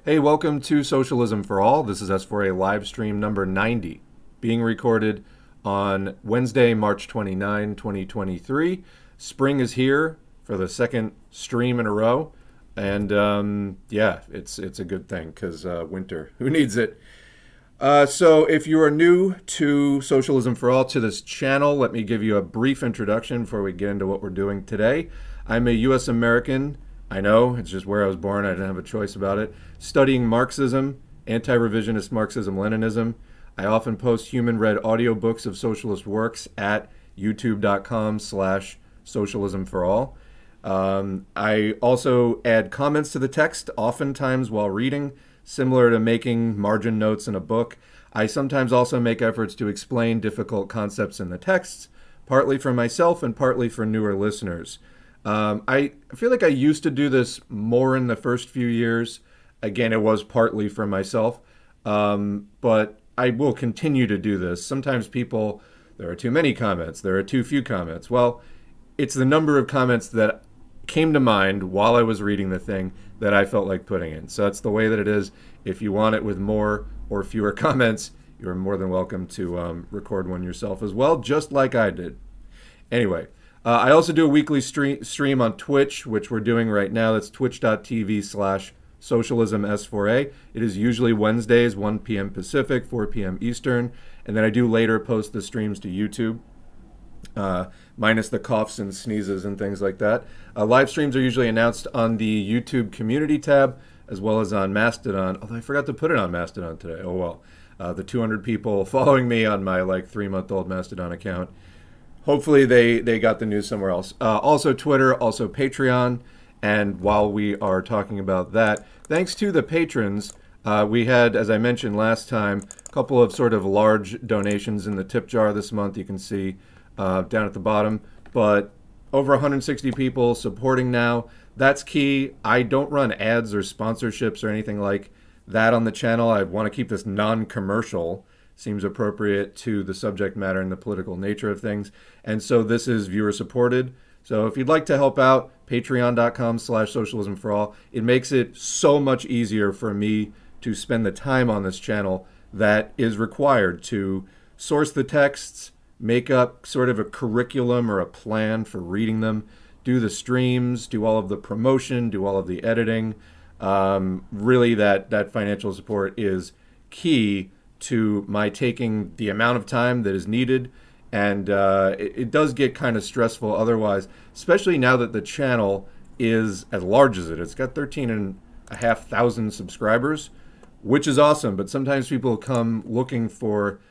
Hey, welcome to Socialism for All. This is S4A live stream number 90, being recorded on Wednesday, March 29, 2023. Spring is here for the second stream in a row, and yeah, it's a good thing because winter, who needs it? So if you are new to Socialism for All, to this channel, let me give you a brief introduction before we get into what we're doing today. I'm a U.S. American. I know, it's just where I was born. I didn't have a choice about it. Studying Marxism, anti-revisionist Marxism-Leninism. I often post human-read audiobooks of socialist works at youtube.com/socialismforall. I also add comments to the text, oftentimes while reading, similar to making margin notes in a book. I sometimes also make efforts to explain difficult concepts in the texts, partly for myself and partly for newer listeners. I feel like I used to do this more in the first few years. Again, it was partly for myself, but I will continue to do this. Sometimes there are too many comments, there are too few comments. Well, it's the number of comments that came to mind while I was reading the thing that I felt like putting in. So that's the way that it is. If you want it with more or fewer comments, you're more than welcome to record one yourself as well, just like I did. Anyway. I also do a weekly stream on Twitch, which we're doing right now. That's twitch.tv/socialismS4A. It is usually Wednesdays, 1 p.m. Pacific, 4 p.m. Eastern. And then I do later post the streams to YouTube, minus the coughs and sneezes and things like that. Live streams are usually announced on the YouTube community tab, as well as on Mastodon. Although I forgot to put it on Mastodon today. Oh well. The 200 people following me on my 3-month-old Mastodon account. Hopefully they got the news somewhere else. Also Twitter, also Patreon. And while we are talking about that, thanks to the patrons, we had, as I mentioned last time, a couple of sort of large donations in the tip jar this month. You can see down at the bottom. But over 160 people supporting now. That's key. I don't run ads or sponsorships or anything like that on the channel. I want to keep this non-commercial. Seems appropriate to the subject matter and the political nature of things. And so this is viewer supported. So if you'd like to help out, patreon.com/socialismforall. It makes it so much easier for me to spend the time on this channel that is required to source the texts, make up sort of a curriculum or a plan for reading them, do the streams, do all of the promotion, do all of the editing. Really that financial support is key to my taking the amount of time that is needed, and it does get kind of stressful otherwise, especially now that the channel is as large as it is. It's got 13,500 subscribers, which is awesome, but sometimes people come looking for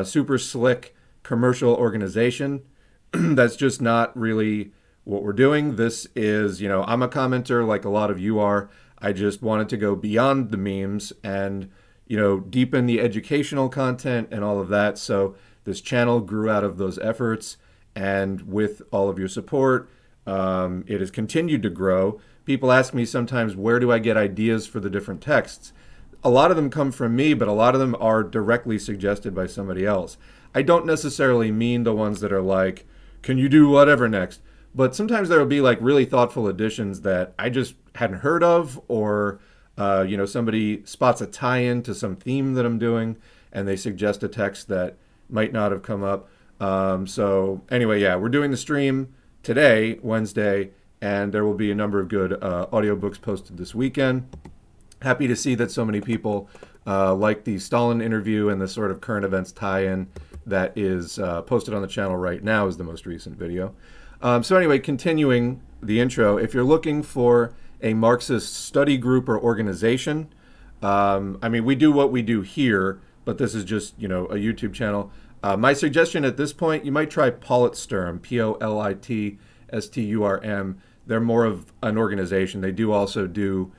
super slick commercial organization. That's just not really what we're doing. This is, I'm a commenter like a lot of you are. I just wanted to go beyond the memes and deepen the educational content and all of that. So this channel grew out of those efforts, and with all of your support, it has continued to grow. People ask me sometimes, where do I get ideas for the different texts? A lot of them come from me, but a lot of them are directly suggested by somebody else. I don't necessarily mean the ones that are like, can you do whatever next? But sometimes there will be really thoughtful additions that I just hadn't heard of, or somebody spots a tie-in to some theme that I'm doing, and they suggest a text that might not have come up. So anyway, yeah, we're doing the stream today, Wednesday, and there will be a number of good audiobooks posted this weekend. Happy to see that so many people like the Stalin interview, and the sort of current events tie-in that is posted on the channel right now is the most recent video. So anyway, continuing the intro, if you're looking for a Marxist study group or organization. I mean, we do what we do here, but this is just, a YouTube channel. My suggestion at this point, you might try Politsturm, Politsturm. They're more of an organization. They do also do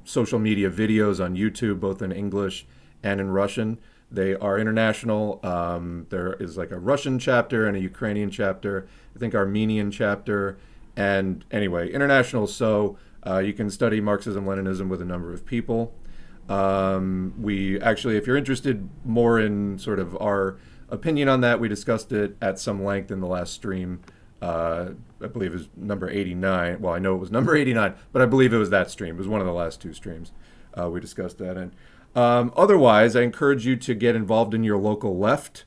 social media videos on YouTube, both in English and in Russian. They are international. There is a Russian chapter and a Ukrainian chapter, I think Armenian chapter. And anyway, international, so you can study Marxism-Leninism with a number of people. We actually, if you're interested more in sort of our opinion on that, we discussed it at some length in the last stream I believe it was number 89. Well, I know it was number 89, but I believe it was that stream. It was one of the last two streams we discussed that in. Otherwise, I encourage you to get involved in your local left,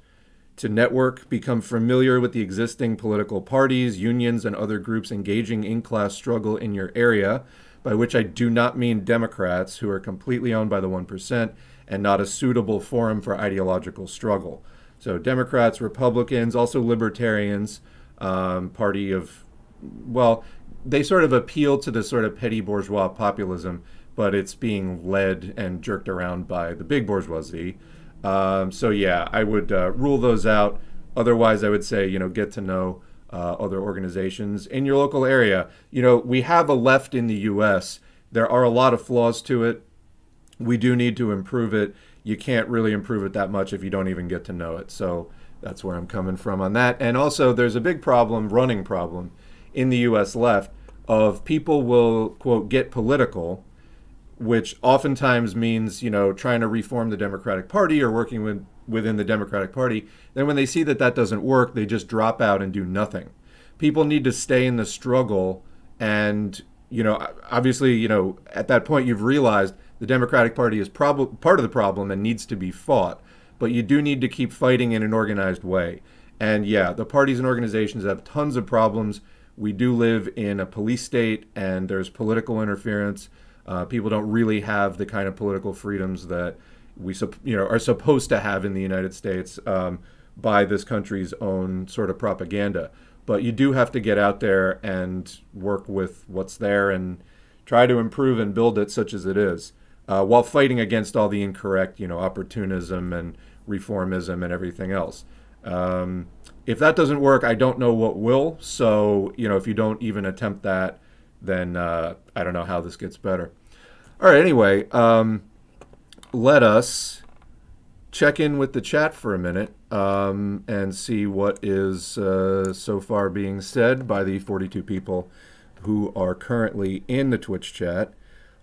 to network, become familiar with the existing political parties, unions, and other groups engaging in class struggle in your area, by which I do not mean Democrats, who are completely owned by the 1% and not a suitable forum for ideological struggle. So Democrats, Republicans, also Libertarians, party of, well, they sort of appeal to the sort of petty bourgeois populism, but it's being led and jerked around by the big bourgeoisie. So yeah, I would rule those out. Otherwise, I would say, get to know other organizations in your local area. We have a left in the U.S. There are a lot of flaws to it. We do need to improve it. You can't really improve it that much if you don't even get to know it. So that's where I'm coming from on that. And also, there's a big problem, running problem, in the U.S. left of people will, quote, get political, which oftentimes means, trying to reform the Democratic Party or working within the Democratic Party. Then when they see that that doesn't work, they just drop out and do nothing. People need to stay in the struggle. And, obviously, at that point, you've realized the Democratic Party is part of the problem and needs to be fought. But you do need to keep fighting in an organized way. And yeah, the parties and organizations have tons of problems. We do live in a police state, and there's political interference. People don't really have the kind of political freedoms that we are supposed to have in the United States by this country's own sort of propaganda. But you do have to get out there and work with what's there and try to improve and build it such as it is, while fighting against all the incorrect, opportunism and reformism and everything else. If that doesn't work, I don't know what will. So, if you don't even attempt that, then I don't know how this gets better. All right, anyway, let us check in with the chat for a minute and see what is so far being said by the 42 people who are currently in the Twitch chat.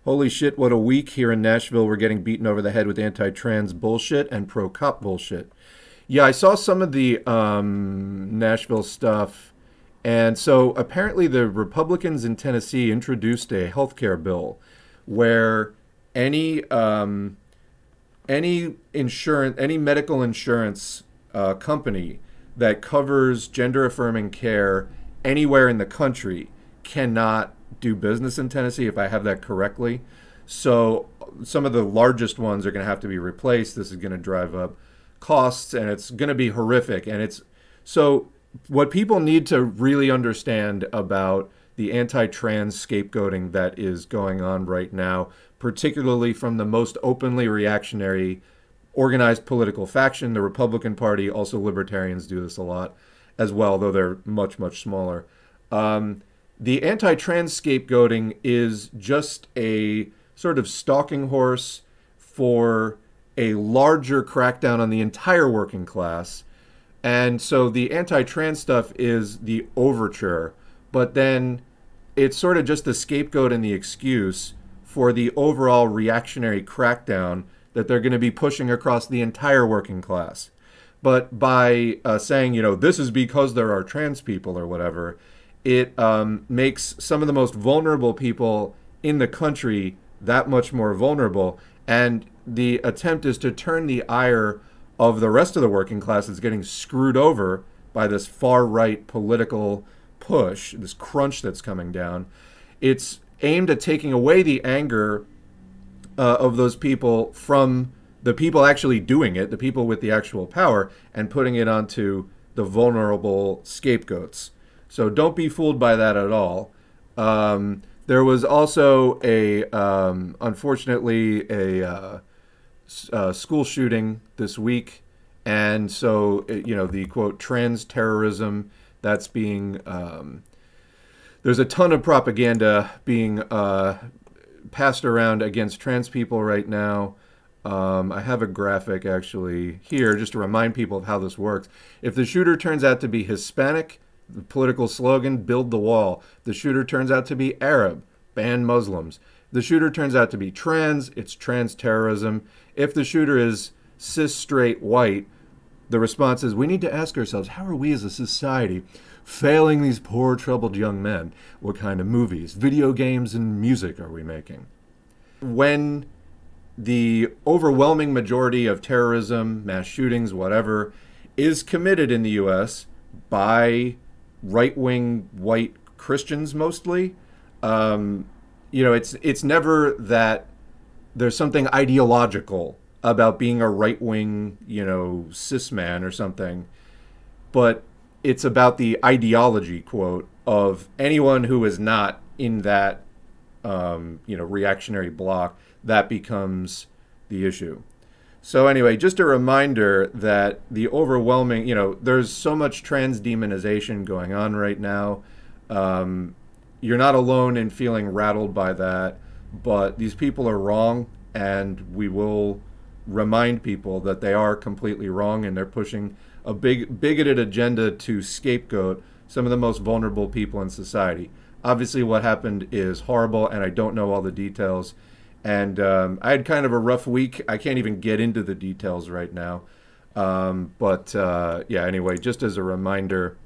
Holy shit, what a week here in Nashville. We're getting beaten over the head with anti-trans bullshit and pro-cop bullshit. Yeah, I saw some of the Nashville stuff. And so apparently the Republicans in Tennessee introduced a healthcare bill where any medical insurance company that covers gender-affirming care anywhere in the country cannot do business in Tennessee, if I have that correctly. So some of the largest ones are going to have to be replaced. This is going to drive up costs, and it's going to be horrific. And it's so what people need to really understand about the anti-trans scapegoating that is going on right now, particularly from the most openly reactionary organized political faction, the Republican Party. Also Libertarians do this a lot as well, though they're much, much smaller. The anti-trans scapegoating is just a sort of stalking horse for a larger crackdown on the entire working class. And so the anti-trans stuff is the overture, but then it's sort of just the scapegoat and the excuse for the overall reactionary crackdown that they're going to be pushing across the entire working class. But by saying, this is because there are trans people or whatever, it makes some of the most vulnerable people in the country that much more vulnerable. And the attempt is to turn the ire of the rest of the working class that's getting screwed over by this far-right political push, this crunch that's coming down. It's aimed at taking away the anger of those people from the people actually doing it, the people with the actual power, and putting it onto the vulnerable scapegoats. So don't be fooled by that at all. There was also unfortunately, a school shooting this week. And so, the, quote, trans terrorism that's being, there's a ton of propaganda being passed around against trans people right now. I have a graphic actually here just to remind people of how this works. If the shooter turns out to be Hispanic, the political slogan, build the wall. The shooter turns out to be Arab, ban Muslims. The shooter turns out to be trans, it's trans terrorism. If the shooter is cis, straight, white, the response is, we need to ask ourselves, how are we as a society failing these poor, troubled young men. What kind of movies, video games, and music are we making? When the overwhelming majority of terrorism, mass shootings, whatever, is committed in the U.S. by right-wing white Christians mostly, it's never that there's something ideological about being a right-wing, cis man or something, but it's about the ideology, quote, of anyone who is not in that, reactionary bloc. That becomes the issue. So anyway, just a reminder that the overwhelming, there's so much trans demonization going on right now. You're not alone in feeling rattled by that, but these people are wrong, and we will remind people that they are completely wrong, and they're pushing a bigoted agenda to scapegoat some of the most vulnerable people in society. Obviously, what happened is horrible, and I don't know all the details. And I had kind of a rough week. I can't even get into the details right now. Anyway, just as a reminder,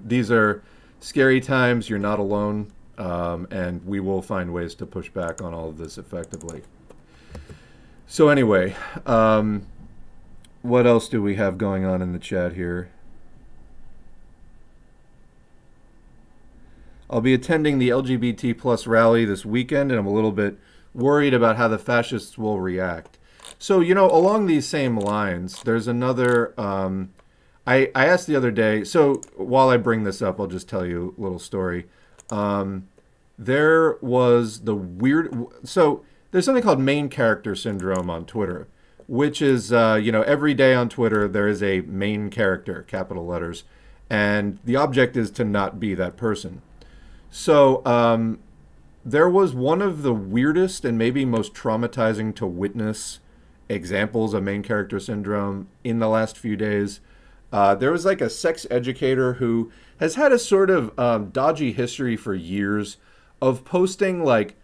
these are scary times. You're not alone. And we will find ways to push back on all of this effectively. So anyway, what else do we have going on in the chat here? I'll be attending the LGBT plus rally this weekend, and I'm a little bit worried about how the fascists will react. So, along these same lines, there's another, I asked the other day, so while I bring this up, I'll just tell you a little story. There was so there's something called main character syndrome on Twitter, which is, every day on Twitter, there is a main character, capital letters, and the object is to not be that person. So there was one of the weirdest and maybe most traumatizing to witness examples of main character syndrome in the last few days. There was like a sex educator who has had a sort of dodgy history for years of posting like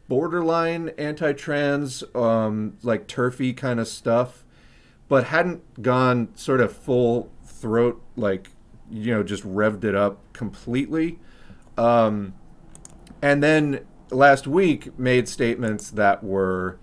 borderline anti-trans, like turfy kind of stuff, but hadn't gone sort of full throat, like, just revved it up completely. And then last week made statements that were,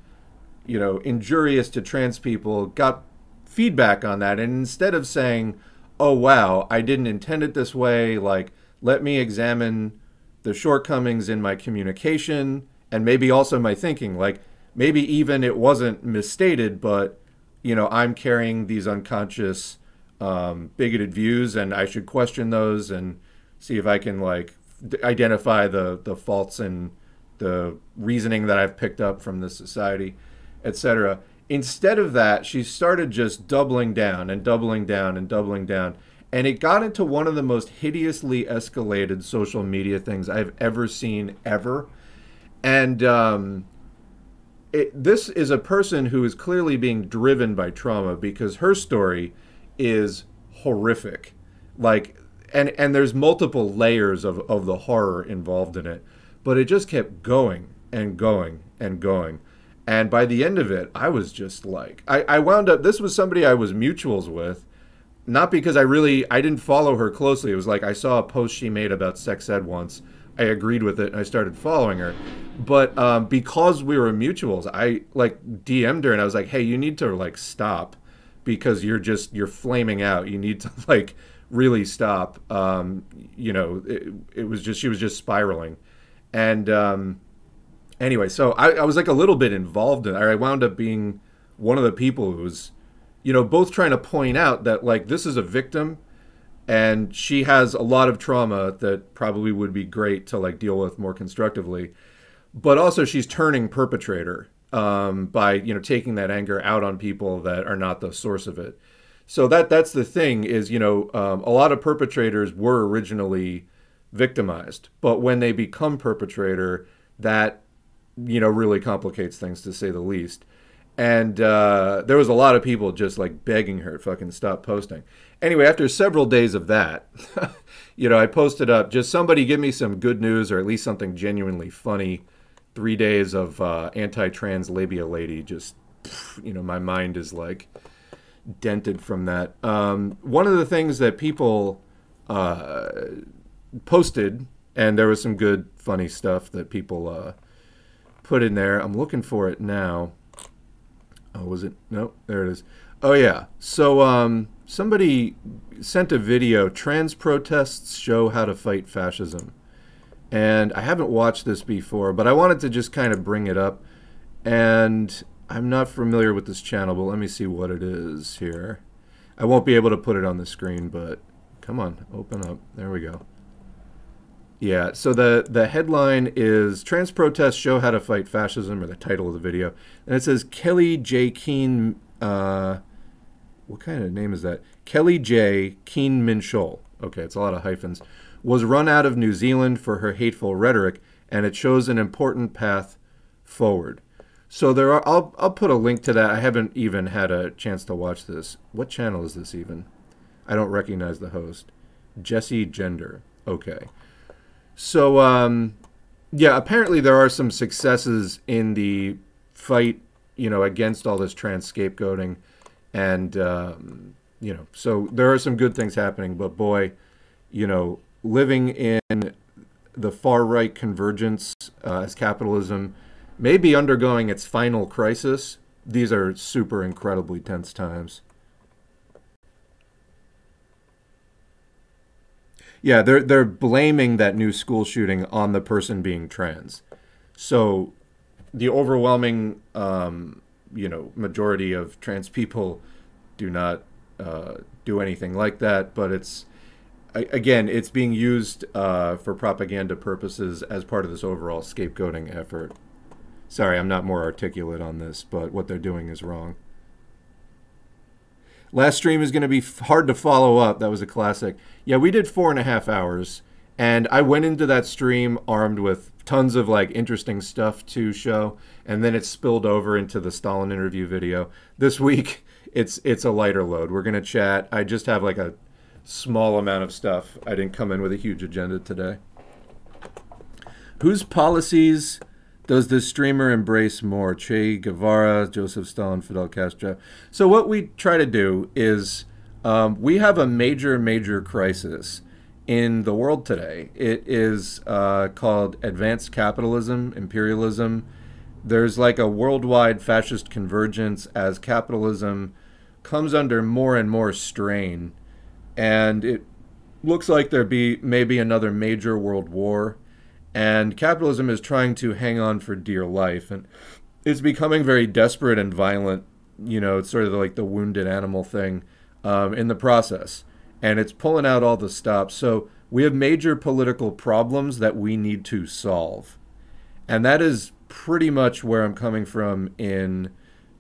injurious to trans people, got feedback on that. And instead of saying, oh, wow, I didn't intend it this way, like, let me examine the shortcomings in my communication and maybe also my thinking, like, maybe even it wasn't misstated, but, I'm carrying these unconscious, bigoted views, and I should question those and see if I can, like, identify the faults in the reasoning that I've picked up from this society, etc. Instead of that, she started just doubling down and doubling down and doubling down. And it got into one of the most hideously escalated social media things I've ever seen, ever. And this is a person who is clearly being driven by trauma, because her story is horrific. Like, and there's multiple layers of the horror involved in it. But it just kept going and going and going. And by the end of it, I was just like, I wound up, this was somebody I was mutuals with, not because I didn't follow her closely. It was like I saw a post she made about sex ed once. I agreed with it and I started following her. But because we were mutuals, I like DM'd her and I was like, hey, you need to like stop, because you're flaming out. You need to like really stop. It was just, she was just spiraling. And anyway, so I was like a little bit involved in it. I wound up being one of the people who was, both trying to point out that like this is a victim and she has a lot of trauma that probably would be great to like deal with more constructively. But also she's turning perpetrator by, taking that anger out on people that are not the source of it. So that's the thing is, a lot of perpetrators were originally victimized, but when they become perpetrator, that, really complicates things, to say the least. And there was a lot of people just like begging her fucking stop posting. Anyway, after several days of that, I posted up, just somebody give me some good news or at least something genuinely funny. 3 days of anti-trans labia lady, just, my mind is like dented from that. One of the things that people posted, and there was some good, funny stuff that people put in there. I'm looking for it now. Oh, was it? Nope, there it is. Oh, yeah. So somebody sent a video, Trans Protests Show How to Fight Fascism. And I haven't watched this before, but I wanted to just kind of bring it up. And I'm not familiar with this channel, but let me see what it is here. I won't be able to put it on the screen, but come on, open up. There we go. Yeah, so the headline is Trans Protests Show How to Fight Fascism, or the title of the video. And it says Kelly J. Keen, what kind of name is that? Kelly J. Keen Minshol. Okay, it's a lot of hyphens. Was run out of New Zealand for her hateful rhetoric, and it shows an important path forward. So there are, I'll put a link to that. I haven't even had a chance to watch this. What channel is this even? I don't recognize the host. Jesse Gender. Okay. So, yeah, apparently there are some successes in the fight, you know, against all this trans scapegoating. And, you know, so there are some good things happening. But, boy, you know, living in the far-right convergence as capitalism may be undergoing its final crisis. These are super incredibly tense times. Yeah, they're blaming that new school shooting on the person being trans. So the overwhelming, you know, majority of trans people do not do anything like that. But it's, again, it's being used for propaganda purposes as part of this overall scapegoating effort. Sorry, I'm not more articulate on this, but what they're doing is wrong. Last stream is going to be hard to follow up. That was a classic. Yeah, we did 4.5 hours, and I went into that stream armed with tons of like interesting stuff to show, and then it spilled over into the Stalin interview video. This week, it's a lighter load. We're going to chat. I just have like a small amount of stuff. I didn't come in with a huge agenda today. Whose policies does this streamer embrace more? Che Guevara, Joseph Stalin, Fidel Castro. So what we try to do is we have a major crisis in the world today. It is called advanced capitalism, imperialism. There's like a worldwide fascist convergence as capitalism comes under more and more strain. And it looks like there may be another major world war. And capitalism is trying to hang on for dear life. And it's becoming very desperate and violent. You know, it's sort of like the wounded animal thing in the process. And it's pulling out all the stops. So we have major political problems that we need to solve. And that is pretty much where I'm coming from in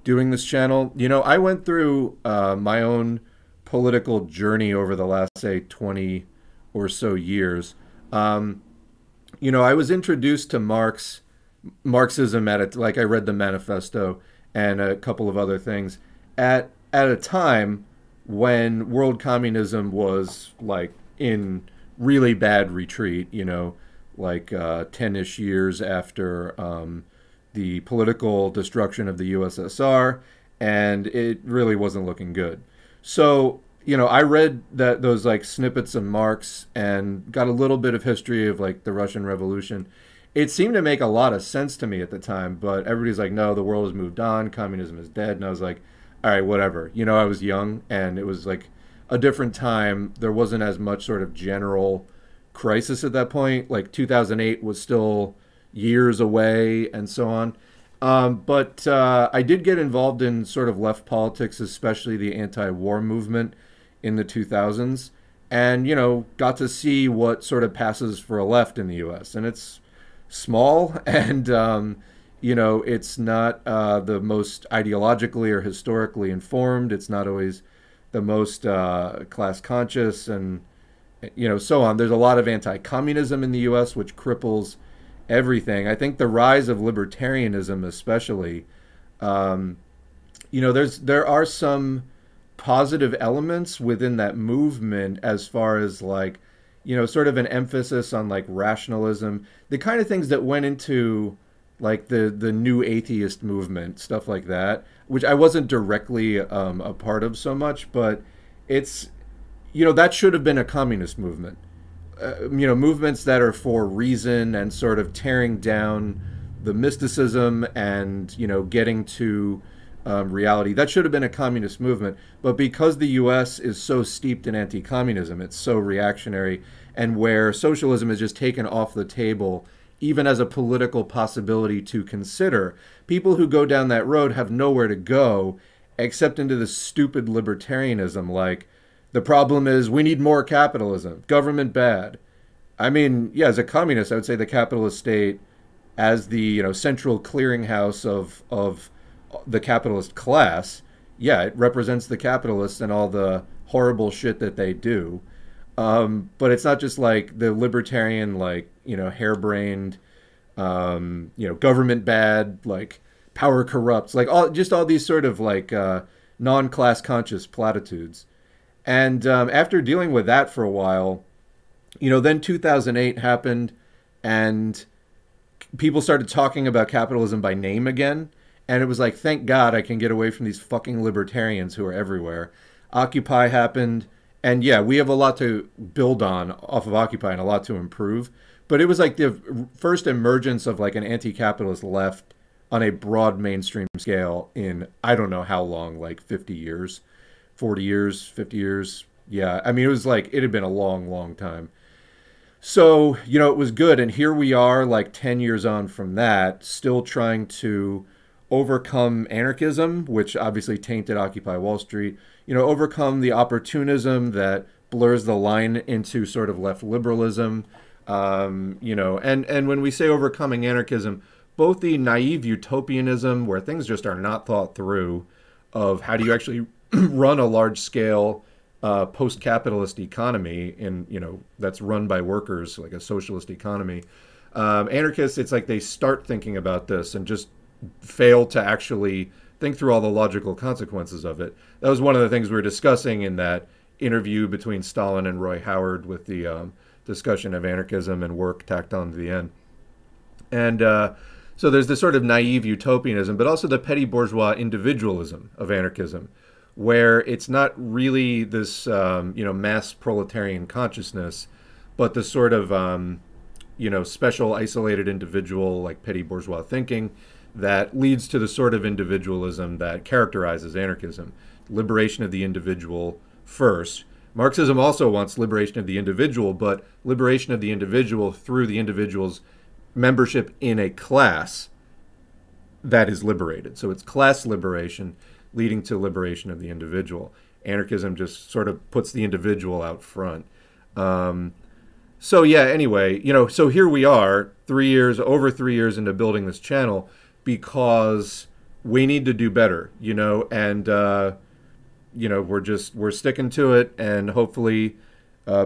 doing this channel. You know, I went through my own political journey over the last, say, 20 or so years. You know, I was introduced to Marxism at it, like I read the manifesto and a couple of other things at a time when world communism was like in really bad retreat, you know, like 10-ish years after the political destruction of the USSR, and it really wasn't looking good. So, you know, I read those like snippets of Marx and got a little bit of history of like the Russian Revolution. It seemed to make a lot of sense to me at the time, but everybody's like, no, the world has moved on, communism is dead. And I was like, all right, whatever. You know, I was young and it was like a different time. There wasn't as much sort of general crisis at that point. Like 2008 was still years away and so on. But I did get involved in sort of left politics, especially the anti-war movement in the 2000s, and, you know, got to see what sort of passes for a left in the U.S. And it's small, and, you know, it's not the most ideologically or historically informed. It's not always the most class conscious, and, you know, so on. There's a lot of anti-communism in the U.S., which cripples everything. I think the rise of libertarianism especially, you know, there are some positive elements within that movement as far as like, you know, sort of an emphasis on like rationalism, the kind of things that went into like the new atheist movement, stuff like that, which I wasn't directly a part of so much, but it's, that should have been a communist movement. Movements that are for reason and sort of tearing down the mysticism and, getting to reality. That should have been a communist movement. But because the U.S. is so steeped in anti-communism, it's so reactionary, and where socialism is just taken off the table, even as a political possibility to consider, people who go down that road have nowhere to go except into this stupid libertarianism, like, the problem is we need more capitalism, government bad. I mean, yeah, as a communist, I would say the capitalist state as the central clearinghouse of the capitalist class, yeah, it represents the capitalists and all the horrible shit that they do. But it's not just like the libertarian, like, harebrained, government bad, like power corrupts, like all these sort of like non-class conscious platitudes. And after dealing with that for a while, then 2008 happened, and people started talking about capitalism by name again. And it was like, thank God I can get away from these fucking libertarians who are everywhere. Occupy happened. And yeah, we have a lot to build on off of Occupy and a lot to improve. But it was like the first emergence of like an anti-capitalist left on a broad mainstream scale in, I don't know how long, like 50 years. 40 years, 50 years. Yeah, I mean, it had been a long, long time. So, it was good. And here we are, like 10 years on from that, still trying to overcome anarchism, which obviously tainted Occupy Wall Street, overcome the opportunism that blurs the line into sort of left liberalism, and when we say overcoming anarchism, both the naive utopianism, where things just are not thought through, of how do you actually run a large-scale post-capitalist economy that's run by workers, like a socialist economy. Anarchists, it's like they start thinking about this and just fail to actually think through all the logical consequences of it. That was one of the things we were discussing in that interview between Stalin and Roy Howard with the discussion of anarchism and work tacked on to the end. And so there's this sort of naive utopianism, but also the petty bourgeois individualism of anarchism, where it's not really this, mass proletarian consciousness, but the sort of, special isolated individual, like petty bourgeois thinking that leads to the sort of individualism that characterizes anarchism. Liberation of the individual first. Marxism also wants liberation of the individual, but liberation of the individual through the individual's membership in a class that is liberated. So it's class liberation leading to liberation of the individual. Anarchism just sort of puts the individual out front. So yeah, anyway, so here we are, over 3 years into building this channel, because we need to do better, and we're sticking to it, and hopefully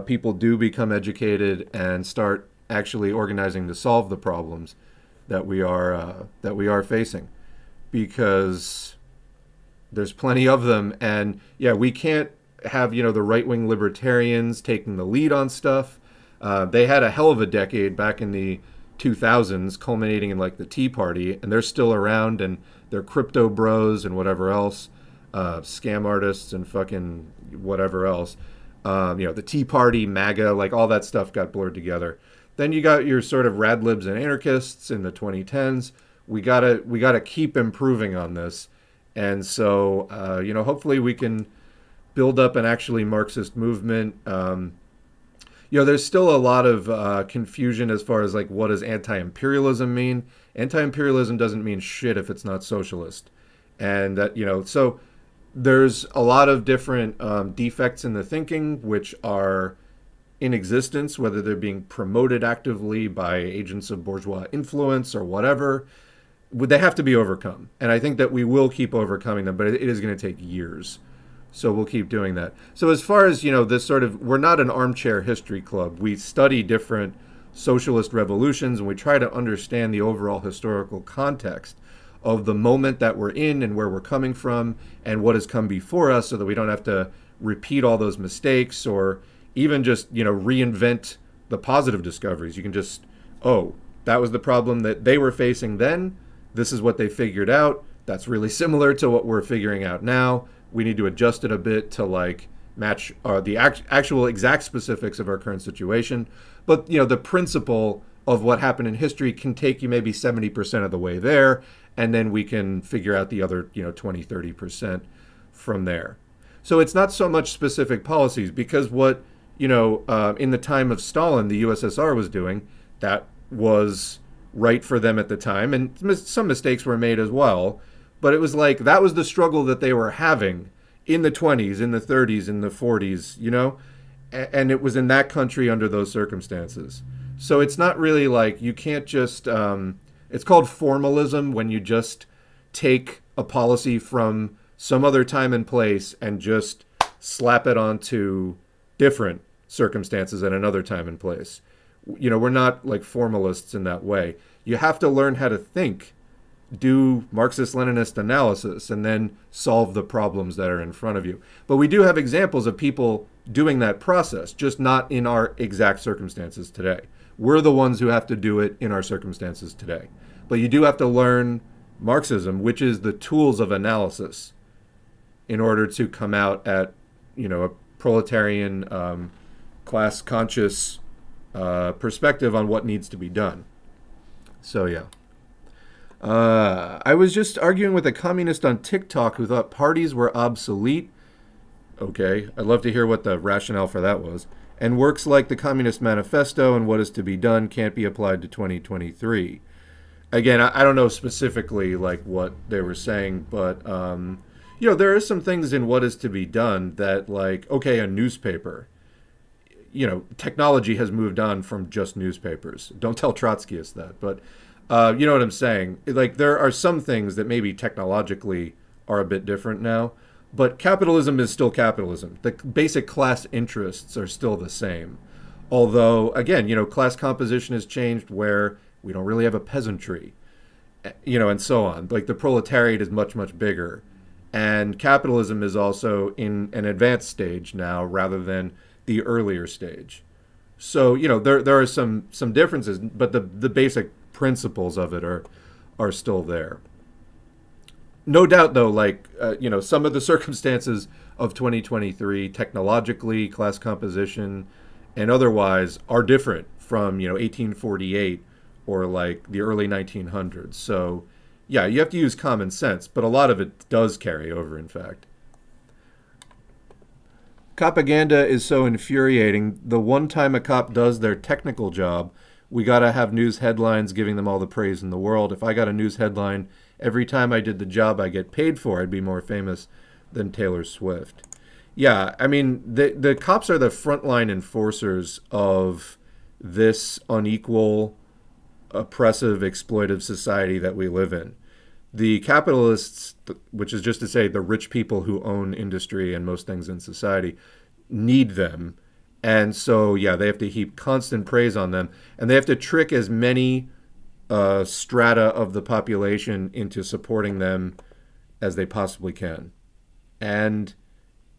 people do become educated and start actually organizing to solve the problems that we are facing, because there's plenty of them. And yeah, we can't have the right-wing libertarians taking the lead on stuff. They had a hell of a decade back in the 2000s, culminating in like the Tea Party, and they're still around, and they're crypto bros and whatever else, scam artists and fucking whatever else. The Tea Party, MAGA, like all that stuff got blurred together. Then you got your sort of rad libs and anarchists in the 2010s. We gotta keep improving on this, and so hopefully we can build up an actually Marxist movement. There's still a lot of confusion as far as like, what does anti-imperialism mean? Anti-imperialism doesn't mean shit if it's not socialist. And that, so there's a lot of different defects in the thinking, which are in existence, whether they're being promoted actively by agents of bourgeois influence or whatever. They have to be overcome. And I think that we will keep overcoming them, but it is going to take years. So we'll keep doing that. So as far as, this sort of, we're not an armchair history club. We study different socialist revolutions, and we try to understand the overall historical context of the moment that we're in and where we're coming from and what has come before us, so that we don't have to repeat all those mistakes or even just, reinvent the positive discoveries. You can just, oh, that was the problem that they were facing then. This is what they figured out. That's really similar to what we're figuring out now. We need to adjust it a bit to like match the actual exact specifics of our current situation. But, the principle of what happened in history can take you maybe 70% of the way there, and then we can figure out the other, 20, 30% from there. So it's not so much specific policies, because what, in the time of Stalin, the USSR was doing, that was right for them at the time, and some mistakes were made as well. But it was like, that was the struggle that they were having in the 20s, in the 30s, in the 40s, and it was in that country under those circumstances. So it's not really like, you can't just, it's called formalism, when you just take a policy from some other time and place and just slap it onto different circumstances at another time and place. We're not like formalists in that way. You have to learn how to think, do Marxist-Leninist analysis, and then solve the problems that are in front of you. But we do have examples of people doing that process, just not in our exact circumstances today. We're the ones who have to do it in our circumstances today. But you do have to learn Marxism, which is the tools of analysis, in order to come out at, a proletarian, class-conscious perspective on what needs to be done. So, yeah. I was just arguing with a communist on TikTok who thought parties were obsolete. Okay, I'd love to hear what the rationale for that was. And works like the Communist Manifesto and What Is to Be Done can't be applied to 2023. Again, I don't know specifically like what they were saying, but there are some things in What Is to Be Done that, like, okay, a newspaper. Technology has moved on from just newspapers. Don't tell Trotskyists that, but you know what I'm saying? Like, there are some things that maybe technologically are a bit different now, but capitalism is still capitalism. The basic class interests are still the same. Although, again, class composition has changed where we don't really have a peasantry, and so on. Like, the proletariat is much, much bigger. And capitalism is also in an advanced stage now rather than the earlier stage. So, there are some differences, but the basic principles of it are still there. No doubt, though, like, some of the circumstances of 2023, technologically, class composition, and otherwise, are different from, 1848 or, like, the early 1900s. So, yeah, you have to use common sense, but a lot of it does carry over, in fact. Propaganda is so infuriating. The one time a cop does their technical job, we gotta have news headlines giving them all the praise in the world. If I got a news headline every time I did the job I get paid for, I'd be more famous than Taylor Swift. Yeah, I mean, the cops are the frontline enforcers of this unequal, oppressive, exploitive society that we live in. The capitalists, which is just to say the rich people who own industry and most things in society, need them. And so, yeah, they have to heap constant praise on them. And they have to trick as many strata of the population into supporting them as they possibly can. And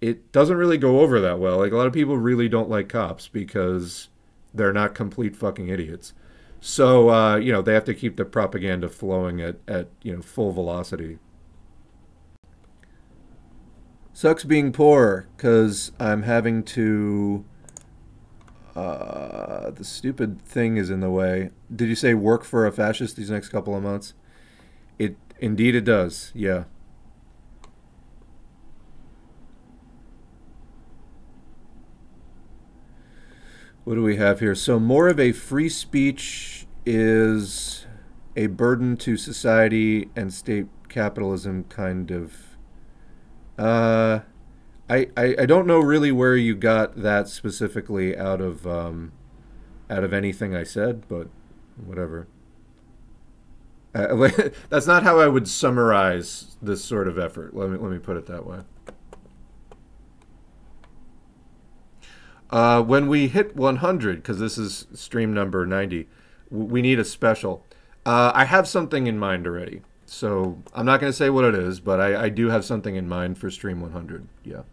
it doesn't really go over that well. Like, a lot of people really don't like cops because they're not complete fucking idiots. So, they have to keep the propaganda flowing at full velocity. Sucks being poor, because I'm having to... the stupid thing is in the way. Did you say work for a fascist these next couple of months? Indeed it does, yeah. What do we have here? So more of a free speech is a burden to society and state capitalism kind of. I don't know really where you got that specifically out of anything I said, but whatever. That's not how I would summarize this sort of effort. Let me put it that way. When we hit 100, because this is stream number 90, we need a special. I have something in mind already. So I'm not going to say what it is, but I do have something in mind for stream 100. Yeah.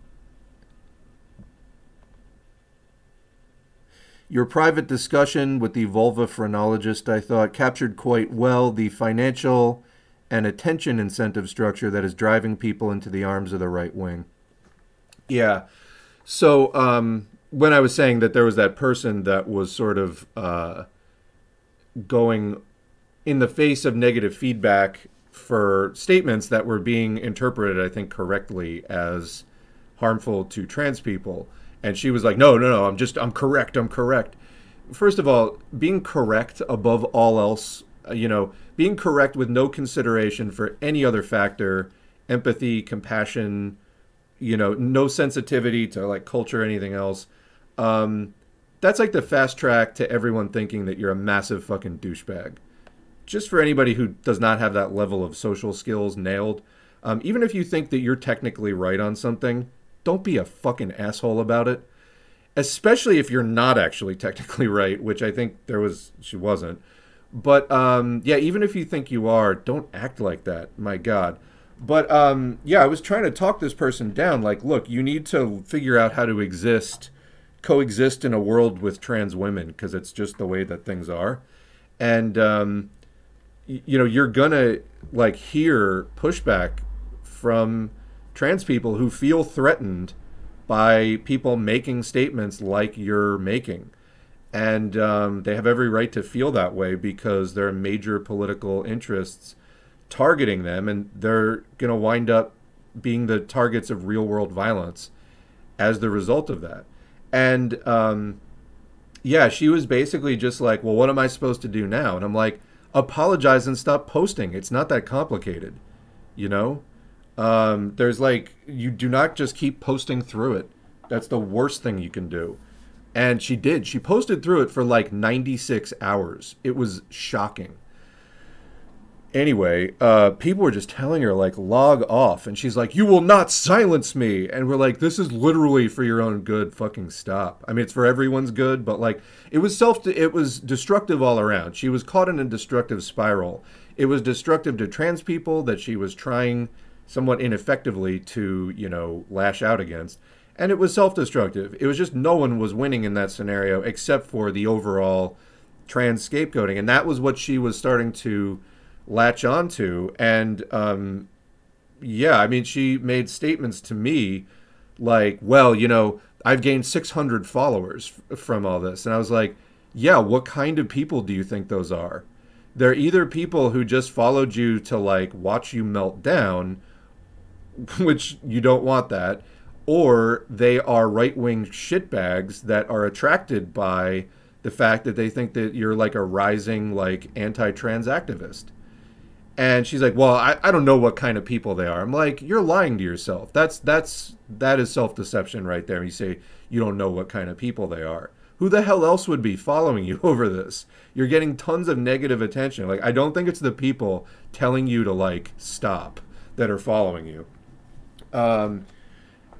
Your private discussion with the Vulva Phrenologist, I thought, captured quite well the financial and attention incentive structure that is driving people into the arms of the right wing. Yeah. So when I was saying that there was that person that was sort of going in the face of negative feedback for statements that were being interpreted, I think, correctly as harmful to trans people. And she was like, no, I'm correct. I'm correct. First of all, being correct above all else, being correct with no consideration for any other factor, empathy, compassion, no sensitivity to like culture or anything else. That's like the fast track to everyone thinking that you're a massive fucking douchebag. Just for anybody who does not have that level of social skills nailed, even if you think that you're technically right on something, don't be a fucking asshole about it. Especially if you're not actually technically right, which I think she wasn't. But yeah, even if you think you are, don't act like that. My God. But yeah, I was trying to talk this person down. Like, look, you need to figure out how to coexist in a world with trans women, because it's just the way that things are. And you're gonna like hear pushback from trans people who feel threatened by people making statements like you're making. And they have every right to feel that way because there are major political interests targeting them, and they're going to wind up being the targets of real-world violence as the result of that. And yeah, she was basically just like, well, what am I supposed to do now? And I'm like, apologize and stop posting. It's not that complicated, There's like, you do not just keep posting through it. That's the worst thing you can do. And she did. She posted through it for like 96 hours. It was shocking. Anyway, people were just telling her, like, log off. And she's like, you will not silence me. And we're like, this is literally for your own good. Fucking stop. I mean, it's for everyone's good, but like, it was destructive all around. She was caught in a destructive spiral. It was destructive to trans people that she was trying somewhat ineffectively to, lash out against. And it was self-destructive. It was just no one was winning in that scenario except for the overall trans scapegoating. And that was what she was starting to latch onto. And yeah, I mean, she made statements to me like, well, I've gained 600 followers from all this. And I was like, yeah, what kind of people do you think those are? They're either people who just followed you to like watch you melt down, which you don't want that, or they are right-wing shitbags that are attracted by the fact that they think that you're like a rising like anti-trans activist. And she's like, well, I don't know what kind of people they are. I'm like, you're lying to yourself. That is self-deception right there. You say you don't know what kind of people they are. Who the hell else would be following you over this? You're getting tons of negative attention. Like, I don't think it's the people telling you to like stop that are following you. But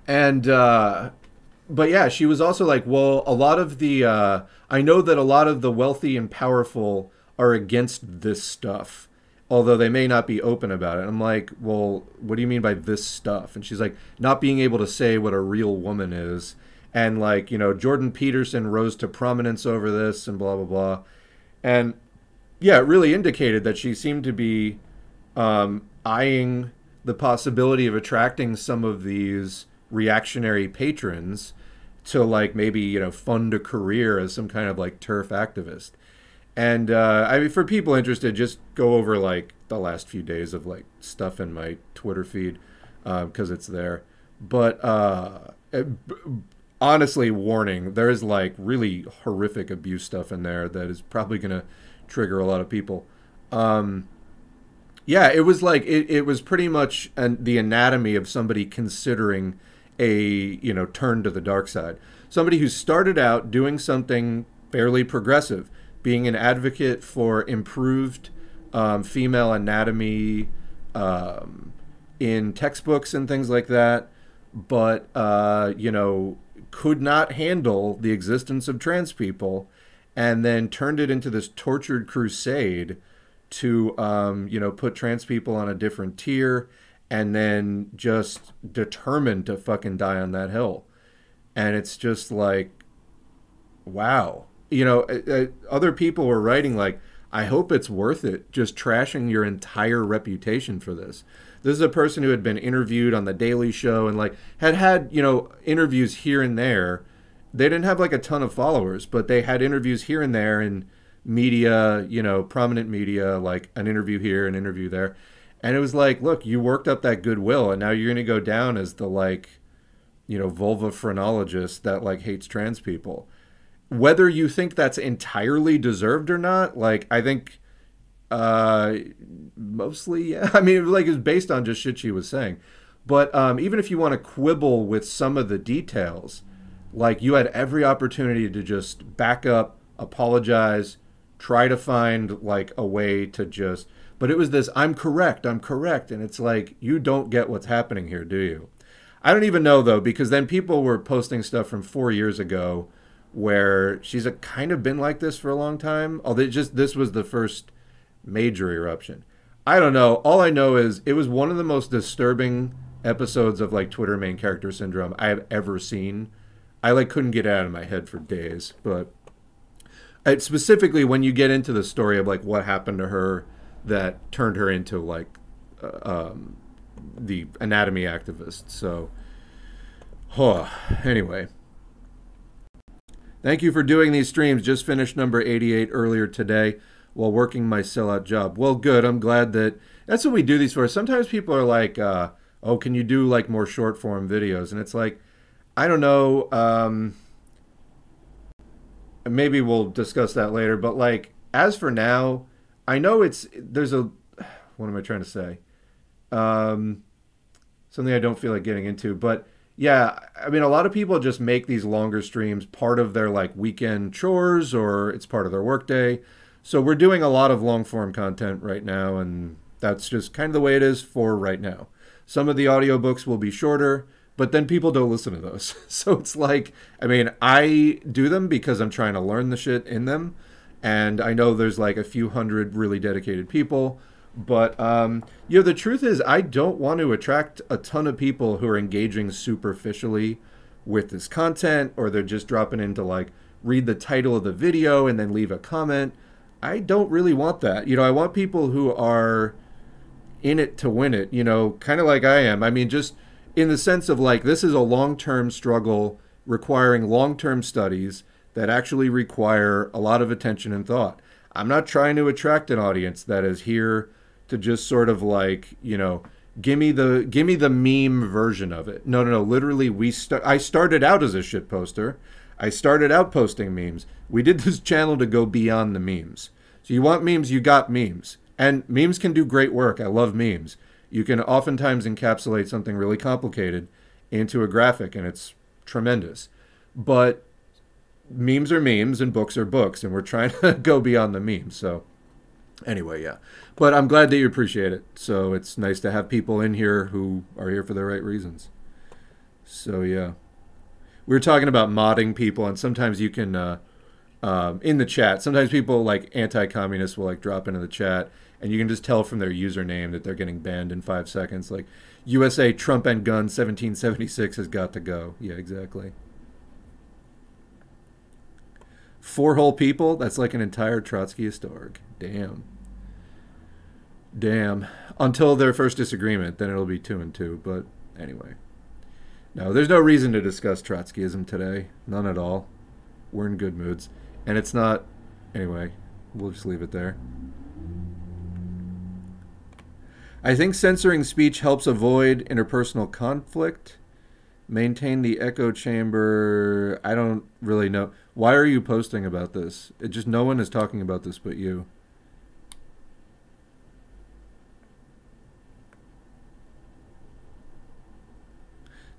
yeah, she was also like, well, a lot of the, I know that a lot of the wealthy and powerful are against this stuff, although they may not be open about it. I'm like, well, what do you mean by this stuff? And she's like, not being able to say what a real woman is. And like, Jordan Peterson rose to prominence over this and blah, blah, blah. And yeah, it really indicated that she seemed to be eyeing the possibility of attracting some of these reactionary patrons to like maybe, fund a career as some kind of like TERF activist. And I mean, for people interested, just go over like the last few days of like stuff in my Twitter feed because it's there. But honestly, warning, there's like really horrific abuse stuff in there that is probably going to trigger a lot of people. Yeah, it was like, it was pretty much the anatomy of somebody considering a, turn to the dark side. Somebody who started out doing something fairly progressive, being an advocate for improved female anatomy in textbooks and things like that, but, could not handle the existence of trans people, and then turned it into this tortured crusade to, put trans people on a different tier, and then just determined to fucking die on that hill. And it's just like, wow. Other people were writing like, I hope it's worth it, just trashing your entire reputation for this. This is a person who had been interviewed on The Daily Show and like had, you know, interviews here and there. They didn't have like a ton of followers, but they had interviews here and there in media, you know, prominent media, like an interview here, an interview there. And it was like, look, you worked up that goodwill and now you're going to go down as the like, you know, vulva phrenologist that like hates trans people. Whether you think that's entirely deserved or not, like, I think mostly, yeah. I mean, like, it's based on just shit she was saying. But even if you want to quibble with some of the details, like, you had every opportunity to just back up, apologize, try to find, like, a way to just... But it was this, I'm correct. And it's like, you don't get what's happening here, do you? I don't even know, though, because then people were posting stuff from 4 years ago where she's kind of been like this for a long time. Although this was the first major eruption. I don't know. All I know is it was one of the most disturbing episodes of like Twitter main character syndrome I have ever seen. I like couldn't get it out of my head for days. But specifically when you get into the story of like what happened to her that turned her into like the anatomy activist. So, anyway. Thank you for doing these streams. Just finished number 88 earlier today while working my sellout job. Well, good. I'm glad that's what we do these for. Sometimes people are like, oh, can you do like more short form videos? And it's like, I don't know. Maybe we'll discuss that later. But like, as for now, I know what am I trying to say? Something I don't feel like getting into, but yeah, I mean, a lot of people just make these longer streams part of their like weekend chores or it's part of their workday. So we're doing a lot of long form content right now, and that's just kind of the way it is for right now. Some of the audiobooks will be shorter, but then people don't listen to those. So it's like, I mean, I do them because I'm trying to learn the shit in them. And I know there's like a few hundred really dedicated people. But, you know, the truth is I don't want to attract a ton of people who are engaging superficially with this content, or they're just dropping in to like read the title of the video and then leave a comment. I don't really want that. You know, I want people who are in it to win it, you know, kind of like I am. I mean, just in the sense of like, this is a long-term struggle requiring long-term studies that actually require a lot of attention and thought. I'm not trying to attract an audience that is here to just sort of like, you know, give me the meme version of it. No. Literally, I started out as a shit poster. I started out posting memes. We did this channel to go beyond the memes. So you want memes, you got memes. And memes can do great work. I love memes. You can oftentimes encapsulate something really complicated into a graphic, and it's tremendous. But memes are memes and books are books, and we're trying to go beyond the memes. So anyway, yeah. But I'm glad that you appreciate it. So it's nice to have people in here who are here for the right reasons. So yeah. We were talking about modding people, and sometimes you can, in the chat, sometimes people like anti-communists will like drop into the chat, and you can just tell from their username that they're getting banned in 5 seconds. Like, USA Trump and gun 1776 has got to go. Yeah, exactly. 4 whole people? That's like an entire Trotskyist org. Damn. Damn. Until their first disagreement, then it'll be 2 and 2. But anyway. No, there's no reason to discuss Trotskyism today. None at all. We're in good moods. And it's not... Anyway, we'll just leave it there. I think censoring speech helps avoid interpersonal conflict. Maintain the echo chamber. I don't really know. Why are you posting about this? It just, no one is talking about this but you.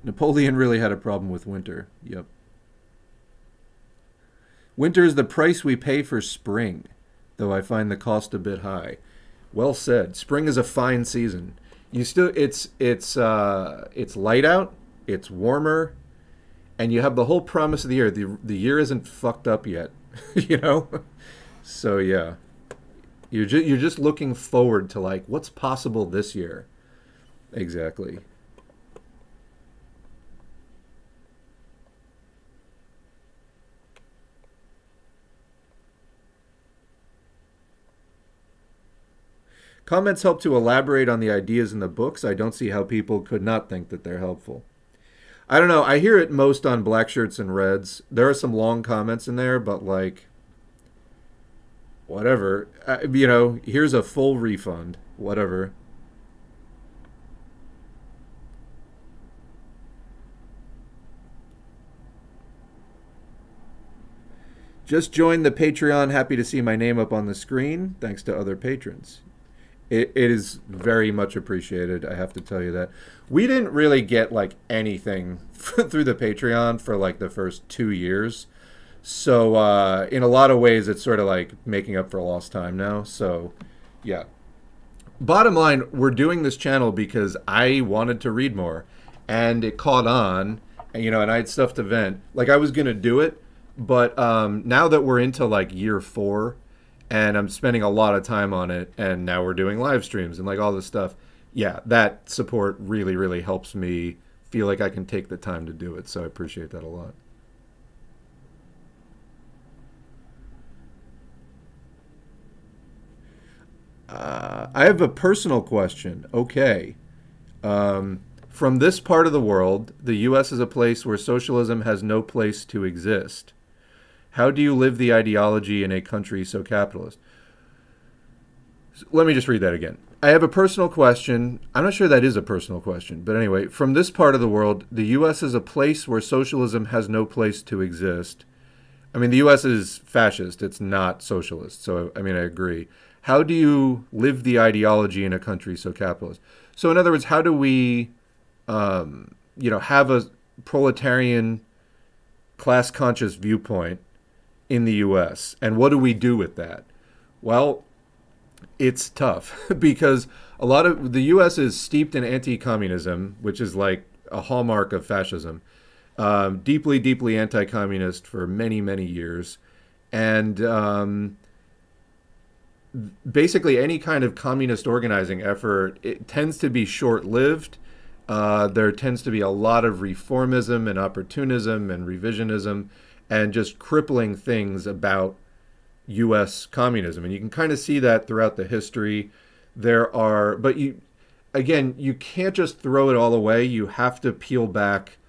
Napoleon really had a problem with winter. Yep. Winter is the price we pay for spring, though I find the cost a bit high. Well said. Spring is a fine season. You still, it's light out, it's warmer, and you have the whole promise of the year. The year isn't fucked up yet, you know? So yeah. You're just looking forward to like what's possible this year. Exactly. Comments help to elaborate on the ideas in the books. I don't see how people could not think that they're helpful. I don't know. I hear it most on black shirts and reds. There are some long comments in there, but like, whatever. You know, here's a full refund. Whatever. Just joined the Patreon. Happy to see my name up on the screen. Thanks to other patrons. It is very much appreciated. I have to tell you that. We didn't really get like anything through the Patreon for like the first 2 years. So in a lot of ways, it's sort of like making up for lost time now. So yeah. Bottom line, we're doing this channel because I wanted to read more. And it caught on, you know, and I had stuff to vent. Like I was going to do it. But now that we're into like year 4 and I'm spending a lot of time on it and now we're doing live streams and like all this stuff, yeah, that support really, really helps me feel like I can take the time to do it. So I appreciate that a lot. I have a personal question. Okay. From this part of the world, the U.S. is a place where socialism has no place to exist. How do you live the ideology in a country so capitalist? Let me just read that again. I have a personal question. I'm not sure that is a personal question, but anyway, from this part of the world, the U.S. is a place where socialism has no place to exist. I mean, the U.S. is fascist. It's not socialist. So, I mean, I agree. How do you live the ideology in a country so capitalist? So, in other words, how do we, you know, have a proletarian class-conscious viewpoint in the U.S. and what do we do with that? Well, it's tough because a lot of the U.S. is steeped in anti-communism, which is like a hallmark of fascism. Deeply, deeply anti-communist for many, many years, and basically any kind of communist organizing effort, it tends to be short-lived. There tends to be a lot of reformism and opportunism and revisionism and just crippling things about U.S. communism. And you can kind of see that throughout the history. There are, but you, again, you can't just throw it all away. You have to peel back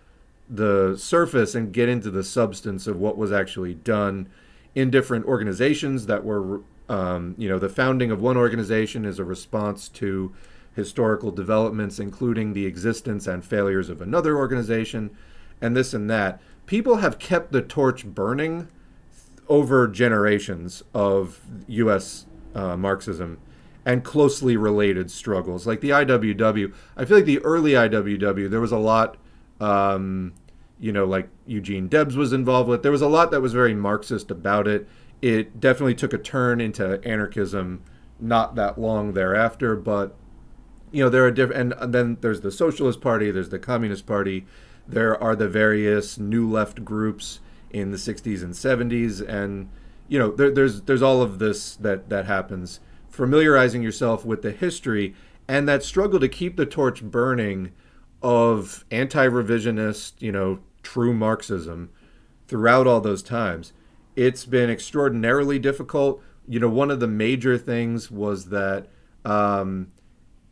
the surface and get into the substance of what was actually done in different organizations that were, you know, the founding of one organization is a response to historical developments, including the existence and failures of another organization, and this and that. People have kept the torch burning over generations of U.S. Marxism and closely related struggles. Like the IWW, I feel like the early IWW, there was a lot, you know, like Eugene Debs was involved with. There was a lot that was very Marxist about it. It definitely took a turn into anarchism not that long thereafter, but you know, there are different, and then there's the Socialist Party, there's the Communist Party, there are the various new left groups in the 60s and 70s, and you know, there's all of this that happens. Familiarizing yourself with the history and that struggle to keep the torch burning of anti-revisionist, you know, true Marxism throughout all those times. It's been extraordinarily difficult. You know, one of the major things was that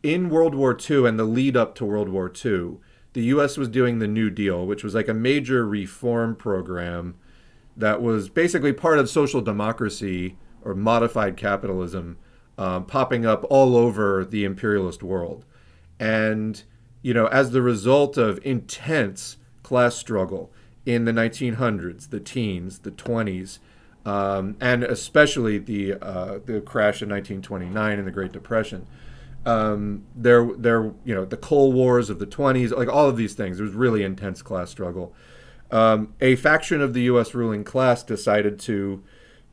in World War II and the lead up to World War II, the U.S. was doing the New Deal, which was like a major reform program that was basically part of social democracy or modified capitalism, popping up all over the imperialist world. And, you know, as the result of intense class struggle in the 1900s, the teens, the 20s, and especially the crash in 1929 and the Great Depression, there, you know, the Coal Wars of the 20s, like all of these things. There was really intense class struggle. A faction of the U.S. ruling class decided to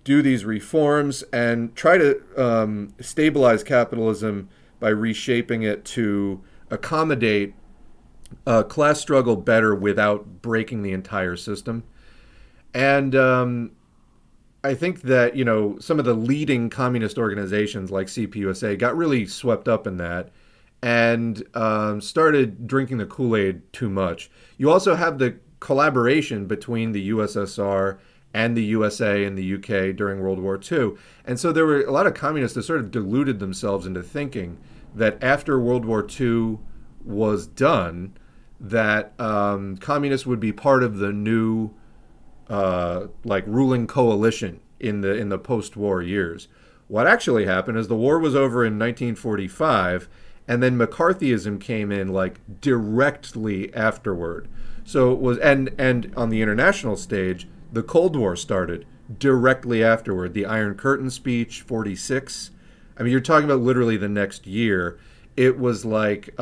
do these reforms and try to stabilize capitalism by reshaping it to accommodate class struggle better without breaking the entire system. And I think that, you know, some of the leading communist organizations like CPUSA got really swept up in that and started drinking the Kool-Aid too much. You also have the collaboration between the USSR and the USA and the UK during World War II. And so there were a lot of communists that sort of deluded themselves into thinking that after World War II was done, that communists would be part of the new like ruling coalition in the post-war years. What actually happened is the war was over in 1945, and then McCarthyism came in like directly afterward. So it was, and on the international stage, the Cold War started directly afterward. The Iron Curtain speech, 46. I mean, you're talking about literally the next year. It was like,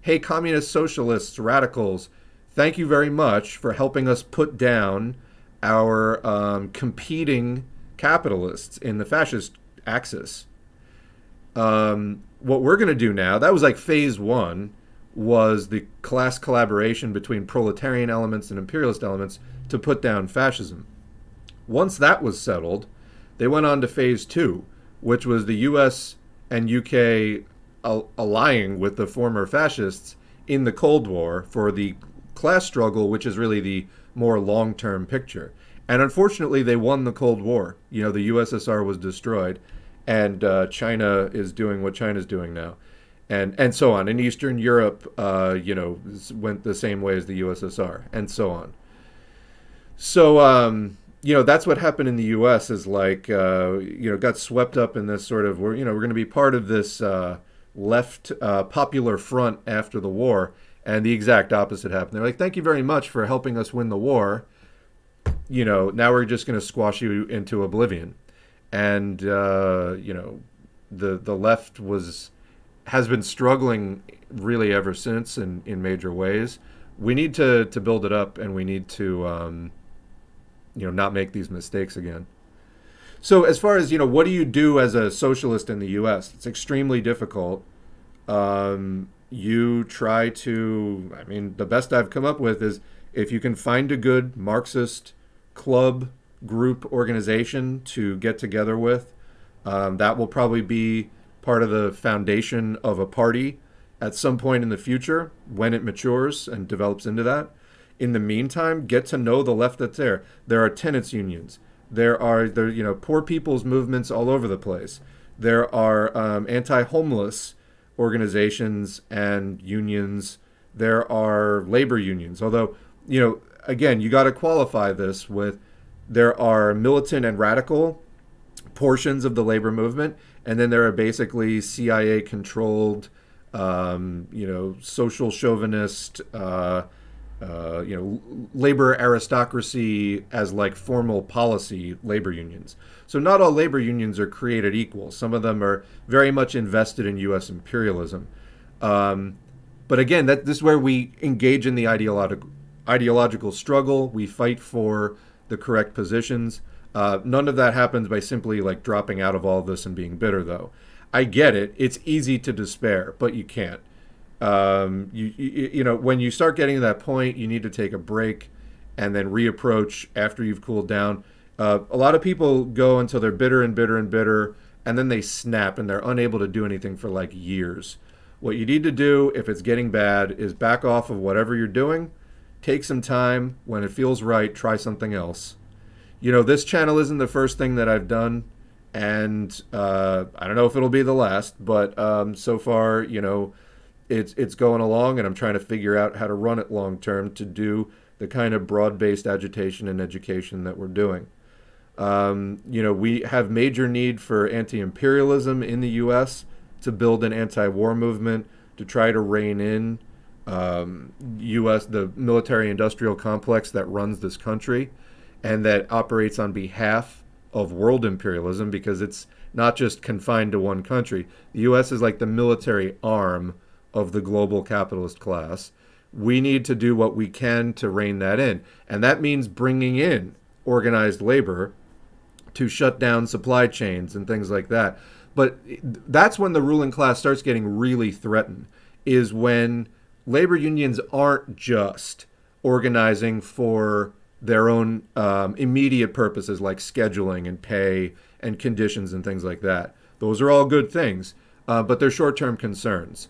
hey, communist socialists, radicals, thank you very much for helping us put down our competing capitalists in the fascist axis. What we're going to do now, that was like phase one, was the class collaboration between proletarian elements and imperialist elements to put down fascism. Once that was settled, they went on to phase two, which was the US and UK allying with the former fascists in the Cold War for the class struggle, which is really the more long-term picture. And unfortunately, they won the Cold War. You know, the USSR was destroyed, and China is doing what China's doing now. And so on. In Eastern Europe, you know, went the same way as the USSR, and so on. So, you know, that's what happened in the U.S. is like, you know, got swept up in this sort of, you know, we're going to be part of this left popular front after the war, and the exact opposite happened. They're like, thank you very much for helping us win the war. You know, now we're just going to squash you into oblivion. And, you know, the left has been struggling really ever since in major ways. We need to build it up, and we need to, you know, not make these mistakes again. So as far as, you know, what do you do as a socialist in the U.S.? It's extremely difficult. You try to, I mean, the best I've come up with is if you can find a good Marxist club, group, organization to get together with, that will probably be part of the foundation of a party at some point in the future when it matures and develops into that. In the meantime, get to know the left that's there. There are tenants unions. There are you know, poor people's movements all over the place. There are anti-homeless organizations and unions. There are labor unions. Although, you know, again, you got to qualify this with there are militant and radical portions of the labor movement, and then there are basically CIA-controlled, you know, social chauvinist, you know, labor aristocracy as like formal policy labor unions. So not all labor unions are created equal. Some of them are very much invested in U.S. imperialism. But again, this is where we engage in the ideological struggle. We fight for the correct positions. None of that happens by simply like dropping out of all of this and being bitter, though. I get it. It's easy to despair, but you can't. You know, when you start getting to that point, you need to take a break and then reapproach after you've cooled down. A lot of people go until they're bitter and bitter and bitter, and then they snap and they're unable to do anything for like years. What you need to do if it's getting bad is back off of whatever you're doing, take some time. When it feels right, try something else. You know, this channel isn't the first thing that I've done, and I don't know if it'll be the last, but so far, you know, it's going along, and I'm trying to figure out how to run it long term to do the kind of broad-based agitation and education that we're doing. You know, we have major need for anti-imperialism in the U.S. to build an anti-war movement, to try to rein in the military-industrial complex that runs this country and that operates on behalf of world imperialism, because it's not just confined to one country. The U.S. is like the military arm of the global capitalist class. We need to do what we can to rein that in. And that means bringing in organized labor to shut down supply chains and things like that. But that's when the ruling class starts getting really threatened, is when labor unions aren't just organizing for their own immediate purposes like scheduling and pay and conditions and things like that. Those are all good things, but they're short-term concerns.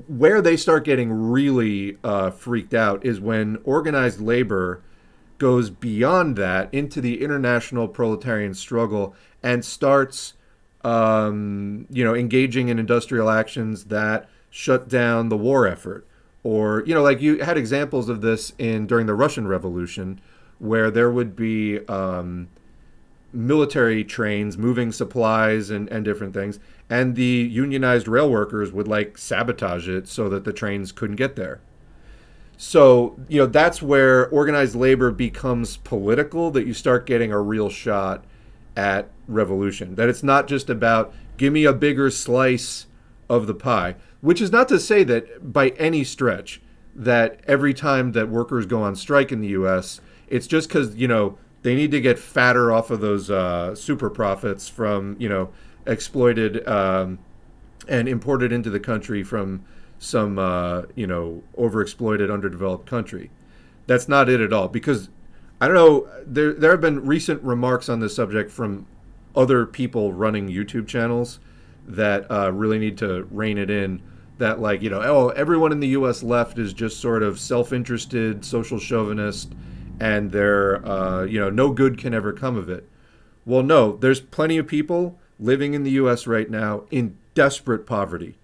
Where they start getting really freaked out is when organized labor goes beyond that into the international proletarian struggle and starts, engaging in industrial actions that shut down the war effort. Or, like you had examples of this during the Russian Revolution, where there would be military trains moving supplies and different things, and the unionized rail workers would like sabotage it so that the trains couldn't get there. So, that's where organized labor becomes political, that you start getting a real shot at revolution. That it's not just about, give me a bigger slice of the pie, which is not to say that by any stretch that every time that workers go on strike in the U.S., it's just because, they need to get fatter off of those super profits from, exploited and imported into the country from some, overexploited, underdeveloped country. That's not it at all. Because, I don't know, there have been recent remarks on this subject from other people running YouTube channels that really need to rein it in. That, like, everyone in the U.S. left is just sort of self-interested, social chauvinist, and they're, no good can ever come of it. Well, no, there's plenty of people living in the U.S. right now in desperate poverty.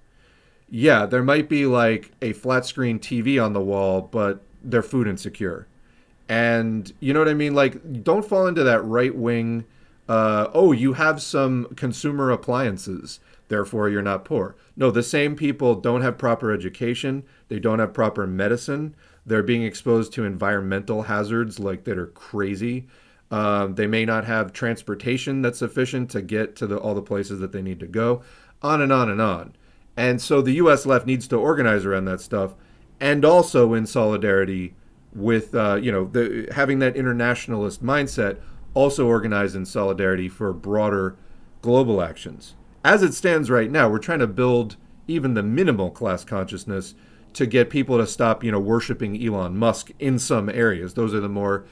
Yeah, there might be like a flat screen TV on the wall, but they're food insecure. And you know what I mean? Like, don't fall into that right wing, you have some consumer appliances, therefore you're not poor. No, the same people don't have proper education. They don't have proper medicine. They're being exposed to environmental hazards like that are crazy. They may not have transportation that's sufficient to get to all the places that they need to go, on and on and on. And so the U.S. left needs to organize around that stuff, and also in solidarity with, having that internationalist mindset, also organize in solidarity for broader global actions. As it stands right now, we're trying to build even the minimal class consciousness to get people to stop, worshiping Elon Musk in some areas. Those are the more,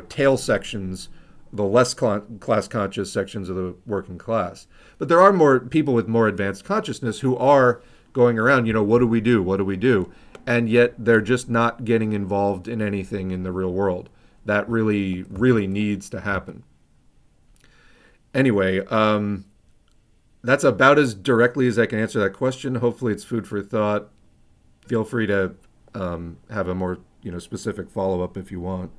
tail sections, the less class conscious sections of the working class. But there are more people with more advanced consciousness who are going around, what do we do? What do we do? And yet they're just not getting involved in anything in the real world. That really, really needs to happen. Anyway, that's about as directly as I can answer that question. Hopefully it's food for thought. Feel free to have a more, specific follow-up if you want.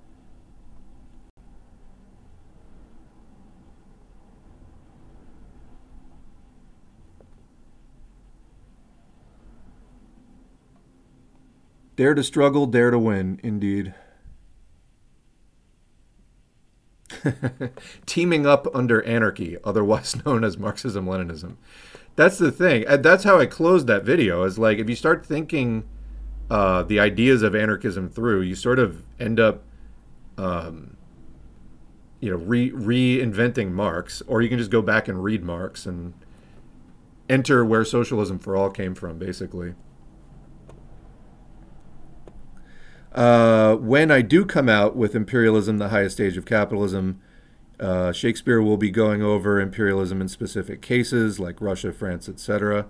Dare to struggle, dare to win, indeed. Teaming up under anarchy, otherwise known as Marxism-Leninism. That's the thing. And that's how I closed that video, is like, if you start thinking the ideas of anarchism through, you sort of end up, reinventing Marx, or you can just go back and read Marx and enter where socialism for all came from, basically. When I do come out with Imperialism, the Highest Stage of Capitalism, Shakespeare will be going over imperialism in specific cases like Russia, France, etc.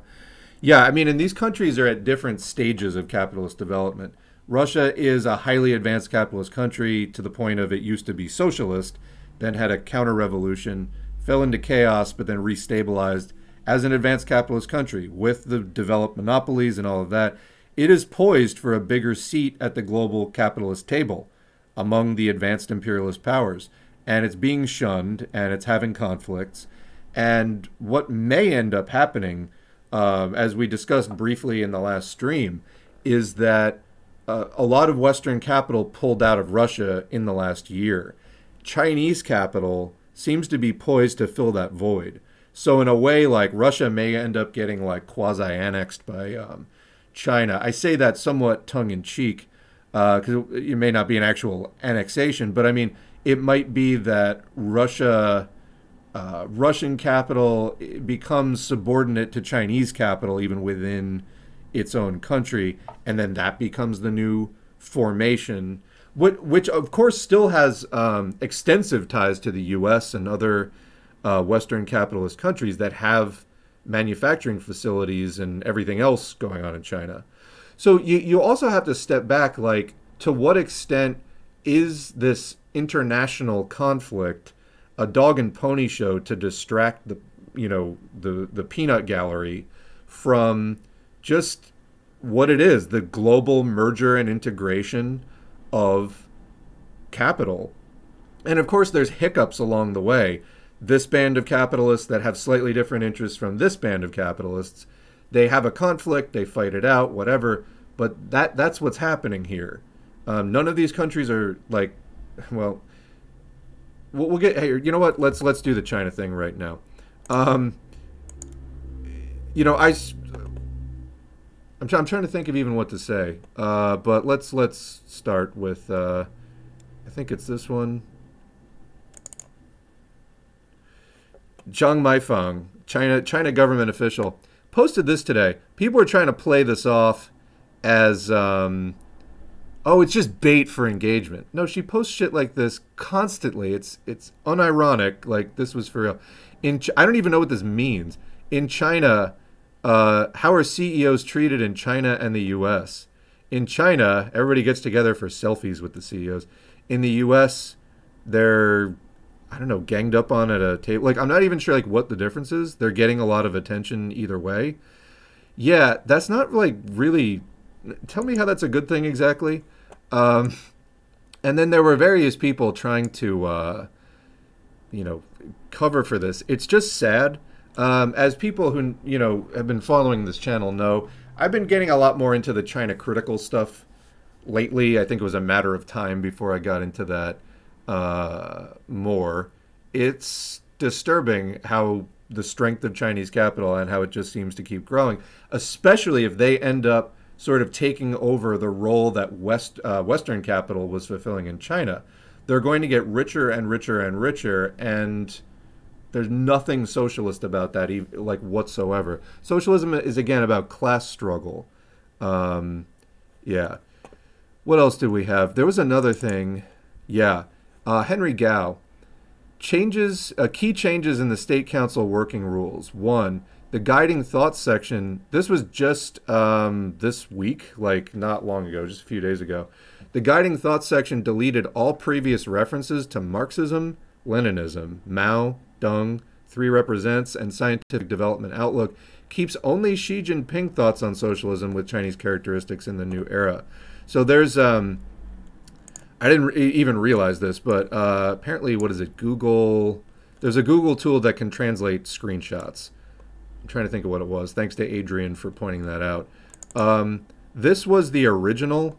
Yeah, I mean, and these countries are at different stages of capitalist development. Russia is a highly advanced capitalist country to the point of it used to be socialist, then had a counter-revolution, fell into chaos, but then restabilized as an advanced capitalist country with the developed monopolies and all of that. It is poised for a bigger seat at the global capitalist table among the advanced imperialist powers. And it's being shunned, and it's having conflicts. And what may end up happening, as we discussed briefly in the last stream, is that a lot of Western capital pulled out of Russia in the last year. Chinese capital seems to be poised to fill that void. So in a way, like, Russia may end up getting like quasi-annexed by China. I say that somewhat tongue-in-cheek, because it may not be an actual annexation, but I mean, it might be that Russian capital becomes subordinate to Chinese capital even within its own country, and then that becomes the new formation, which of course still has extensive ties to the U.S. and other Western capitalist countries that have manufacturing facilities and everything else going on in China. So you also have to step back, like, to what extent is this international conflict a dog and pony show to distract the peanut gallery from just what it is, the global merger and integration of capital? And of course, there's hiccups along the way. This band of capitalists that have slightly different interests from this band of capitalists, they have a conflict, they fight it out, whatever. But that's what's happening here. None of these countries are like, well, we'll get here. You know what? Let's do the China thing right now. You know, I'm trying to think of even what to say. But let's start with I think it's this one. Zhang Maifang, China government official, posted this today. People are trying to play this off as oh, it's just bait for engagement. No, she posts shit like this constantly. It's unironic. Like, this was for real. I don't even know what this means. In China, how are CEOs treated in China and the U.S.? In China, everybody gets together for selfies with the CEOs. In the U.S., they're, I don't know, ganged up on at a table. Like, I'm not even sure like what the difference is. They're getting a lot of attention either way. Yeah, that's not like really. Tell me how that's a good thing exactly. And then there were various people trying to, you know, cover for this. It's just sad. As people who, you know, have been following this channel know, I've been getting a lot more into the China critical stuff lately. I think it was a matter of time before I got into that more. It's disturbing how the strength of Chinese capital and how it just seems to keep growing, especially if they end up sort of taking over the role that Western capital was fulfilling in China. They're going to get richer and richer and richer, and there's nothing socialist about that, like, whatsoever. Socialism is, again, about class struggle. Yeah. What else did we have? There was another thing. Yeah. Henry Gao. Key changes in the State Council working rules. 1, the guiding thoughts section. This was just this week, like not long ago, just a few days ago. The guiding thoughts section deleted all previous references to Marxism, Leninism, Mao, Deng, Three Represents, and Scientific Development Outlook. Keeps only Xi Jinping thoughts on socialism with Chinese characteristics in the new era. So there's I didn't even realize this, but apparently, what is it? Google. There's a Google tool that can translate screenshots. I'm trying to think of what it was. Thanks to Adrian for pointing that out. This was the original.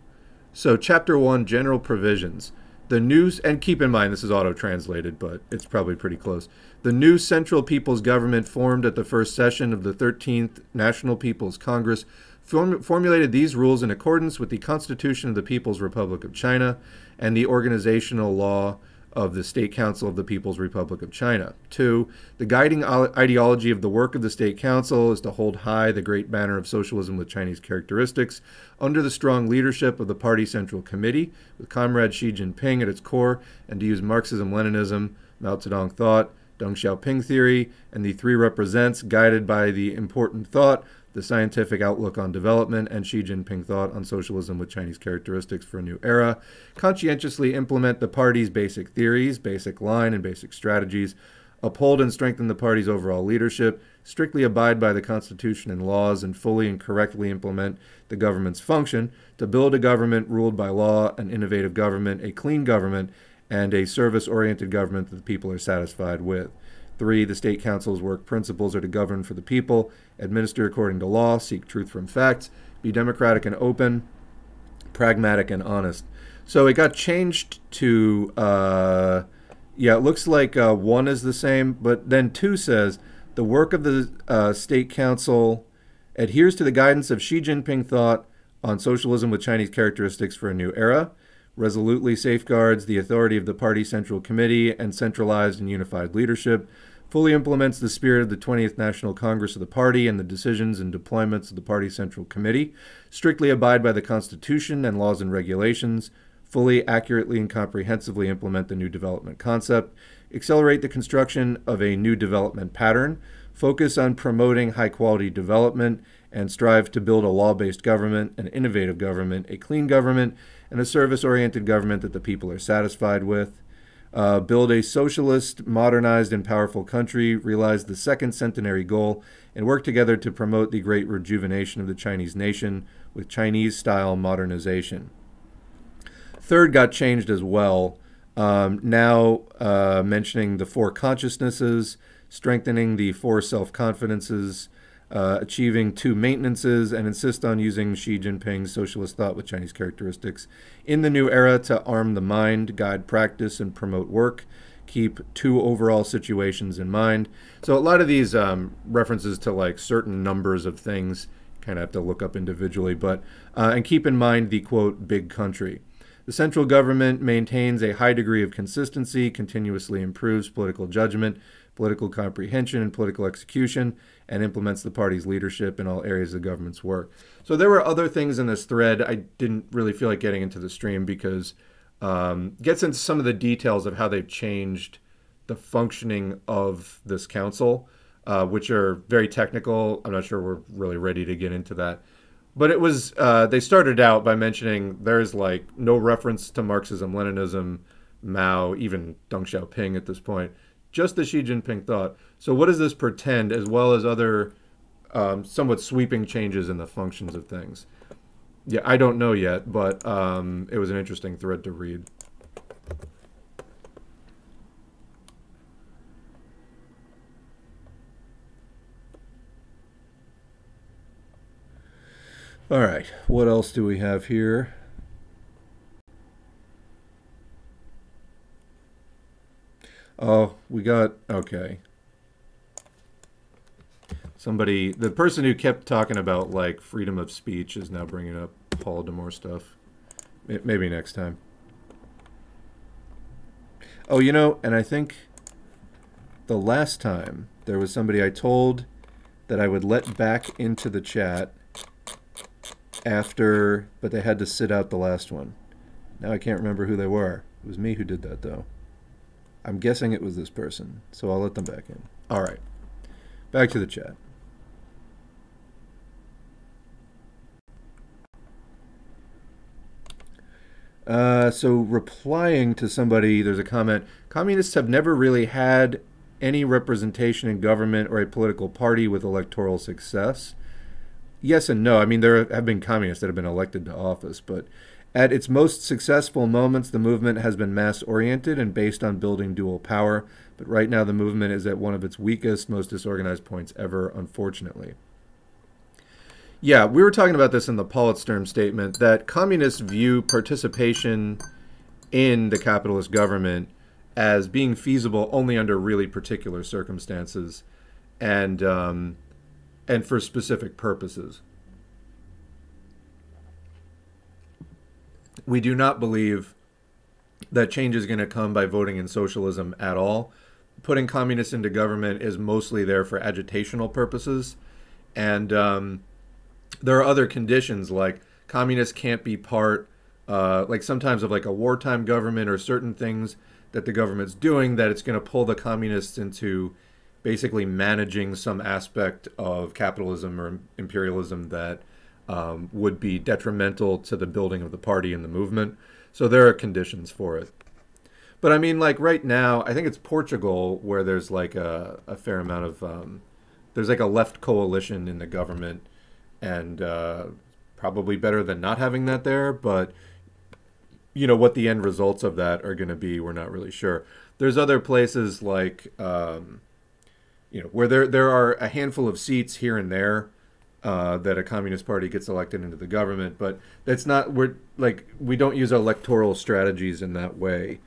So Chapter 1, General Provisions. The new, and keep in mind this is auto-translated, but it's probably pretty close. The new Central People's Government formed at the first session of the 13th National People's Congress formulated these rules in accordance with the Constitution of the People's Republic of China and the organizational law of the State Council of the People's Republic of China. 2, the guiding ideology of the work of the State Council is to hold high the great banner of socialism with Chinese characteristics under the strong leadership of the Party Central Committee, with Comrade Xi Jinping at its core, and to use Marxism-Leninism, Mao Zedong thought, Deng Xiaoping theory, and the Three Represents, guided by the important thought, the scientific outlook on development, and Xi Jinping thought on socialism with Chinese characteristics for a new era, conscientiously implement the party's basic theories, basic line, and basic strategies, uphold and strengthen the party's overall leadership, strictly abide by the Constitution and laws, and fully and correctly implement the government's function to build a government ruled by law, an innovative government, a clean government, and a service-oriented government that the people are satisfied with. 3, the State Council's work principles are to govern for the people, administer according to law, seek truth from facts, be democratic and open, pragmatic and honest. So it got changed to, yeah, it looks like 1 is the same, but then 2 says, the work of the State Council adheres to the guidance of Xi Jinping thought on socialism with Chinese characteristics for a new era, resolutely safeguards the authority of the Party Central Committee and centralized and unified leadership, fully implements the spirit of the 20th National Congress of the Party and the decisions and deployments of the Party Central Committee, strictly abide by the Constitution and laws and regulations, fully, accurately, and comprehensively implement the new development concept, accelerate the construction of a new development pattern, focus on promoting high-quality development, and strive to build a law-based government, an innovative government, a clean government, and a service-oriented government that the people are satisfied with. Build a socialist, modernized, and powerful country, realize the second centenary goal, and work together to promote the great rejuvenation of the Chinese nation with Chinese-style modernization. Third got changed as well. Now mentioning the four consciousnesses, strengthening the four self-confidences, achieving two maintenances, and insist on using Xi Jinping's socialist thought with Chinese characteristics in the new era to arm the mind, guide practice, and promote work. Keep two overall situations in mind. So a lot of these references to like certain numbers of things, kind of have to look up individually, but and keep in mind the quote big country. The central government maintains a high degree of consistency, continuously improves political judgment, political comprehension, and political execution, and implements the party's leadership in all areas of the government's work. So there were other things in this thread I didn't really feel like getting into the stream because it gets into some of the details of how they've changed the functioning of this council, which are very technical. I'm not sure we're really ready to get into that. But it was, they started out by mentioning there's like no reference to Marxism, Leninism, Mao, even Deng Xiaoping at this point, just the Xi Jinping thought. So what does this pretend, as well as other somewhat sweeping changes in the functions of things? Yeah, I don't know yet, but it was an interesting thread to read. All right, what else do we have here? Oh, we got, okay. Somebody, the person who kept talking about like freedom of speech is now bringing up Holodomor stuff. Maybe next time. Oh, you know, and I think the last time there was somebody I told that I would let back into the chat after, but they had to sit out the last one. Now I can't remember who they were. It was me who did that, though. I'm guessing it was this person, so I'll let them back in. All right, back to the chat. So replying to somebody, there's a comment, communists have never really had any representation in government or a political party with electoral success. Yes and no. I mean, there have been communists that have been elected to office, but at its most successful moments, the movement has been mass-oriented and based on building dual power, but right now the movement is at one of its weakest, most disorganized points ever, unfortunately. Yeah, we were talking about this in the Politsturm statement, that communists view participation in the capitalist government as being feasible only under really particular circumstances and for specific purposes. We do not believe that change is going to come by voting in socialism at all. Putting communists into government is mostly there for agitational purposes. And there are other conditions, like communists can't be part, like sometimes of like a wartime government or certain things that the government's doing that it's going to pull the communists into basically managing some aspect of capitalism or imperialism that would be detrimental to the building of the party and the movement. So there are conditions for it. But I mean, like right now, I think it's Portugal where there's like a fair amount of, there's like a left coalition in the government, and probably better than not having that there. But, you know, what the end results of that are going to be, we're not really sure. There's other places like, you know, where there are a handful of seats here and there that a communist party gets elected into the government, but that's not, we don't use electoral strategies in that way.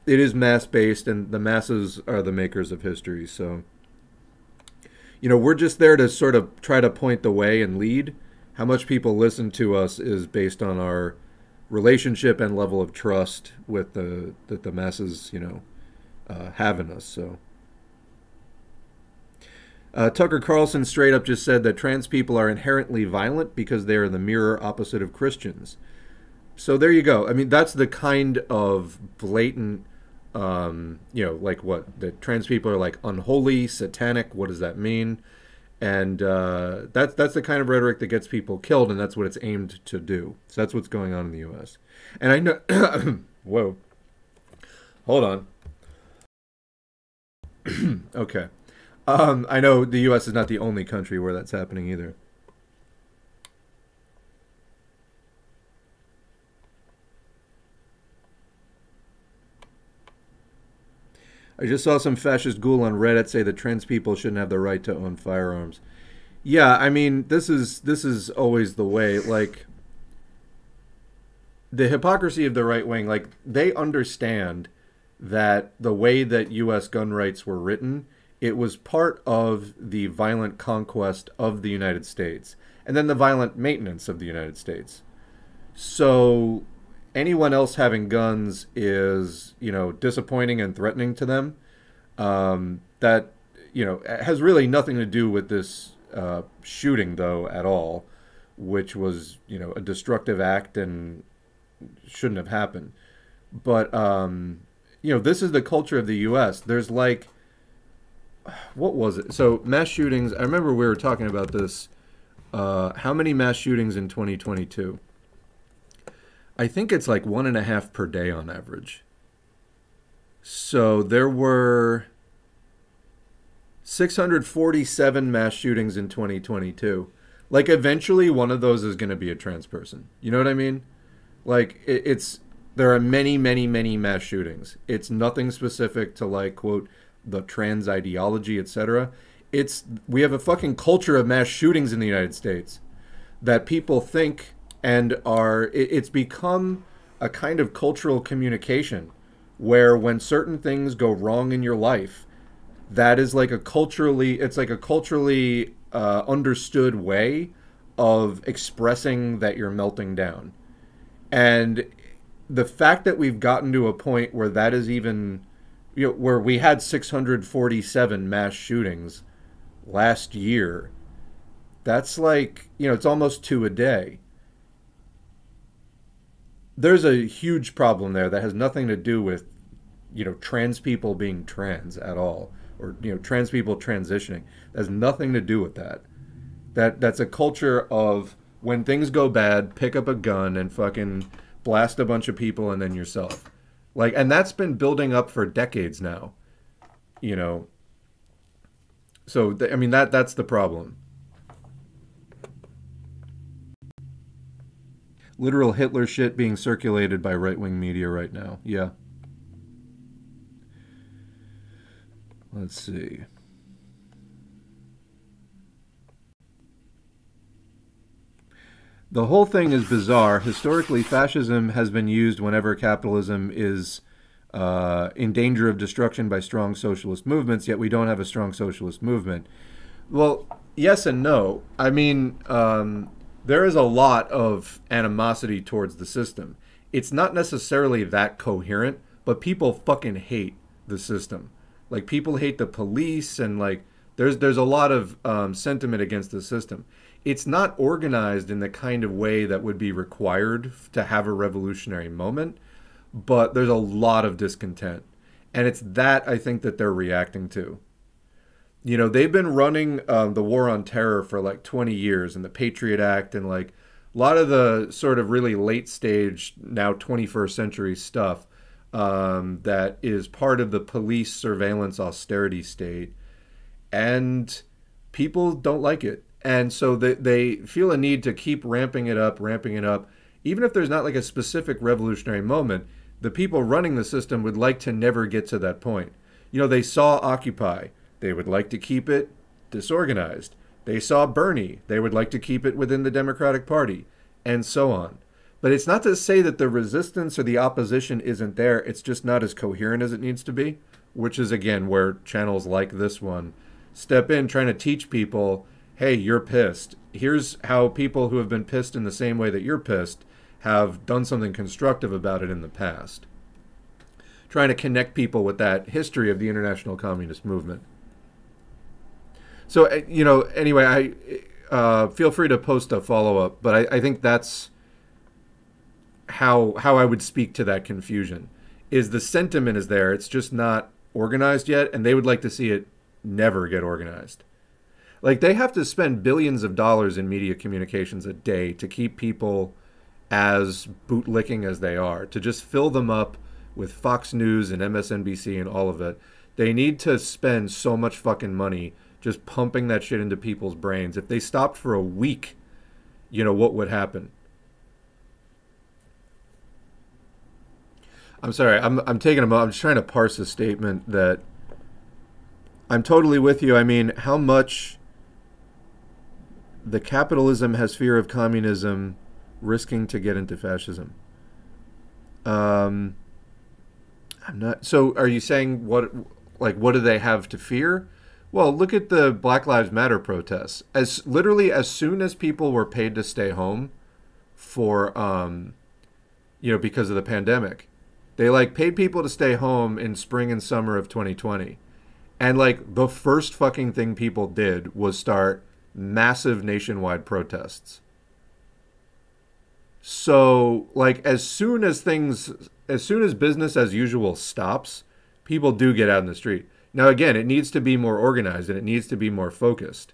It is mass-based, and the masses are the makers of history. So, you know, we're just there to sort of try to point the way and lead. How much people listen to us is based on our relationship and level of trust with that the masses, you know, have in us. So. Tucker Carlson straight up just said that trans people are inherently violent because they are the mirror opposite of Christians. So there you go. I mean, that's the kind of blatant, you know, like what? That trans people are like unholy, satanic. What does that mean? And that's the kind of rhetoric that gets people killed, and that's what it's aimed to do. So that's what's going on in the U.S. And I know, whoa, hold on. Okay. I know the U.S. is not the only country where that's happening either. I just saw some fascist ghoul on Reddit say that trans people shouldn't have the right to own firearms. Yeah, I mean, this is always the way. Like, the hypocrisy of the right wing, like, they understand that the way that U.S. gun rights were written, it was part of the violent conquest of the United States, and then the violent maintenance of the United States. So anyone else having guns is, you know, disappointing and threatening to them. That, you know, has really nothing to do with this shooting, though, at all, which was, you know, a destructive act and shouldn't have happened. But, you know, this is the culture of the U.S. There's like, what was it? So mass shootings, I remember we were talking about this. How many mass shootings in 2022? I think it's like 1.5 per day on average. So there were 647 mass shootings in 2022. Like, eventually one of those is going to be a trans person. You know what I mean? Like, there are many, many, many mass shootings. It's nothing specific to, like, quote, the trans ideology, etc. We have a fucking culture of mass shootings in the United States that people think and it's become a kind of cultural communication where when certain things go wrong in your life, that is like it's like a culturally understood way of expressing that you're melting down. And the fact that we've gotten to a point where that is even, you know, where we had 647 mass shootings last year, that's like, you know, it's almost 2 a day. There's a huge problem there that has nothing to do with, you know, trans people being trans at all, or, you know, trans people transitioning. That has nothing to do with that. That's a culture of when things go bad, pick up a gun and fucking blast a bunch of people and then yourself. Like, and that's been building up for decades now, you know. So, I mean, that's the problem. Literal Hitler shit being circulated by right-wing media right now. Yeah. Let's see. The whole thing is bizarre. Historically, fascism has been used whenever capitalism is in danger of destruction by strong socialist movements, yet we don't have a strong socialist movement. Well, yes and no. I mean, there is a lot of animosity towards the system. It's not necessarily that coherent, but people fucking hate the system. Like, people hate the police, and like there's a lot of sentiment against the system. It's not organized in the kind of way that would be required to have a revolutionary moment, but there's a lot of discontent. And it's that, I think, that they're reacting to. You know, they've been running the war on terror for like 20 years, and the Patriot Act, and like a lot of the sort of really late stage, now 21st century stuff that is part of the police surveillance austerity state. And people don't like it. And so they feel a need to keep ramping it up. Even if there's not like a specific revolutionary moment, the people running the system would like to never get to that point. You know, they saw Occupy. They would like to keep it disorganized. They saw Bernie. They would like to keep it within the Democratic Party, and so on. But it's not to say that the resistance or the opposition isn't there. It's just not as coherent as it needs to be, which is, again, where channels like this one step in, trying to teach people, hey, you're pissed. Here's how people who have been pissed in the same way that you're pissed have done something constructive about it in the past. Trying to connect people with that history of the international communist movement. So, you know, anyway, I feel free to post a follow-up, but I think that's how I would speak to that confusion. Is the sentiment is there, it's just not organized yet, and they would like to see it never get organized. Like, they have to spend billions of dollars in media communications a day to keep people as bootlicking as they are, to just fill them up with Fox News and MSNBC and all of it. They need to spend so much fucking money just pumping that shit into people's brains. If they stopped for a week, you know, what would happen? I'm sorry, I'm taking a moment. I'm just trying to parse a statement that I'm totally with you. I mean, how much the capitalism has fear of communism, risking to get into fascism. I'm not. So, are you saying what do they have to fear? Well, look at the Black Lives Matter protests. As literally as soon as people were paid to stay home for, you know, because of the pandemic, they like paid people to stay home in spring and summer of 2020. And like the first fucking thing people did was start massive nationwide protests. So like as soon as business as usual stops, people do get out in the street. Now again, it needs to be more organized and it needs to be more focused.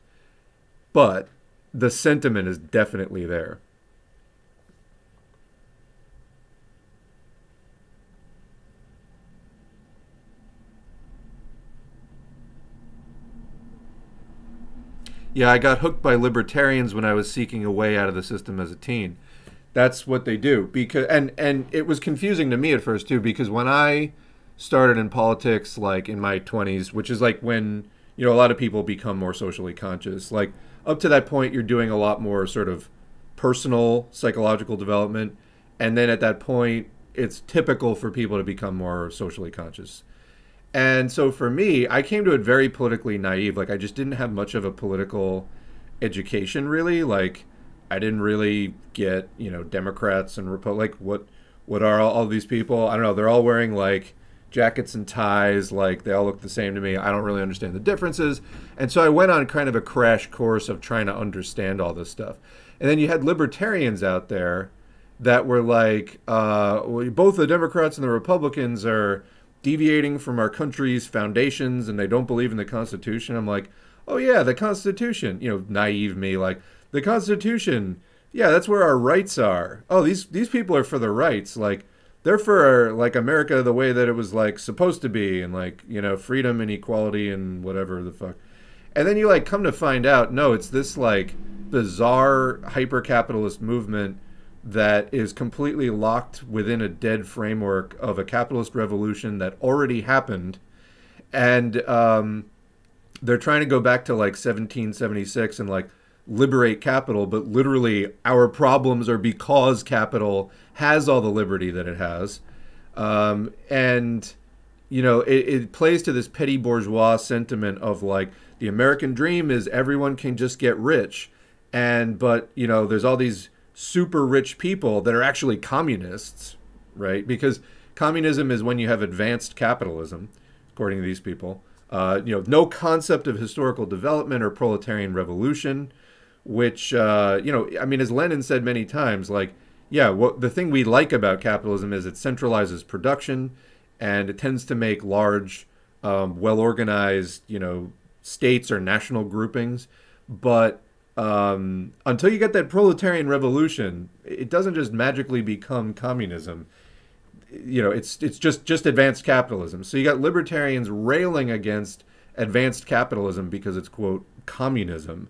But the sentiment is definitely there. Yeah, I got hooked by libertarians when I was seeking a way out of the system as a teen. That's what they do. Because and it was confusing to me at first too, because when I started in politics like in my 20s, which is like when, you know, a lot of people become more socially conscious. Like up to that point you're doing a lot more sort of personal psychological development, and then at that point it's typical for people to become more socially conscious. And so for me, I came to it very politically naive. Like I just didn't have much of a political education really. Like I didn't really get, you know, Democrats and like what are all these people? I don't know. They're all wearing like jackets and ties. Like they all look the same to me. I don't really understand the differences. And so I went on kind of a crash course of trying to understand all this stuff. And then you had libertarians out there that were like, both the Democrats and the Republicans are deviating from our country's foundations and they don't believe in the Constitution. I'm like, oh yeah, the Constitution, you know, naive me, like the Constitution, yeah, that's where our rights are. Oh, these people are for the rights, like they're for like America the way that it was like supposed to be, and like, you know, freedom and equality and whatever the fuck. And then you like come to find out, no, it's this like bizarre hyper-capitalist movement that is completely locked within a dead framework of a capitalist revolution that already happened. And they're trying to go back to like 1776 and like liberate capital, but literally our problems are because capital has all the liberty that it has. And, you know, it plays to this petty bourgeois sentiment of like the American dream is everyone can just get rich. But, you know, there's all these super rich people that are actually communists, right? Because communism is when you have advanced capitalism, according to these people. You know, no concept of historical development or proletarian revolution, which, you know, I mean, as Lenin said many times, like, yeah, what the thing we like about capitalism is it centralizes production and it tends to make large, well-organized, you know, states or national groupings. But until you get that proletarian revolution, it doesn't just magically become communism. You know, it's just advanced capitalism. So you got libertarians railing against advanced capitalism because it's, quote, communism.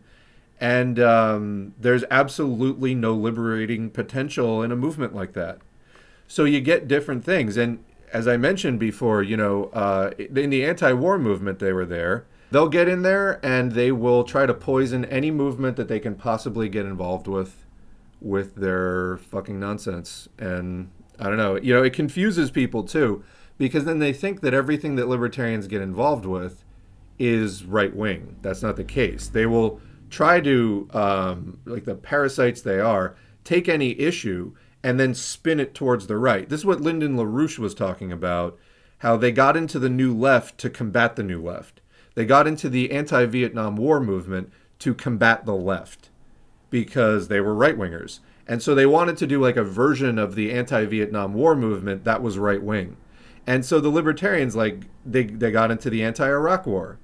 And there's absolutely no liberating potential in a movement like that. So you get different things. And as I mentioned before, you know, in the anti-war movement, they were there. They'll get in there and they will try to poison any movement that they can possibly get involved with their fucking nonsense. And I don't know, you know, it confuses people too, because then they think that everything that libertarians get involved with is right-wing. That's not the case. They will try to, like the parasites they are, take any issue and then spin it towards the right. This is what Lyndon LaRouche was talking about, how they got into the New Left to combat the New Left. They got into the anti-Vietnam War movement to combat the left because they were right-wingers. And so they wanted to do like a version of the anti-Vietnam War movement that was right-wing. And so the libertarians, like, they got into the anti-Iraq War.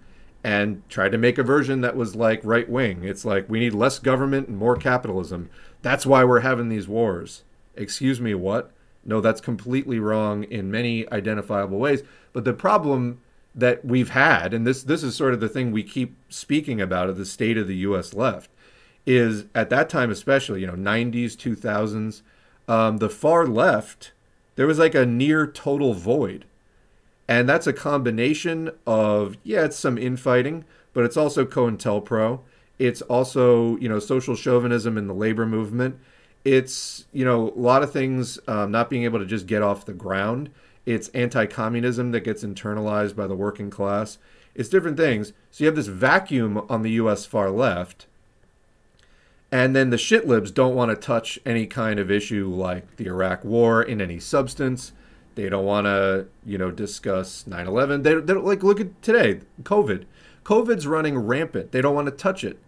and tried to make a version that was like right wing. It's like, we need less government and more capitalism. That's why we're having these wars. Excuse me, what? No, that's completely wrong in many identifiable ways. But the problem that we've had, and this is sort of the thing we keep speaking about of the state of the U.S. left, is at that time especially, 90s, 2000s, the far left, there was like a near total void. And that's a combination of, yeah, it's some infighting, but it's also COINTELPRO. It's also, social chauvinism in the labor movement. It's, a lot of things not being able to just get off the ground. It's anti-communism that gets internalized by the working class. It's different things. So you have this vacuum on the U.S. far left. And then the shitlibs don't want to touch any kind of issue like the Iraq War in any substance. They don't want to, discuss 9/11. They don't, like, look at today, COVID. COVID's running rampant. They don't want to touch it.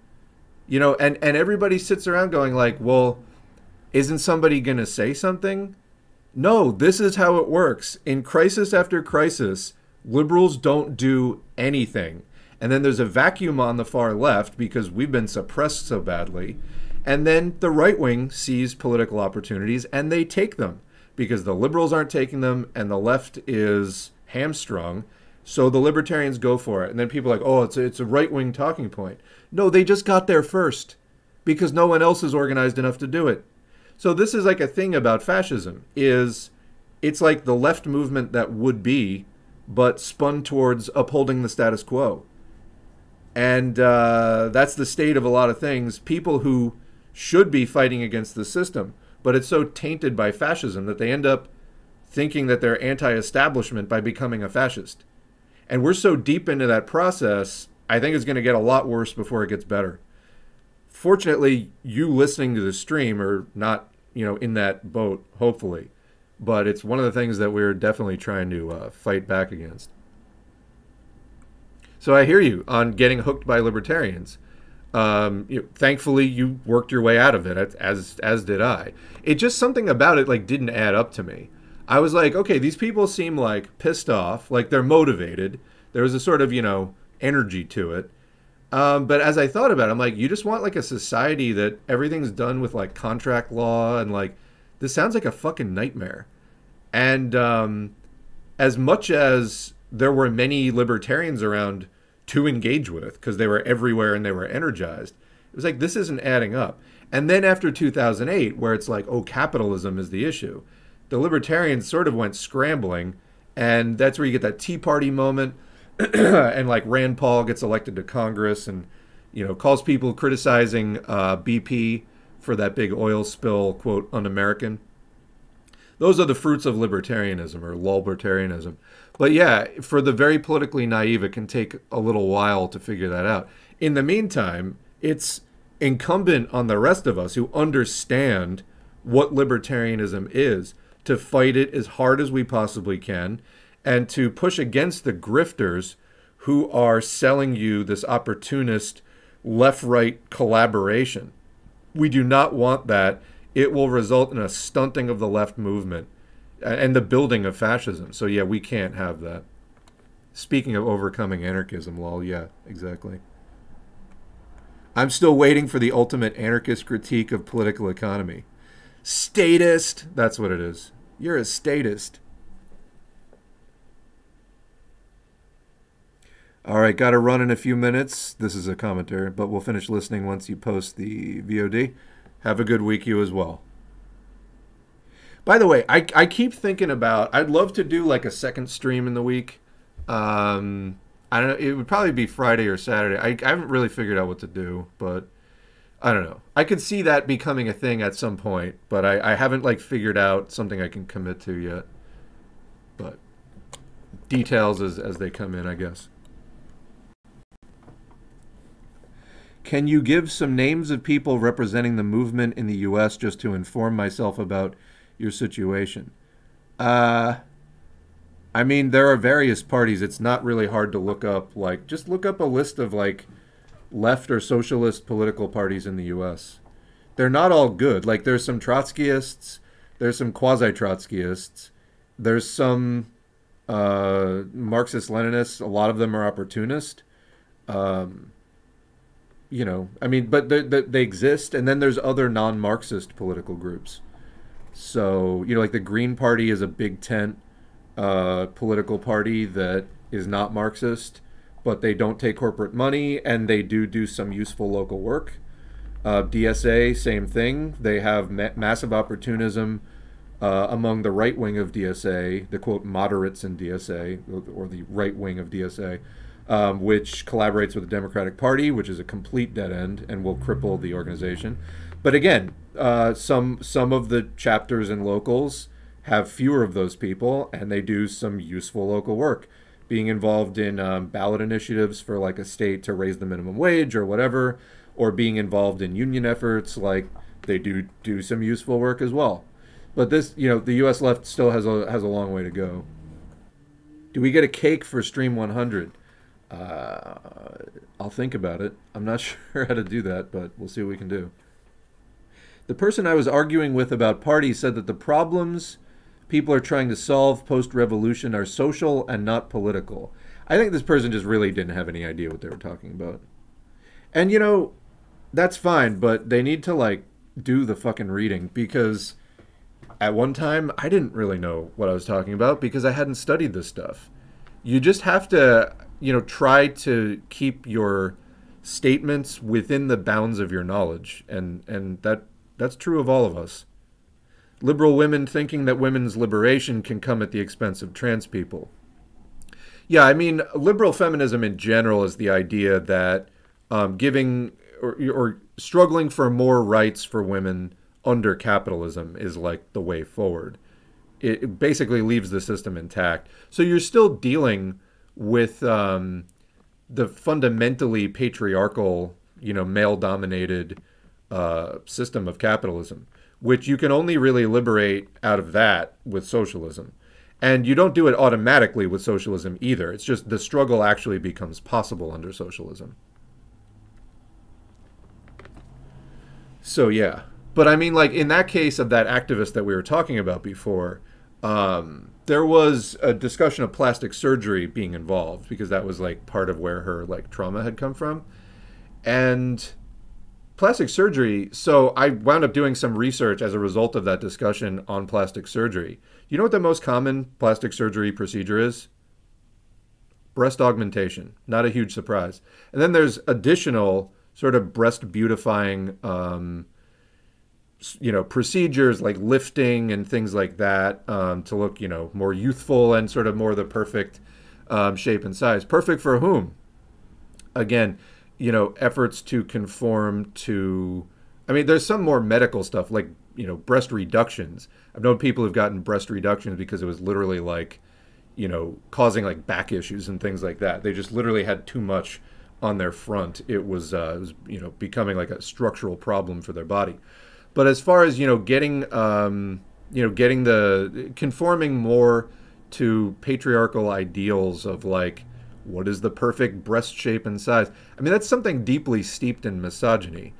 And everybody sits around going like, well, isn't somebody going to say something? No, this is how it works. In crisis after crisis, liberals don't do anything. And then there's a vacuum on the far left because we've been suppressed so badly. And then the right wing sees political opportunities and they take them because the liberals aren't taking them and the left is hamstrung. So the libertarians go for it. And then people are like, oh, it's a right wing talking point. No, they just got there first because no one else is organized enough to do it. So this is like a thing about fascism, is it's like the left movement that would be, but spun towards upholding the status quo. And that's the state of a lot of things. People who should be fighting against the system, but it's so tainted by fascism that they end up thinking that they're anti-establishment by becoming a fascist. And we're so deep into that process, I think it's going to get a lot worse before it gets better. Fortunately, you listening to the stream are not, in that boat, hopefully. But it's one of the things that we're definitely trying to fight back against. So I hear you on getting hooked by libertarians. Thankfully, you worked your way out of it, as did I. It just, something about it like didn't add up to me. I was like, okay, these people seem like pissed off, like they're motivated. There was a sort of, energy to it. But as I thought about it, I'm like, you just want like a society that everything's done with like contract law and like, this sounds like a fucking nightmare. And as much as there were many libertarians around to engage with, because they were everywhere and they were energized, it was like, this isn't adding up. And then after 2008, where it's like, oh, capitalism is the issue, the libertarians sort of went scrambling. And that's where you get that Tea Party moment. And like Rand Paul gets elected to Congress and, calls people criticizing BP for that big oil spill, quote, un-American. Those are the fruits of libertarianism or lulbertarianism. But yeah, for the very politically naive, it can take a little while to figure that out. In the meantime, it's incumbent on the rest of us who understand what libertarianism is to fight it as hard as we possibly can and to push against the grifters who are selling you this opportunist left-right collaboration. We do not want that. It will result in a stunting of the left movement and the building of fascism. So yeah, we can't have that. Speaking of overcoming anarchism, lol, yeah, exactly. I'm still waiting for the ultimate anarchist critique of political economy. Statist, that's what it is. You're a statist. All right, got to run in a few minutes. This is a commentary, but we'll finish listening once you post the VOD. Have a good week, you as well. By the way, I keep thinking about, I'd love to do like a second stream in the week. I don't know, it would probably be Friday or Saturday. I haven't really figured out what to do, but I don't know. I could see that becoming a thing at some point, but I haven't like figured out something I can commit to yet. But details as they come in, I guess. Can you give some names of people representing the movement in the U.S. just to inform myself about your situation? I mean, there are various parties. It's not really hard to look up. Like, just look up a list of like left or socialist political parties in the U.S. They're not all good. Like, there's some Trotskyists. There's some quasi-Trotskyists. There's some Marxist-Leninists. A lot of them are opportunist. You know, I mean, but they exist, and then there's other non-Marxist political groups. So, you know, like the Green Party is a big tent political party that is not Marxist, but they don't take corporate money, and they do some useful local work. DSA, same thing. They have massive opportunism among the right wing of DSA, the quote moderates in DSA, or the right wing of DSA, which collaborates with the Democratic Party, which is a complete dead end and will cripple the organization. But again, some of the chapters and locals have fewer of those people, and they do some useful local work, being involved in ballot initiatives for like a state to raise the minimum wage or whatever, or being involved in union efforts. Like they do some useful work as well. But this, you know, the U.S. left still has a long way to go. Do we get a cake for Stream 100? I'll think about it. I'm not sure how to do that, but we'll see what we can do. The person I was arguing with about parties said that the problems people are trying to solve post-revolution are social and not political. I think this person just really didn't have any idea what they were talking about. And, you know, that's fine, but they need to, like, do the fucking reading, because at one time I didn't really know what I was talking about because I hadn't studied this stuff. You just have to, you know, try to keep your statements within the bounds of your knowledge, and that's true of all of us. Liberal women thinking that women's liberation can come at the expense of trans people. Yeah, I mean, liberal feminism in general is the idea that giving or struggling for more rights for women under capitalism is like the way forward. It basically leaves the system intact. So you're still dealing with the fundamentally patriarchal, you know, male-dominated system of capitalism, which you can only really liberate out of that with socialism. And you don't do it automatically with socialism either. It's just the struggle actually becomes possible under socialism. So yeah. But I mean, like in that case of that activist that we were talking about before, there was a discussion of plastic surgery being involved because that was like part of where her like trauma had come from. And plastic surgery, so I wound up doing some research as a result of that discussion on plastic surgery. You know what the most common plastic surgery procedure is? Breast augmentation. Not a huge surprise. And then there's additional sort of breast beautifying you know, procedures like lifting and things like that to look, you know, more youthful and sort of more the perfect shape and size. Perfect for whom? Again, you know, efforts to conform to, I mean, there's some more medical stuff like, you know, breast reductions. I've known people who've gotten breast reductions because it was literally like, you know, causing like back issues and things like that. They just literally had too much on their front. It was, you know, becoming like a structural problem for their body. But as far as, you know, getting the conforming more to patriarchal ideals of like, what is the perfect breast shape and size? I mean, that's something deeply steeped in misogyny.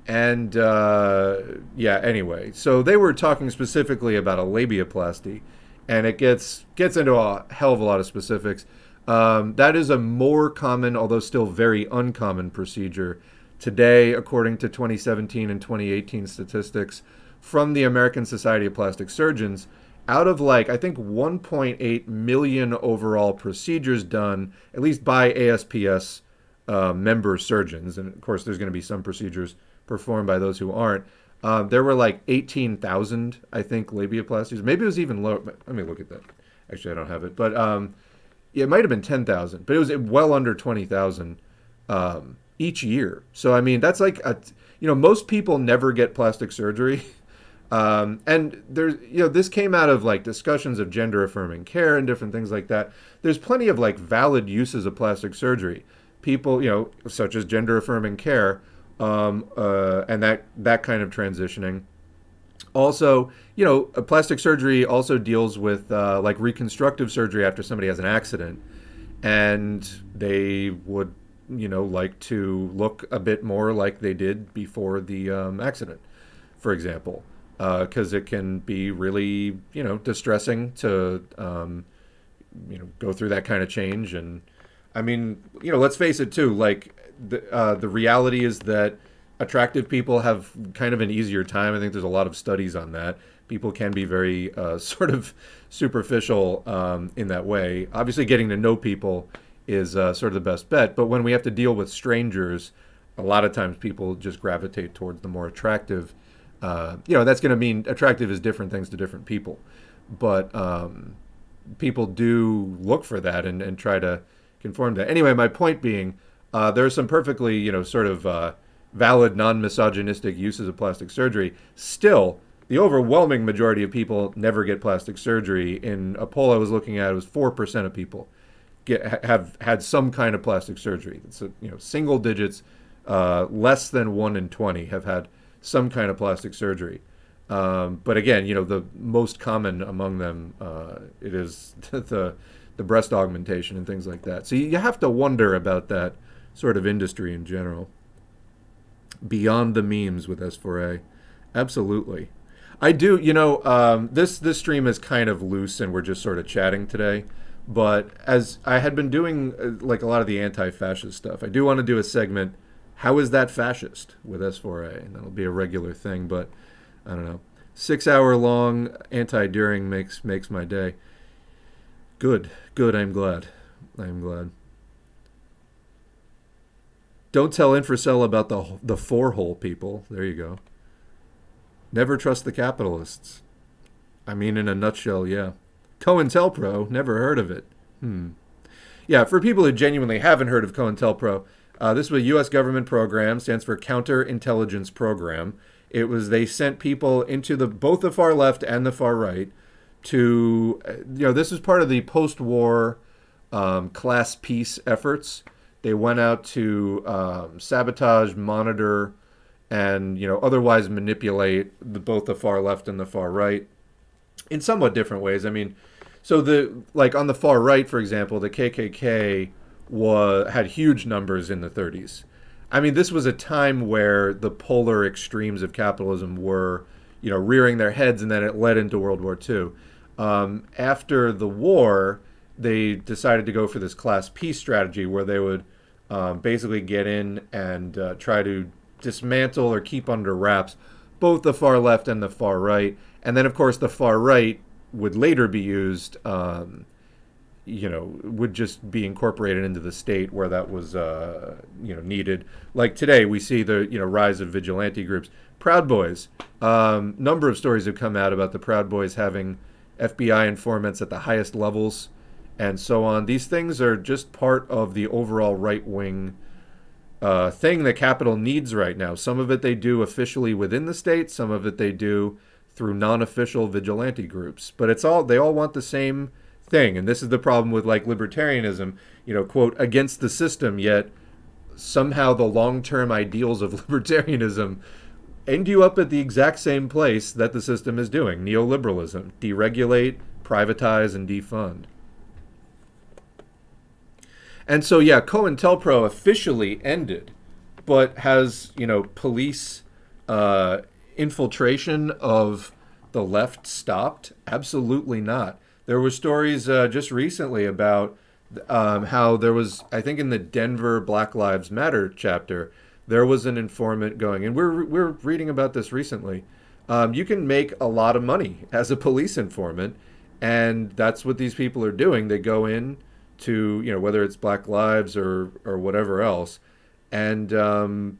And yeah, anyway, so they were talking specifically about a labiaplasty, and it gets into a hell of a lot of specifics. That is a more common, although still very uncommon procedure today, according to 2017 and 2018 statistics from the American Society of Plastic Surgeons. Out of like, I think 1.8 million overall procedures done, at least by ASPS member surgeons, and of course there's going to be some procedures performed by those who aren't, there were like 18,000, I think, labiaplasties. Maybe it was even lower. Let me look at that. Actually, I don't have it. But yeah, it might have been 10,000, but it was well under 20,000 each year. So, I mean, that's like, you know, most people never get plastic surgery. And there's, you know, this came out of like discussions of gender affirming care and different things like that. There's plenty of like valid uses of plastic surgery. People, you know, such as gender affirming care, and that kind of transitioning. Also, you know, plastic surgery also deals with like reconstructive surgery after somebody has an accident, and they would, you know, like to look a bit more like they did before the accident, for example. Because it can be really, you know, distressing to, you know, go through that kind of change. And I mean, let's face it too. Like the reality is that attractive people have kind of an easier time. I think there's a lot of studies on that. People can be very sort of superficial in that way. Obviously, getting to know people is sort of the best bet. But when we have to deal with strangers, a lot of times people just gravitate towards the more attractive. That's going to mean attractive is different things to different people. But people do look for that and try to conform to that. Anyway, my point being, there are some perfectly, sort of valid non-misogynistic uses of plastic surgery. Still, the overwhelming majority of people never get plastic surgery. In a poll I was looking at, it was 4% of people have had some kind of plastic surgery. It's single digits, less than 1 in 20 have had some kind of plastic surgery. But again, the most common among them, it is the breast augmentation and things like that. So you have to wonder about that sort of industry in general. Beyond the memes with S4A. Absolutely. I do, this stream is kind of loose and we're just sort of chatting today. But as I had been doing like a lot of the anti-fascist stuff, I do want to do a segment, how is that fascist, with S4A? And that'll be a regular thing, but I don't know. 6-hour long anti-Dering makes my day. Good, I'm glad. I'm glad. Don't tell Infracell about the four-hole people. There you go. Never trust the capitalists. I mean, in a nutshell, yeah. COINTELPRO, never heard of it. Yeah, for people who genuinely haven't heard of COINTELPRO, this was a U.S. government program, stands for Counter-Intelligence Program. They sent people into both the far left and the far right to, this is part of the post-war class peace efforts. They went out to sabotage, monitor, and otherwise manipulate both the far left and the far right in somewhat different ways. I mean, so on the far right, for example, the KKK had huge numbers in the 30s. I mean, this was a time where the polar extremes of capitalism were, rearing their heads, and then it led into World War II. After the war, they decided to go for this class peace strategy where they would basically get in and try to dismantle or keep under wraps both the far left and the far right. And then, of course, the far right would later be used, would just be incorporated into the state where that was, needed. Like today, we see the, rise of vigilante groups. Proud Boys. Number of stories have come out about the Proud Boys having FBI informants at the highest levels and so on. These things are just part of the overall right-wing thing that Capital needs right now. Some of it they do officially within the state. Some of it they do through non-official vigilante groups. But they all want the same thing. And this is the problem with like libertarianism, quote, against the system, yet somehow the long-term ideals of libertarianism end you up at the exact same place that the system is doing. Neoliberalism. Deregulate, privatize, and defund. And so, yeah, COINTELPRO officially ended, but has, police infiltration of the left stopped? Absolutely not. There were stories just recently about how there was, I think in the Denver Black Lives Matter chapter, there was an informant going, and we're reading about this recently. You can make a lot of money as a police informant, and that's what these people are doing. They go in to, whether it's Black Lives or whatever else, and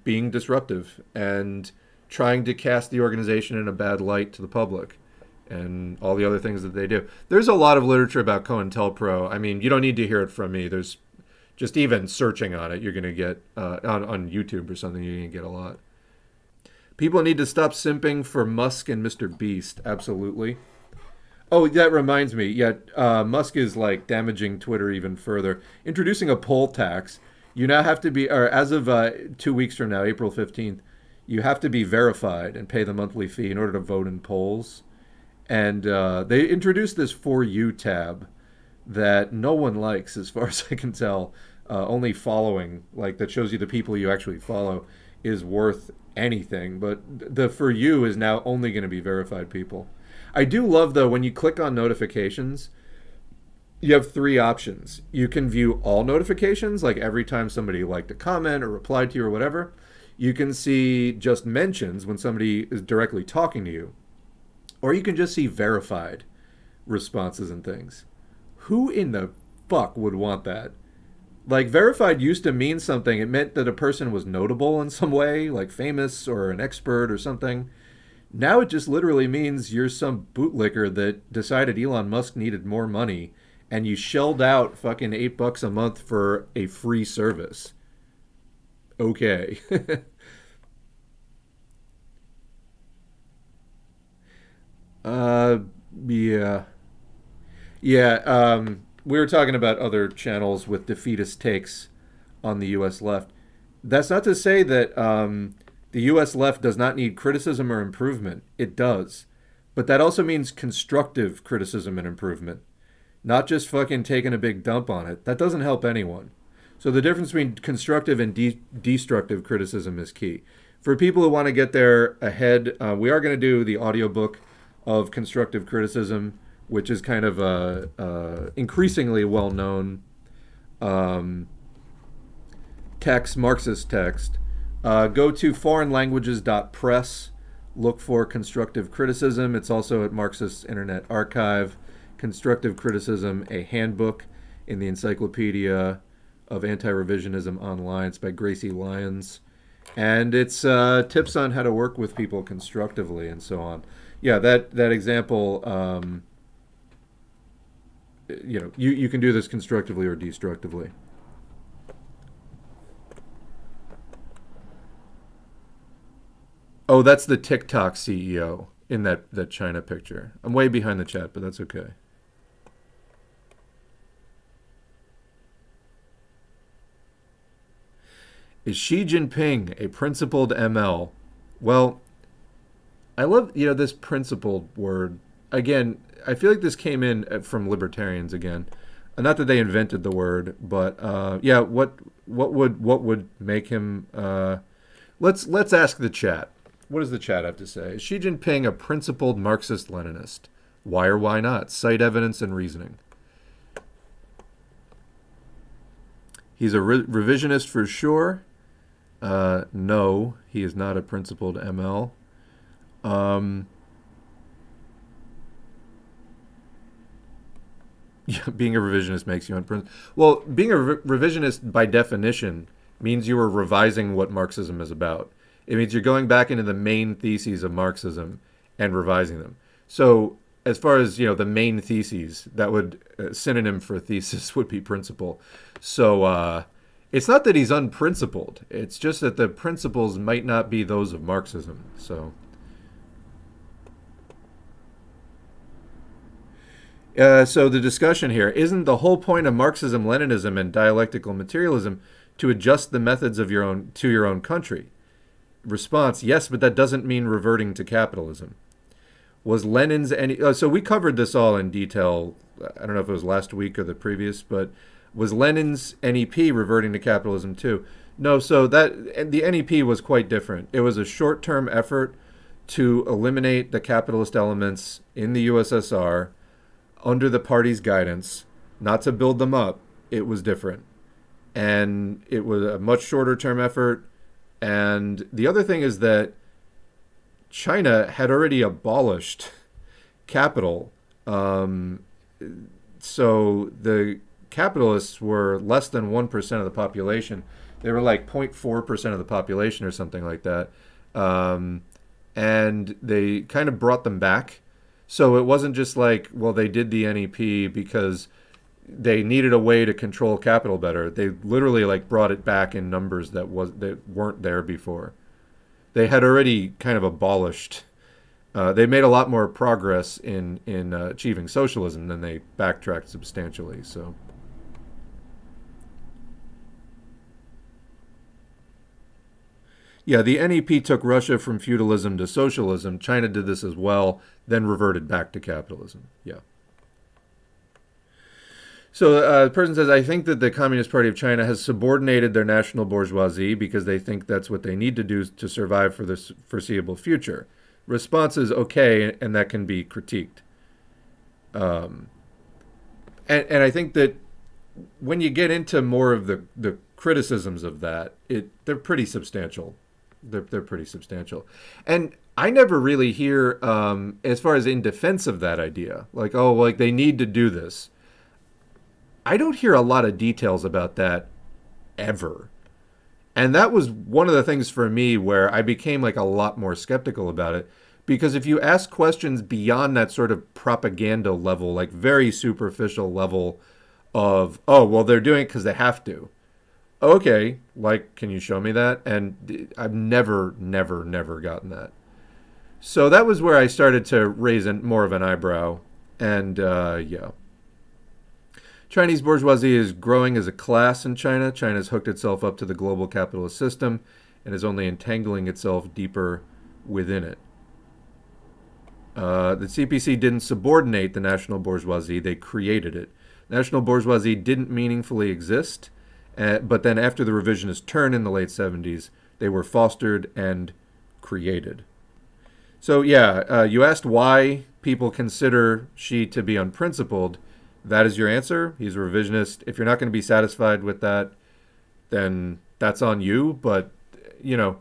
being disruptive and trying to cast the organization in a bad light to the public and all the other things that they do. There's a lot of literature about COINTELPRO. I mean, you don't need to hear it from me. There's just even searching on it, you're going to get, on YouTube or something, you're going to get a lot. People need to stop simping for Musk and Mr. Beast. Absolutely. Oh, that reminds me. Yeah, Musk is like damaging Twitter even further. Introducing a poll tax. You now have to be, or as of 2 weeks from now, April 15th, you have to be verified and pay the monthly fee in order to vote in polls. And they introduced this For You tab that no one likes, as far as I can tell. Only following, like that shows you the people you actually follow, is worth anything. But the For You is now only going to be verified people. I do love, though, when you click on notifications, you have three options. You can view all notifications, like every time somebody liked a comment or replied to you or whatever. You can see just mentions when somebody is directly talking to you. Or you can just see verified responses and things. Who in the fuck would want that? Like, verified used to mean something. It meant that a person was notable in some way, like famous or an expert or something. Now it just literally means you're some bootlicker that decided Elon Musk needed more money and you shelled out fucking $8 a month for a free service. Okay. Yeah. Yeah, we were talking about other channels with defeatist takes on the U.S. left. That's not to say that the U.S. left does not need criticism or improvement. It does. But that also means constructive criticism and improvement. Not just fucking taking a big dump on it. That doesn't help anyone. So the difference between constructive and destructive criticism is key. For people who want to get there ahead, we are going to do the audiobook of constructive criticism, which is kind of a increasingly well-known text, Marxist text. Go to foreignlanguages.press, look for constructive criticism. It's also at Marxist Internet Archive. Constructive Criticism, a handbook in the Encyclopedia of Anti-Revisionism Online. It's by Gracie Lyons. And it's tips on how to work with people constructively and so on. Yeah, that example, you know, you can do this constructively or destructively. Oh, that's the TikTok CEO in that China picture. I'm way behind the chat, but that's okay. Is Xi Jinping a principled ML? Well, I love, you know, this principled word. Again, I feel like this came in from libertarians again. Not that they invented the word, but yeah, what would make him? Let's ask the chat. What does the chat have to say? Is Xi Jinping a principled Marxist-Leninist? Why or why not? Cite evidence and reasoning. He's a revisionist for sure. No, he is not a principled ML. Yeah, being a revisionist makes you unprincipled. Well, being a revisionist by definition means you are revising what Marxism is about. It means you're going back into the main theses of Marxism and revising them. So as far as, you know, the main theses, that would synonym for thesis would be principle. So it's not that he's unprincipled. It's just that the principles might not be those of Marxism. So the discussion here, isn't the whole point of Marxism, Leninism, and dialectical materialism to adjust the methods of your own country? Response, yes, but that doesn't mean reverting to capitalism. Was Lenin's any... so we covered this all in detail. I don't know if it was last week or the previous, but was Lenin's NEP reverting to capitalism too? No, so that the NEP was quite different. It was a short-term effort to eliminate the capitalist elements in the USSR under the party's guidance, not to build them up. It was different. And it was a much shorter-term effort. And the other thing is that China had already abolished capital. So the capitalists were less than 1% of the population. They were like 0.4% of the population or something like that. And they kind of brought them back. So it wasn't just like, well, they did the NEP because they needed a way to control capital better. They literally like brought it back in numbers that weren't there before. They had already kind of abolished. They made a lot more progress in achieving socialism than they backtracked substantially. So. Yeah, the NEP took Russia from feudalism to socialism. China did this as well, then reverted back to capitalism. Yeah. So the person says, I think that the Communist Party of China has subordinated their national bourgeoisie because they think that's what they need to do to survive for the foreseeable future. Response is okay, and that can be critiqued. And I think that when you get into more of the criticisms of that, they're pretty substantial. They're pretty substantial. And I never really hear, as far as in defense of that idea, like, oh, like they need to do this. I don't hear a lot of details about that ever. And that was one of the things for me where I became like a lot more skeptical about it. Because if you ask questions beyond that sort of propaganda level, like very superficial level of, oh, well, they're doing it because they have to. Okay, like, can you show me that? And I've never gotten that. So that was where I started to raise more of an eyebrow. And yeah. Chinese bourgeoisie is growing as a class in China. China's hooked itself up to the global capitalist system and is only entangling itself deeper within it. The CPC didn't subordinate the national bourgeoisie, they created it. National bourgeoisie didn't meaningfully exist, but then after the revisionist turn in the late 70s, they were fostered and created. So yeah, you asked why people consider Xi to be unprincipled. That is your answer. He's a revisionist. If you're not going to be satisfied with that, then that's on you. But, you know,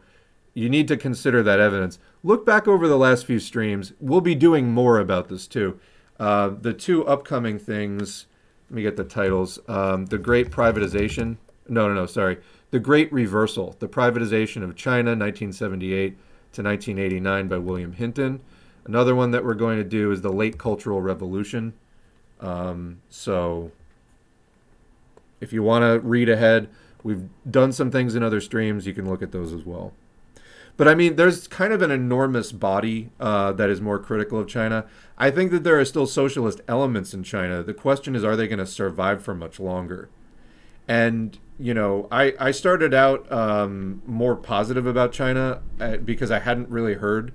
you need to consider that evidence. Look back over the last few streams. We'll be doing more about this too. The two upcoming things, let me get the titles. The Great Privatization. No, sorry. The Great Reversal. The Privatization of China, 1978 to 1989 by William Hinton. Another one that we're going to do is the Late Cultural Revolution. So if you want to read ahead, we've done some things in other streams. You can look at those as well. But I mean, there's kind of an enormous body that is more critical of China. I think that there are still socialist elements in China. The question is, are they going to survive for much longer? And, you know, I started out more positive about China because I hadn't really heard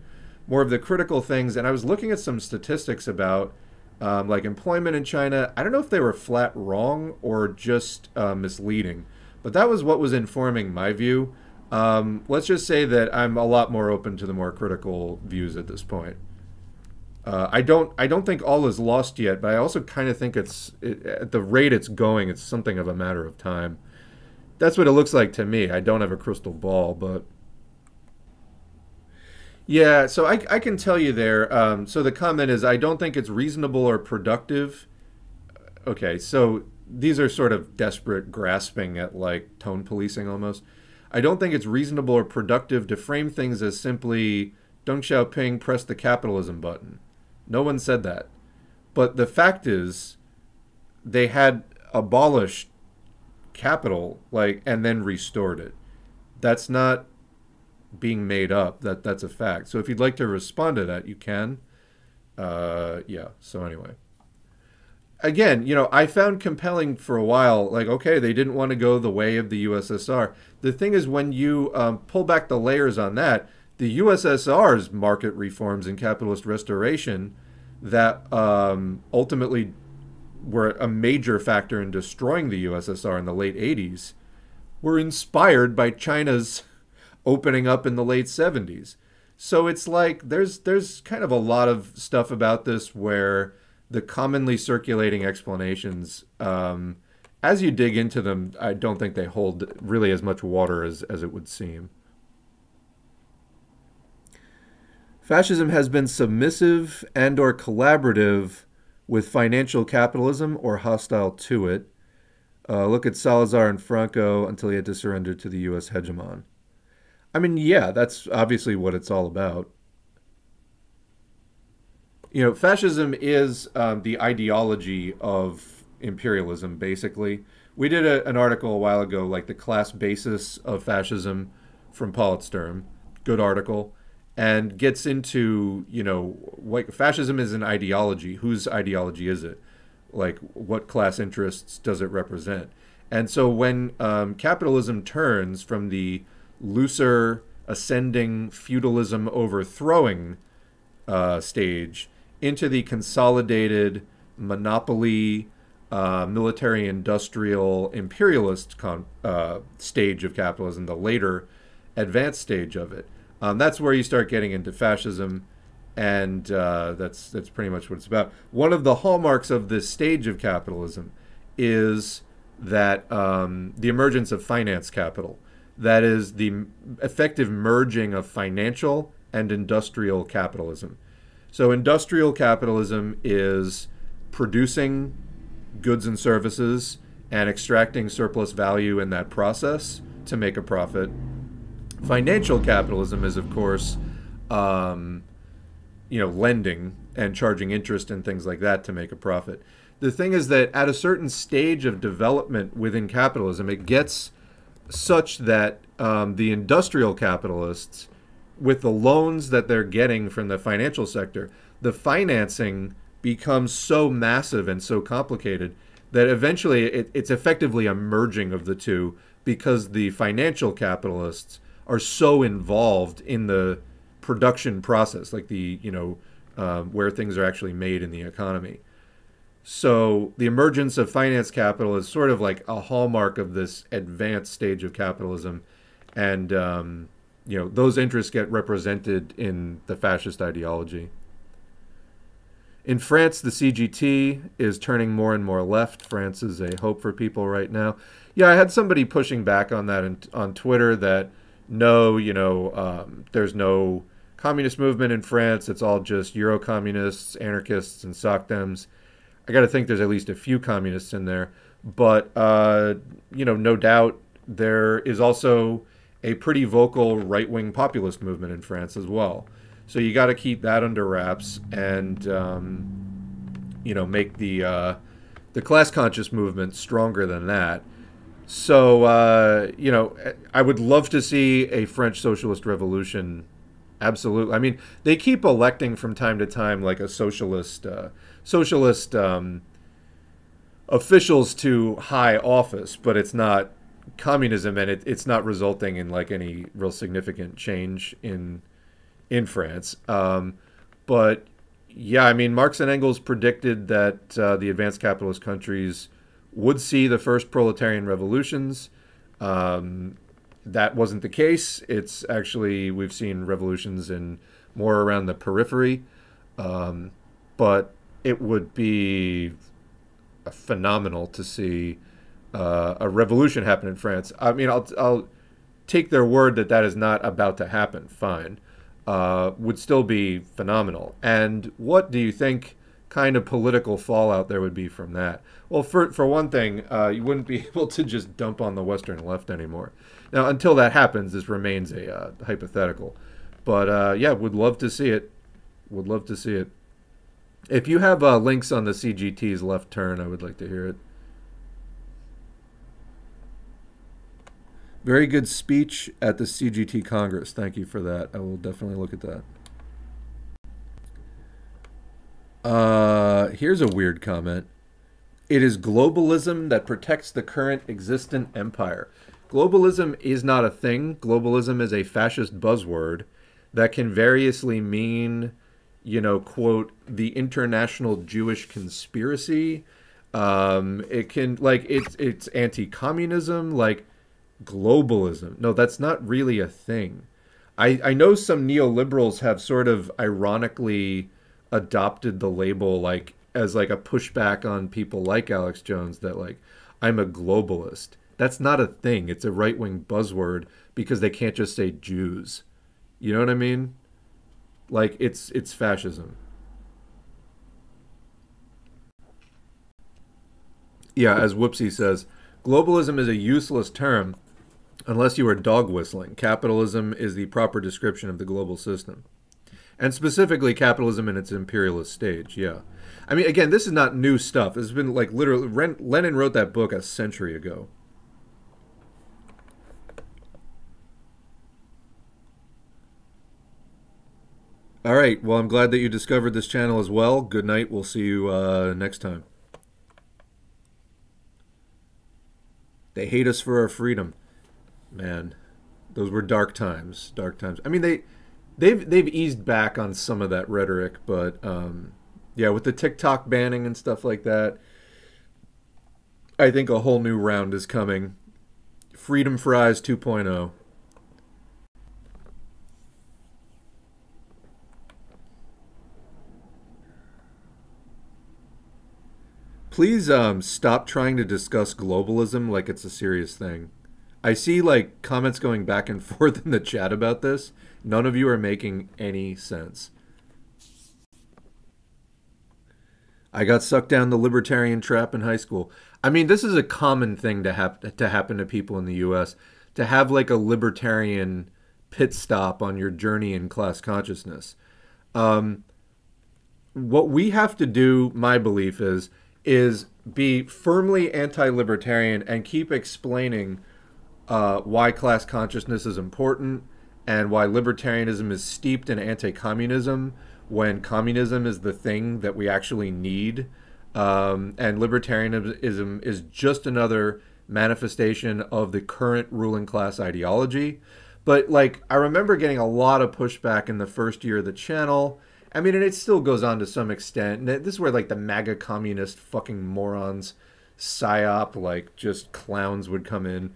more of the critical things. And I was looking at some statistics about like employment in China. I don't know if they were flat wrong or just misleading, but that was what was informing my view. Let's just say that I'm a lot more open to the more critical views at this point. I don't think all is lost yet, but I also kind of think at the rate it's going, it's something of a matter of time. That's what it looks like to me. I don't have a crystal ball, but yeah, so I can tell you there. So the comment is, I don't think it's reasonable or productive. Okay, so these are sort of desperate grasping at like tone policing almost. I don't think it's reasonable or productive to frame things as simply Deng Xiaoping pressed the capitalism button. No one said that. But the fact is, they had abolished capital, like, and then restored it. That's not being made up. That's a fact. So if you'd like to respond to that, you can. Yeah, so anyway. Again, you know, I found compelling for a while, like, okay, they didn't want to go the way of the USSR. The thing is, when you pull back the layers on that, the USSR's market reforms and capitalist restoration that ultimately were a major factor in destroying the USSR in the late 80s were inspired by China's opening up in the late 70s. So it's like there's kind of a lot of stuff about this where the commonly circulating explanations, as you dig into them, I don't think they hold really as much water as it would seem. Fascism has been submissive and or collaborative with financial capitalism or hostile to it. Look at Salazar and Franco until he had to surrender to the U.S. hegemon. I mean, yeah, that's obviously what it's all about. You know, fascism is the ideology of imperialism, basically. We did an article a while ago, like the class basis of fascism from Politsturm. Good article. And gets into, you know, what fascism is an ideology. Whose ideology is it? Like, what class interests does it represent? And so when capitalism turns from the looser, ascending, feudalism overthrowing stage into the consolidated monopoly, military-industrial, imperialist stage of capitalism, the later advanced stage of it. That's where you start getting into fascism. And that's pretty much what it's about. One of the hallmarks of this stage of capitalism is that the emergence of finance capital. That is the effective merging of financial and industrial capitalism. So industrial capitalism is producing goods and services and extracting surplus value in that process to make a profit. Financial capitalism is, of course, lending and charging interest and things like that to make a profit. The thing is that at a certain stage of development within capitalism, it gets such that the industrial capitalists, with the loans that they're getting from the financial sector, the financing becomes so massive and so complicated that eventually it's effectively a merging of the two, because the financial capitalists are so involved in the production process, like the, where things are actually made in the economy. So the emergence of finance capital is sort of like a hallmark of this advanced stage of capitalism. And, those interests get represented in the fascist ideology. In France, the CGT is turning more and more left. France is a hope for people right now. Yeah, I had somebody pushing back on that on Twitter that, no, there's no communist movement in France. It's all just Euro-communists, anarchists, and SOCDEMs. I got to think there's at least a few communists in there. But, no doubt there is also a pretty vocal right-wing populist movement in France as well. So you got to keep that under wraps and, make the class-conscious movement stronger than that. So, I would love to see a French socialist revolution. Absolutely. I mean, they keep electing from time to time like a socialist officials to high office, but it's not communism, and it's not resulting in like any real significant change in France. But yeah, I mean, Marx and Engels predicted that the advanced capitalist countries would see the first proletarian revolutions. That wasn't the case. It's actually, we've seen revolutions in more around the periphery. But it would be phenomenal to see a revolution happen in France. I mean, I'll take their word that that is not about to happen. Fine. Would still be phenomenal. And what do you think kind of political fallout there would be from that? Well, for one thing, you wouldn't be able to just dump on the Western left anymore. Now, until that happens, this remains a hypothetical. But yeah, would love to see it. Would love to see it. If you have links on the CGT's left turn, I would like to hear it. Very good speech at the CGT Congress. Thank you for that. I will definitely look at that. Here's a weird comment. It is globalism that protects the current existent empire. Globalism is not a thing. Globalism is a fascist buzzword that can variously mean, quote, the international Jewish conspiracy. It can, like, it's anti-communism, like, globalism. No, that's not really a thing. I know some neoliberals have sort of ironically adopted the label, like, as like a pushback on people like Alex Jones, that like, I'm a globalist. That's not a thing. It's a right-wing buzzword because they can't just say Jews. You know what I mean? Like, it's fascism. Yeah, as Whoopsie says, globalism is a useless term unless you are dog whistling. Capitalism is the proper description of the global system. And specifically capitalism in its imperialist stage, yeah. I mean, again, this is not new stuff. This has been like literally, Lenin wrote that book a century ago. All right, well, I'm glad that you discovered this channel as well. Good night. We'll see you next time. They hate us for our freedom. Man, those were dark times. Dark times. I mean, they've eased back on some of that rhetoric, but yeah, with the TikTok banning and stuff like that, I think a whole new round is coming. Freedom Fries 2.0. Please stop trying to discuss globalism like it's a serious thing. I see like comments going back and forth in the chat about this. None of you are making any sense. I got sucked down the libertarian trap in high school. I mean, this is a common thing to happen to people in the US, to have like a libertarian pit stop on your journey in class consciousness. What we have to do, my belief is be firmly anti-libertarian and keep explaining why class consciousness is important and why libertarianism is steeped in anti-communism when communism is the thing that we actually need. And libertarianism is just another manifestation of the current ruling class ideology. But like, I remember getting a lot of pushback in the first year of the channel. I mean, and it still goes on to some extent. And this is where like the MAGA communist fucking morons, psyop, like just clowns would come in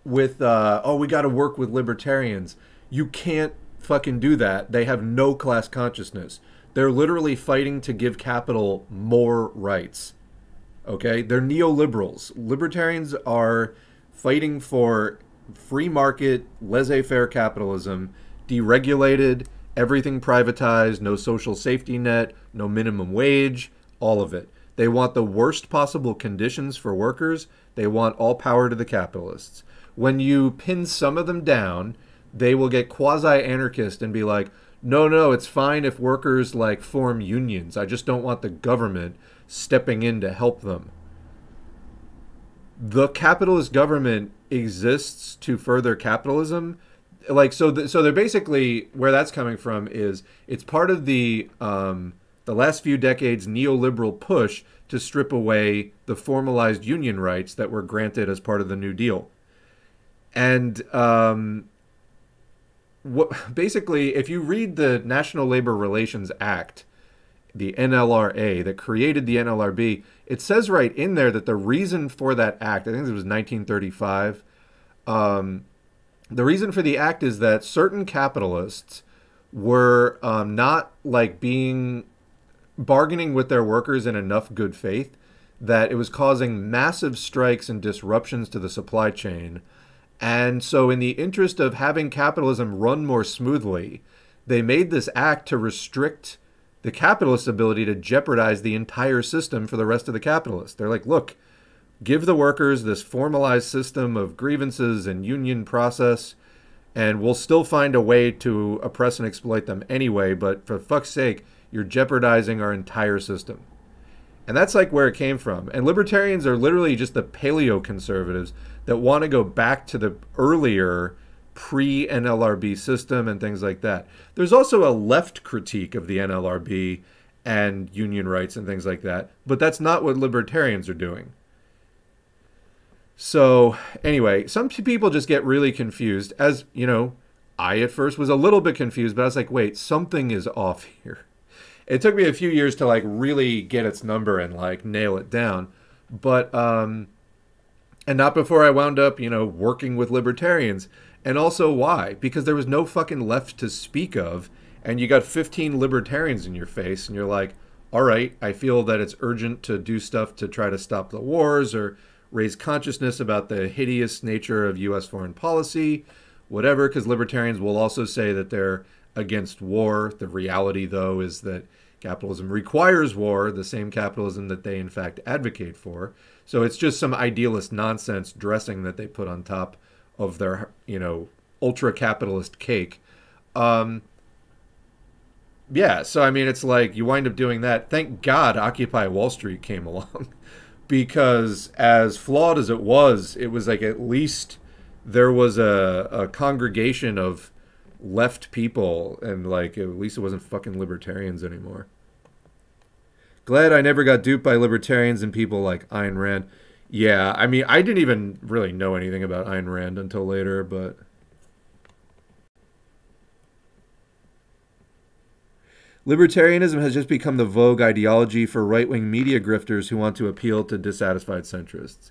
with, oh, we got to work with libertarians. You can't fucking do that. They have no class consciousness. They're literally fighting to give capital more rights. Okay? They're neoliberals. Libertarians are fighting for free market, laissez-faire capitalism, deregulated, everything privatized, no social safety net, no minimum wage, all of it. They want the worst possible conditions for workers. They want all power to the capitalists. When you pin some of them down, they will get quasi-anarchist and be like, no, it's fine if workers like form unions. I just don't want the government stepping in to help them. The capitalist government exists to further capitalism. Like, so they're basically, where that's coming from is it's part of the last few decades neoliberal push to strip away the formalized union rights that were granted as part of the New Deal. And basically, if you read the National Labor Relations Act, the NLRA, that created the NLRB, it says right in there that the reason for that act, I think it was 1935, the reason for the act is that certain capitalists were not like bargaining with their workers in enough good faith, that it was causing massive strikes and disruptions to the supply chain. And so in the interest of having capitalism run more smoothly, they made this act to restrict the capitalist's ability to jeopardize the entire system for the rest of the capitalists. They're like, look, give the workers this formalized system of grievances and union process, and we'll still find a way to oppress and exploit them anyway, but for fuck's sake, you're jeopardizing our entire system. And that's like where it came from. And libertarians are literally just the paleo-conservatives that want to go back to the earlier pre-NLRB system and things like that. There's also a left critique of the NLRB and union rights and things like that, but that's not what libertarians are doing. So anyway, some people just get really confused. As you know, I at first was a little bit confused, but I was like, wait, something is off here. It took me a few years to like really get its number and like nail it down. But, and not before I wound up, you know, working with libertarians. And also why? Because there was no fucking left to speak of. And you got 15 libertarians in your face and you're like, all right, I feel that it's urgent to do stuff to try to stop the wars or raise consciousness about the hideous nature of U.S. foreign policy, whatever, because libertarians will also say that they're against war. The reality, though, is that capitalism requires war, the same capitalism that they, in fact, advocate for. So it's just some idealist nonsense dressing that they put on top of their, you know, ultra-capitalist cake. Yeah, so, I mean, it's like you wind up doing that. Thank God Occupy Wall Street came along. Because as flawed as it was like at least there was a congregation of left people, and like at least it wasn't fucking libertarians anymore. Glad I never got duped by libertarians and people like Ayn Rand. Yeah, I mean, I didn't even really know anything about Ayn Rand until later, but... Libertarianism has just become the vogue ideology for right-wing media grifters who want to appeal to dissatisfied centrists.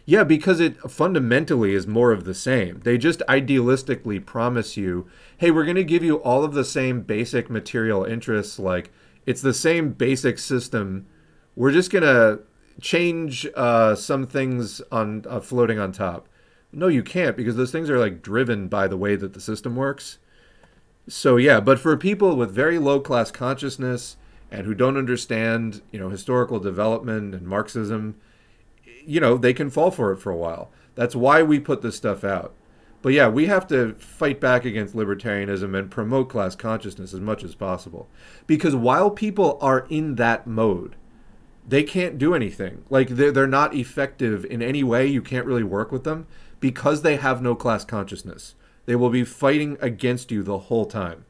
Yeah, because it fundamentally is more of the same. They just idealistically promise you, hey, we're going to give you all of the same basic material interests, like it's the same basic system we're just going to change some things on floating on top. No, you can't, because those things are like driven by the way that the system works. So yeah, but for people with very low class consciousness and who don't understand, historical development and Marxism, they can fall for it for a while. That's why we put this stuff out. But yeah, we have to fight back against libertarianism and promote class consciousness as much as possible. Because while people are in that mode, they can't do anything. Like, they're not effective in any way. You can't really work with them because they have no class consciousness. They will be fighting against you the whole time.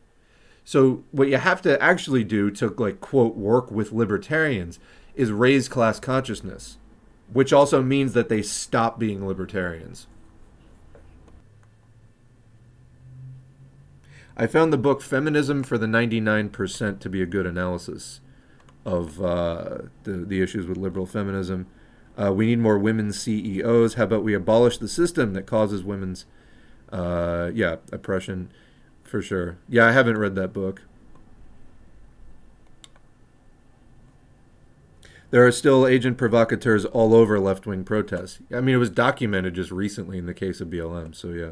So what you have to actually do to, like, quote, work with libertarians is raise class consciousness, which also means that they stop being libertarians. I found the book Feminism for the 99% to be a good analysis of the issues with liberal feminism. We need more women CEOs. How about we abolish the system that causes women's oppression, for sure. Yeah, I haven't read that book. There are still agent provocateurs all over left-wing protests. I mean, it was documented just recently in the case of BLM, so yeah.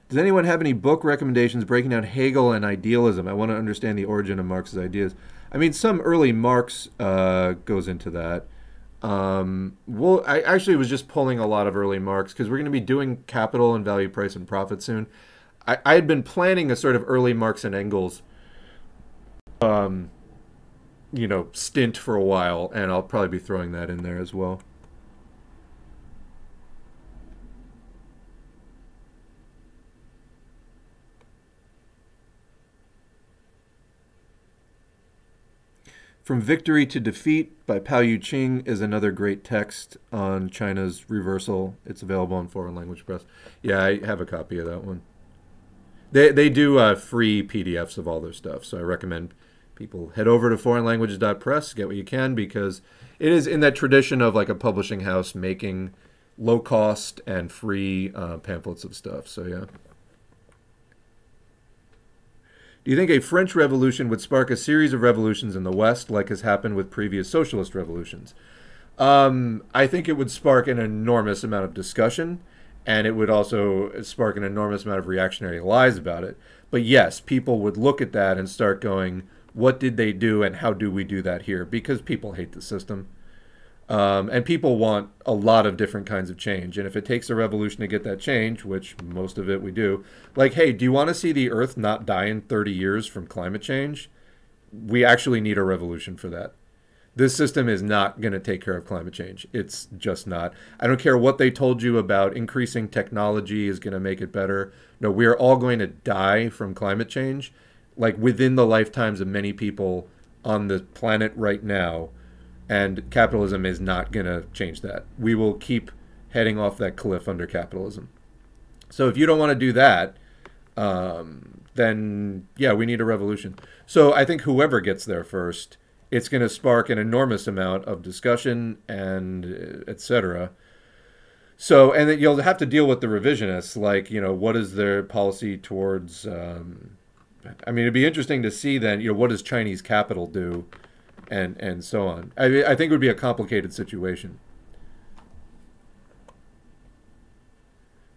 Does anyone have any book recommendations breaking down Hegel and idealism? I want to understand the origin of Marx's ideas. I mean, some early Marx goes into that. I actually was just pulling a lot of early Marx because we're going to be doing Capital and Value, Price, and Profit soon. I had been planning a sort of early Marx and Engels stint for a while, and I'll probably be throwing that in there as well. From Victory to Defeat by Pao Yu-Ching is another great text on China's reversal. It's available on Foreign Language Press. Yeah, I have a copy of that one. They do free PDFs of all their stuff, so I recommend people head over to foreignlanguages.press, get what you can, because it is in that tradition of like a publishing house making low-cost and free pamphlets of stuff, so yeah. Do you think a French Revolution would spark a series of revolutions in the West, like has happened with previous socialist revolutions? I think it would spark an enormous amount of discussion, and it would also spark an enormous amount of reactionary lies about it. But yes, people would look at that and start going, what did they do and how do we do that here? Because people hate the system. And people want a lot of different kinds of change. And if it takes a revolution to get that change, which most of it we do, like, hey, do you want to see the Earth not die in 30 years from climate change? We actually need a revolution for that. This system is not going to take care of climate change. It's just not. I don't care what they told you about increasing technology is going to make it better. No, we are all going to die from climate change, like within the lifetimes of many people on the planet right now. And capitalism is not going to change that. We will keep heading off that cliff under capitalism. So if you don't want to do that, then, yeah, we need a revolution. So I think whoever gets there first, it's going to spark an enormous amount of discussion and et cetera. So, and then you'll have to deal with the revisionists, like, what is their policy towards, I mean, it'd be interesting to see then, what does Chinese capital do? And so on. I think it would be a complicated situation.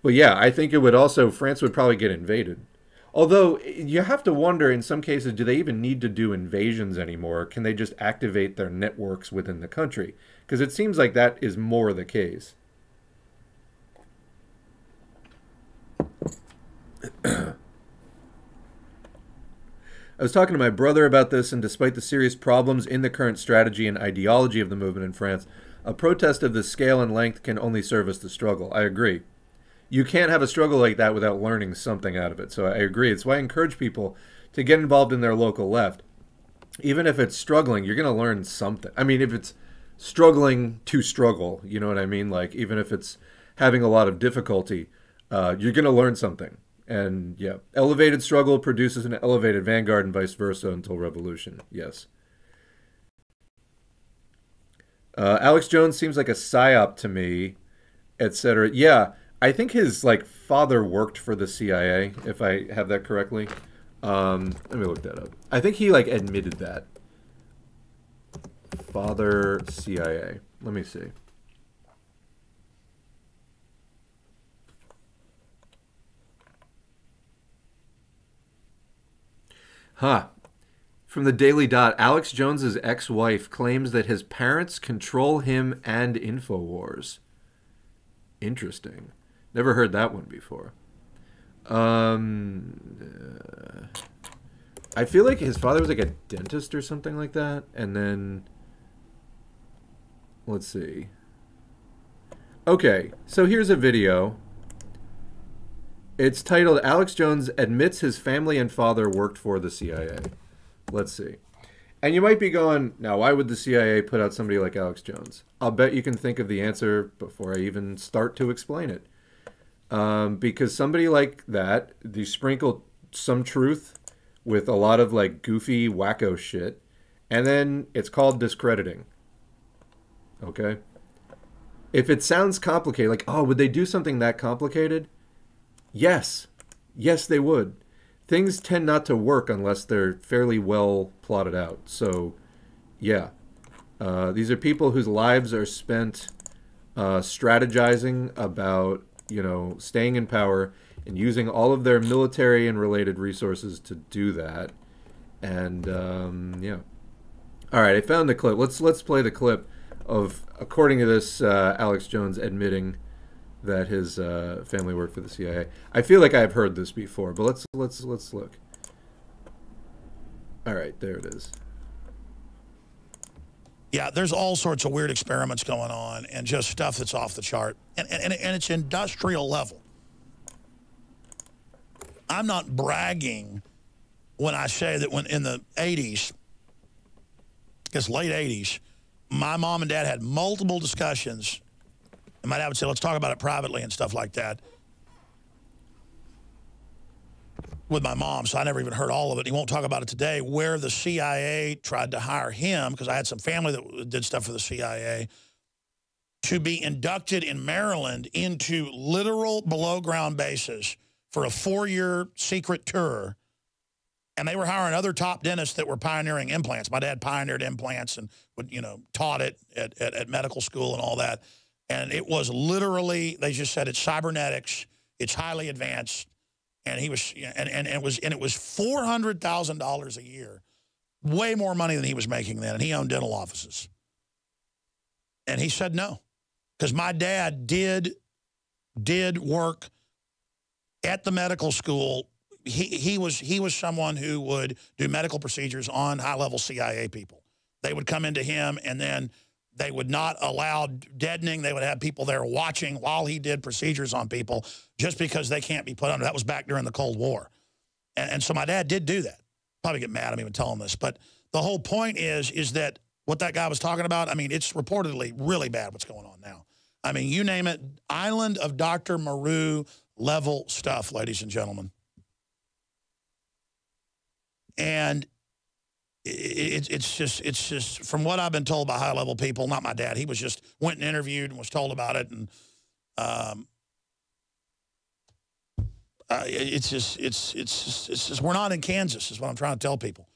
But yeah, I think it would also, France would probably get invaded. Although, you have to wonder, in some cases, do they even need to do invasions anymore? Can they just activate their networks within the country? Because it seems like that is more the case. I was talking to my brother about this, and despite the serious problems in the current strategy and ideology of the movement in France, a protest of this scale and length can only service the struggle. I agree. You can't have a struggle like that without learning something out of it. So I agree. It's why I encourage people to get involved in their local left. Even if it's struggling, you're going to learn something. I mean, if it's struggling to struggle, you know what I mean? Like, even if it's having a lot of difficulty, you're going to learn something. And yeah, elevated struggle produces an elevated vanguard and vice versa until revolution. Yes. Alex Jones seems like a psyop to me, etc. Yeah, I think his father worked for the CIA, if I have that correctly. Let me look that up. I think he like admitted that. Father CIA. Let me see. Huh. From the Daily Dot, Alex Jones's ex-wife claims that his parents control him and InfoWars. Interesting. Never heard that one before. I feel like his father was like a dentist or something like that. And then, let's see. Okay, so here's a video. It's titled, Alex Jones Admits His Family and Father Worked for the CIA. Let's see. And you might be going, now why would the CIA put out somebody like Alex Jones? I'll bet you can think of the answer before I even start to explain it. Because somebody like that, you sprinkle some truth with a lot of like goofy wacko shit, and then it's called discrediting. Okay? If it sounds complicated, like, oh, would they do something that complicated? Yes. Yes, they would. Things tend not to work unless they're fairly well plotted out. So, yeah. These are people whose lives are spent strategizing about, you know, staying in power and using all of their military and related resources to do that. And, yeah. All right, I found the clip. Let's play the clip of, according to this, Alex Jones admitting that his family worked for the CIA. I feel like I've heard this before, but let's look. All right, there it is. Yeah, there's all sorts of weird experiments going on and just stuff that's off the chart. And it's industrial level. I'm not bragging when I say that when in the 80s, I guess late 80s, my mom and dad had multiple discussions. And my dad would say, let's talk about it privately and stuff like that with my mom. So I never even heard all of it. He won't talk about it today, where the CIA tried to hire him, because I had some family that did stuff for the CIA, to be inducted in Maryland into literal below-ground bases for a 4-year secret tour. And they were hiring other top dentists that were pioneering implants. My dad pioneered implants and would, you know, taught it at medical school and all that. And it was literally, they just said it's cybernetics, it's highly advanced, and he was, and it was $400,000 a year, way more money than he was making then, and he owned dental offices. And he said no, because my dad did work at the medical school. He was someone who would do medical procedures on high-level CIA people. They would come into him, and then they would not allow deadening. They would have people there watching while he did procedures on people just because they can't be put under. That was back during the Cold War. And so my dad did do that. Probably get mad at me when telling this. But the whole point is that what that guy was talking about, I mean, it's reportedly really bad what's going on now. I mean, you name it, Island of Dr. Moreau level stuff, ladies and gentlemen. And it's just from what I've been told by high-level people, not my dad. He was just went and interviewed and was told about it, and it's just we're not in Kansas, is what I'm trying to tell people.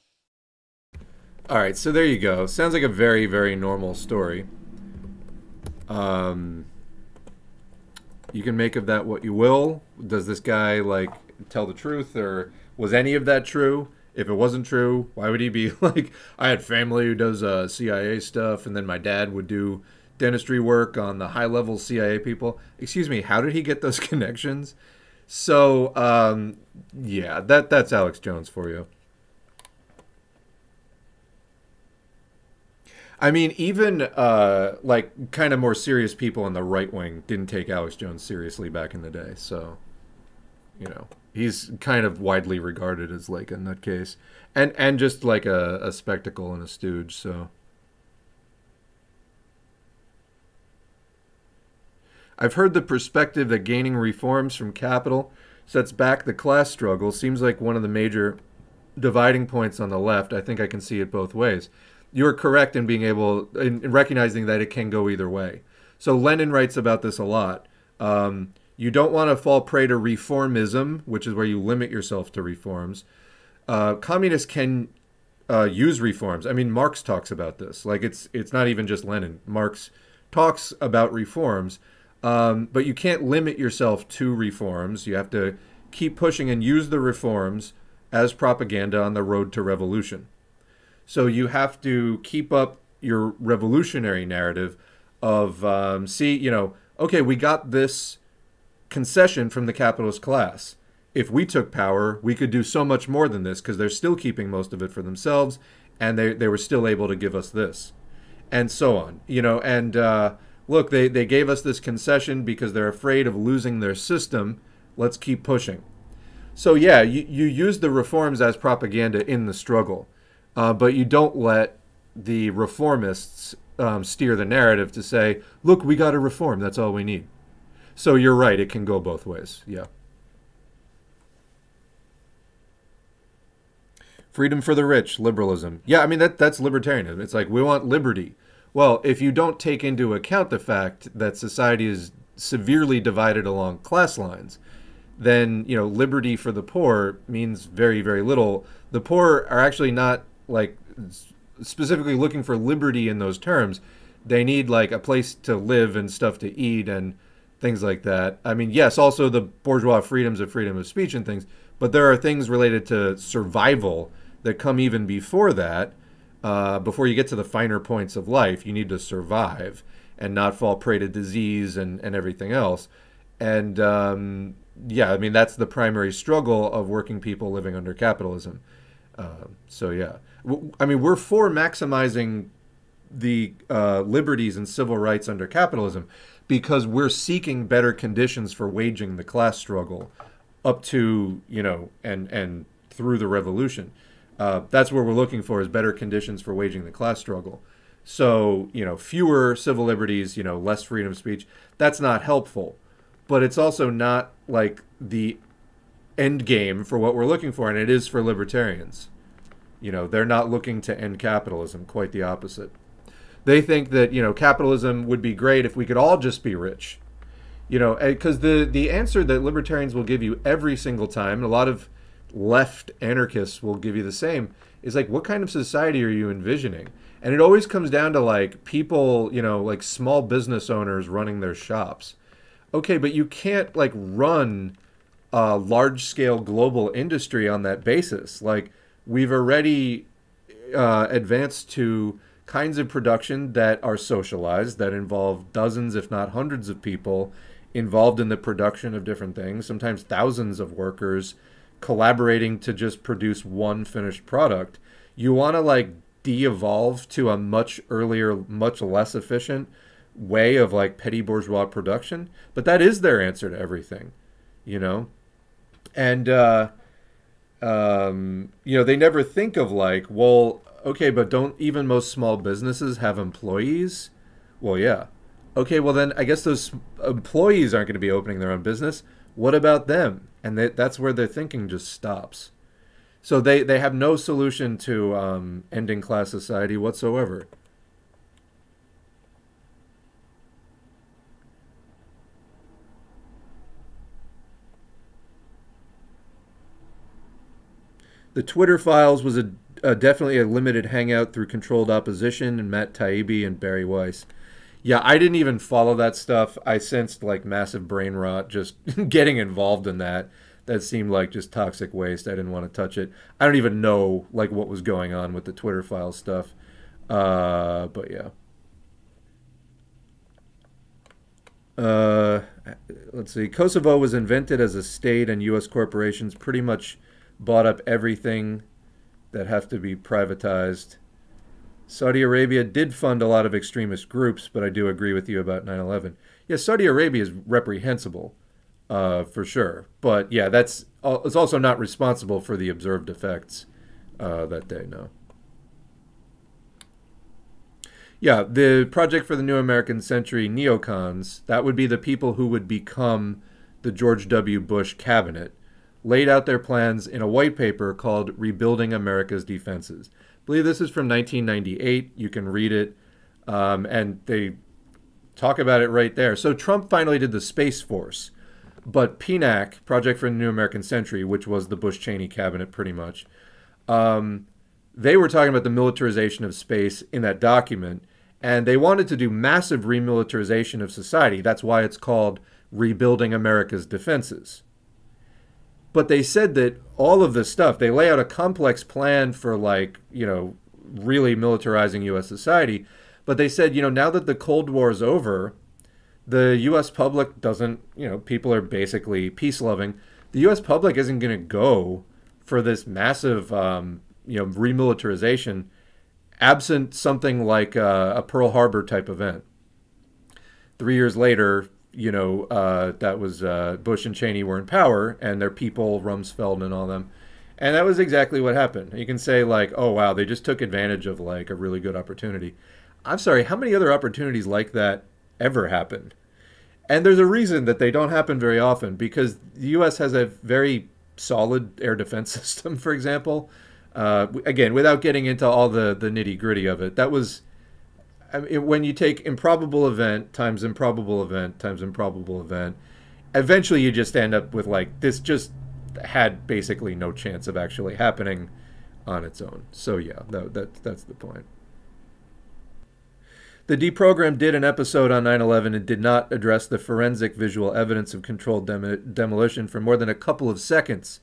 All right, so there you go. Sounds like a very, very normal story. You can make of that what you will. Does this guy like tell the truth, or was any of that true? If it wasn't true, why would he be like, I had family who does CIA stuff, and then my dad would do dentistry work on the high-level CIA people? Excuse me, how did he get those connections? So, yeah, that's Alex Jones for you. I mean, even, like, kind of more serious people on the right wing didn't take Alex Jones seriously back in the day, so, you know. He's kind of widely regarded as like a nutcase and just like a spectacle and a stooge. So I've heard the perspective that gaining reforms from capital sets back the class struggle seems like one of the major dividing points on the left. I think I can see it both ways. You're correct in being able, in recognizing that it can go either way. So Lenin writes about this a lot. You don't want to fall prey to reformism, which is where you limit yourself to reforms. communists can use reforms. I mean, Marx talks about this. Like, it's not even just Lenin. Marx talks about reforms, but you can't limit yourself to reforms. You have to keep pushing and use the reforms as propaganda on the road to revolution. So you have to keep up your revolutionary narrative of, see, you know, okay, we got this concession from the capitalist class. If we took power, we could do so much more than this because they're still keeping most of it for themselves, and they were still able to give us this, and so on. You know, and look, they gave us this concession because they're afraid of losing their system. Let's keep pushing. So yeah, you use the reforms as propaganda in the struggle, but you don't let the reformists steer the narrative to say, look, we got to reform, that's all we need. So you're right, it can go both ways, yeah. Freedom for the rich, liberalism. Yeah, I mean, that's libertarianism. It's like, we want liberty. Well, if you don't take into account the fact that society is severely divided along class lines, then, you know, liberty for the poor means very, very little. The poor are actually not, like, specifically looking for liberty in those terms. They need, like, a place to live and stuff to eat and things like that. I mean, yes, also the bourgeois freedoms of freedom of speech and things, but there are things related to survival that come even before that. Before you get to the finer points of life, you need to survive and not fall prey to disease and everything else. And yeah, I mean, that's the primary struggle of working people living under capitalism. So yeah, I mean, we're for maximizing the liberties and civil rights under capitalism because we're seeking better conditions for waging the class struggle up to, you know, and through the revolution. That's what we're looking for, is better conditions for waging the class struggle. So, you know, fewer civil liberties, you know, less freedom of speech, that's not helpful. But it's also not like the end game for what we're looking for, and it is for libertarians. You know, they're not looking to end capitalism, quite the opposite. They think that, you know, capitalism would be great if we could all just be rich. You know, because the answer that libertarians will give you every single time, and a lot of left anarchists will give you the same, is like, what kind of society are you envisioning? And it always comes down to, like, people, you know, like small business owners running their shops. Okay, but you can't, like, run a large-scale global industry on that basis. Like, we've already advanced to kinds of production that are socialized, that involve dozens, if not hundreds of people involved in the production of different things, sometimes thousands of workers collaborating to just produce one finished product. You want to, like, de-evolve to a much earlier, much less efficient way of, like, petty bourgeois production, but that is their answer to everything, you know? And you know, they never think of, like, well, okay, but don't even most small businesses have employees? Well, yeah. Okay, well then I guess those employees aren't going to be opening their own business. What about them? And that's where their thinking just stops. So they have no solution to ending class society whatsoever. The Twitter files was definitely a limited hangout through controlled opposition and Matt Taibbi and Barry Weiss. Yeah, I didn't even follow that stuff. I sensed, like, massive brain rot just getting involved in that. That seemed like just toxic waste. I didn't want to touch it. I don't even know, like, what was going on with the Twitter file stuff. But yeah. Let's see. Kosovo was invented as a state, and U.S. corporations pretty much bought up everything that have to be privatized. Saudi Arabia did fund a lot of extremist groups, but I do agree with you about 9/11. Yeah, Saudi Arabia is reprehensible, for sure. But yeah, it's also not responsible for the observed effects that day, no. Yeah, the Project for the New American Century neocons, that would be the people who would become the George W. Bush cabinet, laid out their plans in a white paper called Rebuilding America's Defenses. I believe this is from 1998. You can read it. And they talk about it right there. So Trump finally did the Space Force. But PNAC, Project for the New American Century, which was the Bush-Cheney cabinet pretty much, They were talking about the militarization of space in that document, and they wanted to do massive remilitarization of society. That's why it's called Rebuilding America's Defenses. But they said that all of this stuff, they lay out a complex plan for, like, you know, really militarizing U.S. society. But they said, you know, now that the Cold War is over, the U.S. public doesn't, you know, people are basically peace-loving. The U.S. public isn't going to go for this massive, you know, remilitarization absent something like a Pearl Harbor type event. 3 years later, you know, that was Bush and Cheney were in power, and their people, Rumsfeld and all them. And that was exactly what happened. You can say, like, oh, wow, they just took advantage of, like, a really good opportunity. I'm sorry, how many other opportunities like that ever happened? And there's a reason that they don't happen very often, because the U.S. has a very solid air defense system, for example. Again, without getting into all the nitty-gritty of it, that was... I mean, when you take improbable event times improbable event times improbable event, eventually you just end up with, like, this just had basically no chance of actually happening on its own. So yeah, that's the point. The Deprogram did an episode on 9/11 and did not address the forensic visual evidence of controlled demolition for more than a couple of seconds,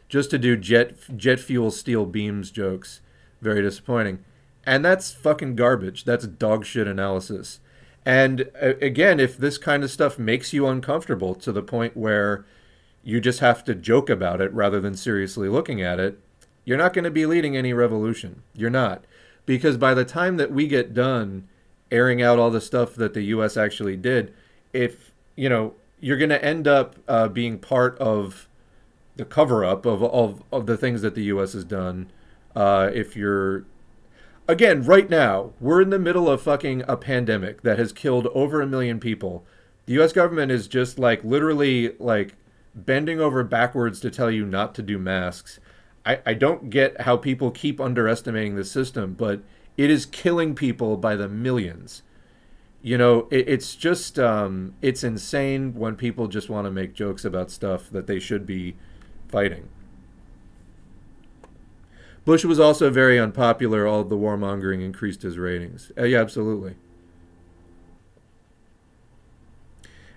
just to do jet fuel steel beams jokes. Very disappointing. And that's fucking garbage. That's dog shit analysis. And again, if this kind of stuff makes you uncomfortable to the point where you just have to joke about it rather than seriously looking at it, you're not going to be leading any revolution. You're not. Because by the time that we get done airing out all the stuff that the U.S. actually did, if, you know, you're going to end up being part of the cover-up of the things that the U.S. has done. If you're... Again, right now, we're in the middle of fucking a pandemic that has killed over 1 million people. The U.S. government is just, like, literally, like, bending over backwards to tell you not to do masks. I don't get how people keep underestimating the system, but it is killing people by the millions. You know, it's just, it's insane when people just want to make jokes about stuff that they should be fighting. Bush was also very unpopular. All of the warmongering increased his ratings. Yeah, absolutely.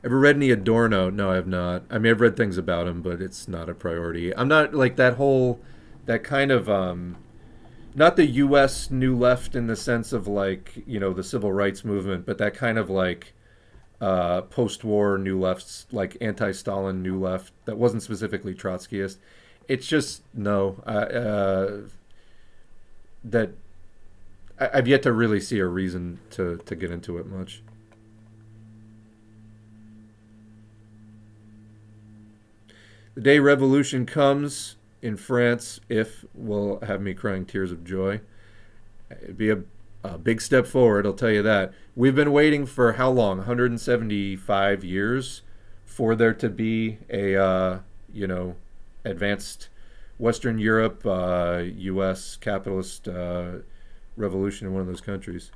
Ever read any Adorno? No, I have not. I mean, I've read things about him, but it's not a priority. I'm not, like, that kind of, not the U.S. New Left in the sense of, like, you know, the civil rights movement, but that kind of, like, post-war New Left, like, anti-Stalin New Left that wasn't specifically Trotskyist. It's just, no. That I've yet to really see a reason to get into it much. The day revolution comes in France, if will have me crying tears of joy. It'd be a big step forward, I'll tell you that. We've been waiting for how long? 175 years for there to be a, you know, advanced Western Europe, U.S. capitalist revolution in one of those countries.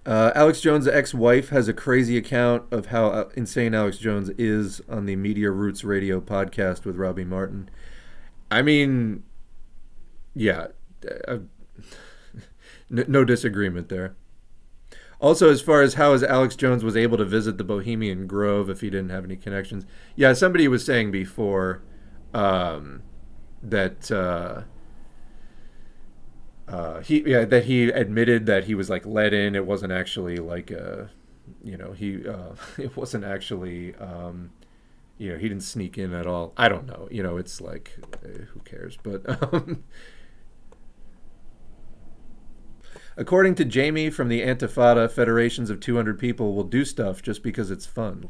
Alex Jones' ex-wife has a crazy account of how insane Alex Jones is on the Media Roots Radio podcast with Robbie Martin. I mean, yeah, no disagreement there. Also, as far as how Alex Jones was able to visit the Bohemian Grove if he didn't have any connections. Yeah, somebody was saying before that he admitted that he was, like, let in. It wasn't actually like you know, it wasn't actually you know, he didn't sneak in at all. I don't know. You know, it's like, who cares? But according to Jamie from the Antifada, federations of 200 people will do stuff just because it's fun.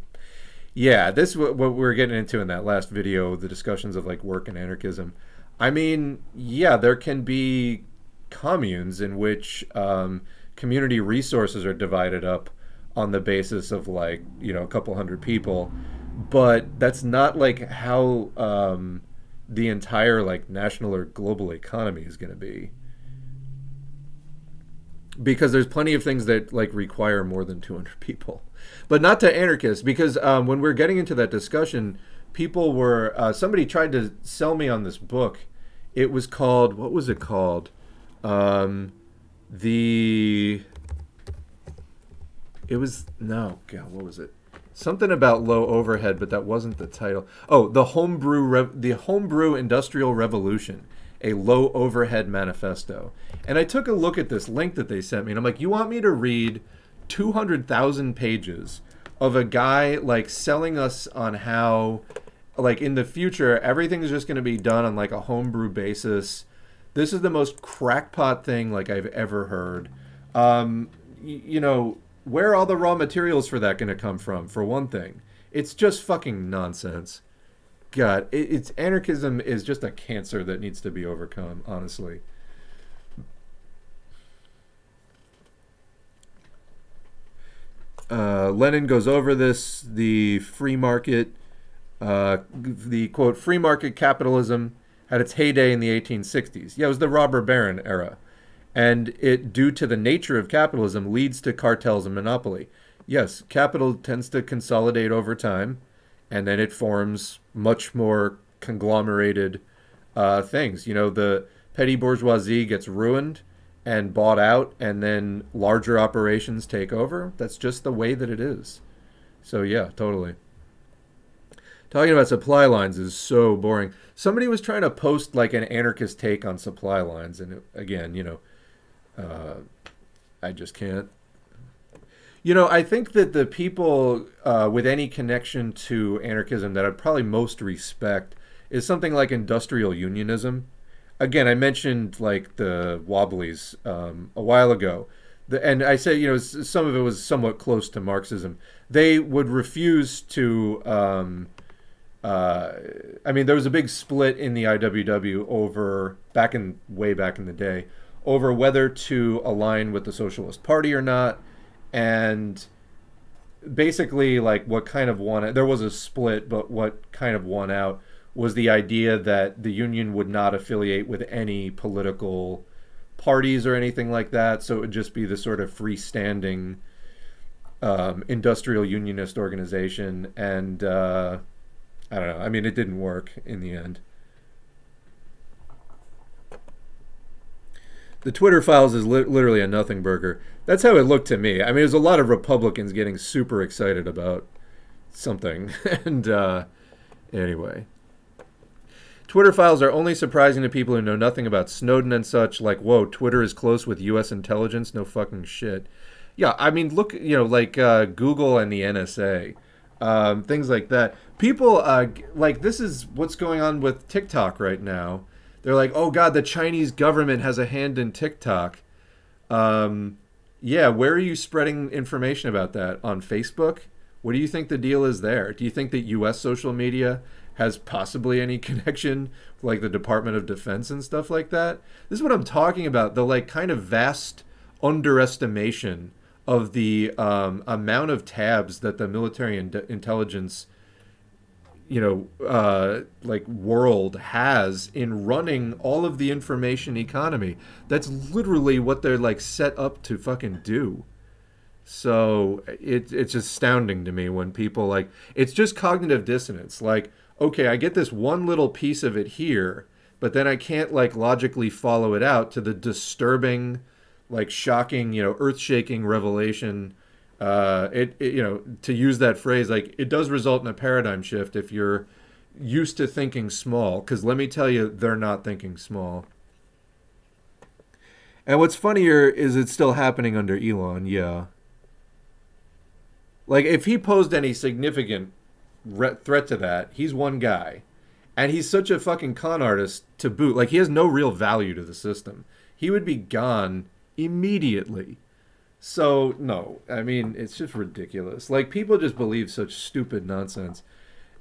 Yeah, this is what we were getting into in that last video, the discussions of, like, work and anarchism. I mean, yeah, there can be communes in which community resources are divided up on the basis of, like, you know, a couple hundred people. But that's not, like, how the entire like national or global economy is going to be. Because there's plenty of things that like require more than 200 people, but not to anarchists. Because when we're getting into that discussion, people were somebody tried to sell me on this book. It was called, what was it called? It was, no, God, what was it? Something about low overhead, but that wasn't the title. Oh, the Homebrew Industrial Revolution, a low overhead manifesto. And I took a look at this link that they sent me, and I'm like, you want me to read 200,000 pages of a guy like selling us on how, like, in the future, everything's just going to be done on like a homebrew basis. This is the most crackpot thing like I've ever heard. You know, where are all the raw materials for that going to come from, for one thing? It's just fucking nonsense. God, it's anarchism is just a cancer that needs to be overcome, honestly. Lenin goes over this, the free market, the quote, free market capitalism had its heyday in the 1860s. Yeah, it was the robber baron era. And it, due to the nature of capitalism, leads to cartels and monopoly. Yes, capital tends to consolidate over time, and then it forms much more conglomerated things. You know, the petty bourgeoisie gets ruined and bought out, and then larger operations take over. That's just the way that it is. So yeah, totally. Talking about supply lines is so boring. Somebody was trying to post like an anarchist take on supply lines, and again, you know, I just can't. You know, I think that the people with any connection to anarchism that I'd probably most respect is something like industrial unionism. Again, I mentioned like the Wobblies a while ago. And I say, you know, some of it was somewhat close to Marxism. They would refuse to, I mean, there was a big split in the IWW over, way back in the day, over whether to align with the Socialist Party or not. And basically, like, what kind of won, there was a split, but what kind of won out was the idea that the union would not affiliate with any political parties or anything like that. So it would just be the sort of freestanding industrial unionist organization. And I don't know. I mean, it didn't work in the end. The Twitter files is literally a nothing burger. That's how it looked to me. I mean, there's a lot of Republicans getting super excited about something. And anyway. Twitter files are only surprising to people who know nothing about Snowden and such. Like, whoa, Twitter is close with U.S. intelligence? No fucking shit. Yeah, I mean, look, you know, like Google and the NSA. Things like that. People, like, this is what's going on with TikTok right now. They're like, oh, God, the Chinese government has a hand in TikTok. Yeah, where are you spreading information about that? On Facebook? What do you think the deal is there? Do you think that U.S. social media has possibly any connection with, like, the Department of Defense and stuff like that? This is what I'm talking about. The, like, kind of vast underestimation of the amount of tabs that the military and intelligence, you know, like, world has in running all of the information economy. That's literally what they're, like, set up to fucking do. So it's astounding to me when people, like, it's just cognitive dissonance. Like, okay, I get this one little piece of it here, but then I can't, like, logically follow it out to the disturbing, like, shocking, you know, earth-shaking revelation. You know, to use that phrase, like, it does result in a paradigm shift if you're used to thinking small, because let me tell you, they're not thinking small. And what's funnier is it's still happening under Elon, yeah. Like, if he posed any significant threat to that, he's one guy. And he's such a fucking con artist to boot. Like, he has no real value to the system. He would be gone immediately. So, no, I mean, it's just ridiculous. Like, people just believe such stupid nonsense.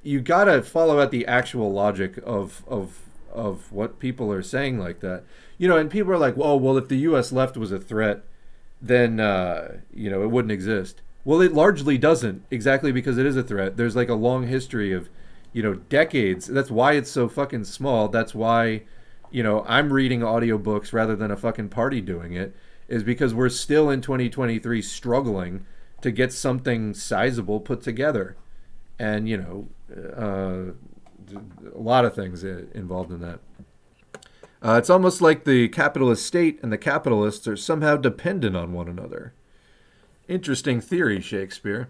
You gotta follow out the actual logic of what people are saying like that. You know, and people are like, well, if the U.S. left was a threat, then, you know, it wouldn't exist. Well, it largely doesn't, exactly because it is a threat. There's, like, a long history of decades. That's why it's so fucking small. That's why, I'm reading audiobooks rather than a fucking party doing it, is because we're still in 2023 struggling to get something sizable put together. And, a lot of things involved in that. It's almost like the capitalist state and the capitalists are somehow dependent on one another. Interesting theory, Shakespeare.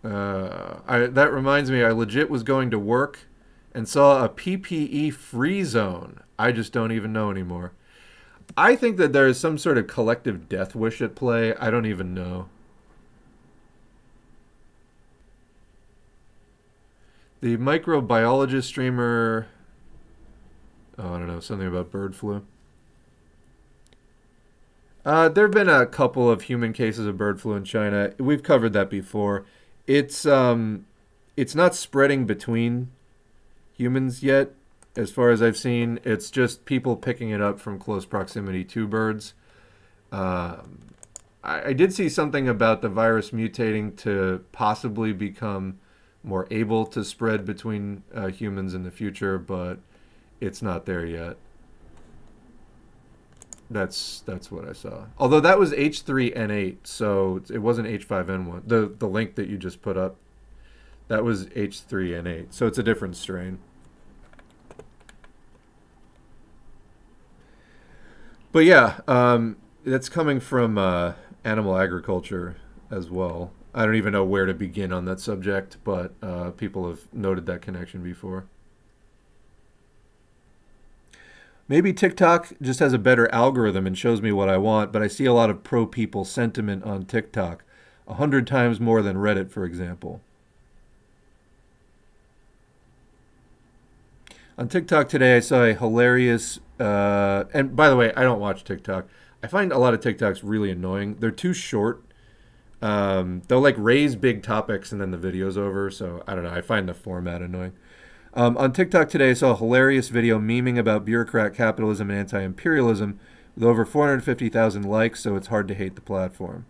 That reminds me, I legit was going to work and saw a PPE free zone. I just don't even know anymore. I think that there is some sort of collective death wish at play. I don't even know. The microbiologist streamer... Oh, I don't know, something about bird flu. There have been a couple of human cases of bird flu in China. We've covered that before. It's not spreading between humans yet, as far as I've seen. It's just people picking it up from close proximity to birds. I did see something about the virus mutating to possibly become more able to spread between humans in the future, but it's not there yet. That's what I saw. Although that was H3N8, so it wasn't H5N1. The link that you just put up, that was H3N8, so it's a different strain. But yeah, that's coming from animal agriculture as well. I don't even know where to begin on that subject, but people have noted that connection before. Maybe TikTok just has a better algorithm and shows me what I want, but I see a lot of pro-people sentiment on TikTok, 100 times more than Reddit, for example. On TikTok today, I saw a hilarious... and by the way, I don't watch TikTok. I find a lot of TikToks really annoying. They're too short. They'll like raise big topics and then the video's over, so I don't know. I find the format annoying. On TikTok today, I saw a hilarious video memeing about bureaucrat capitalism and anti-imperialism with over 450,000 likes, so it's hard to hate the platform.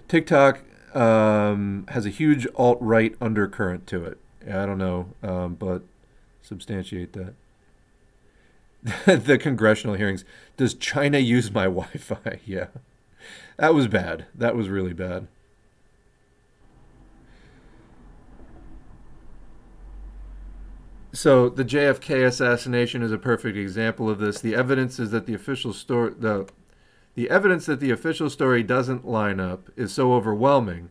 TikTok has a huge alt-right undercurrent to it. Yeah, I don't know, but substantiate that. The congressional hearings. Does China use my Wi-Fi? Yeah. That was bad. That was really bad. So the JFK assassination is a perfect example of this. The evidence is that the official story, the evidence that the official story doesn't line up is so overwhelming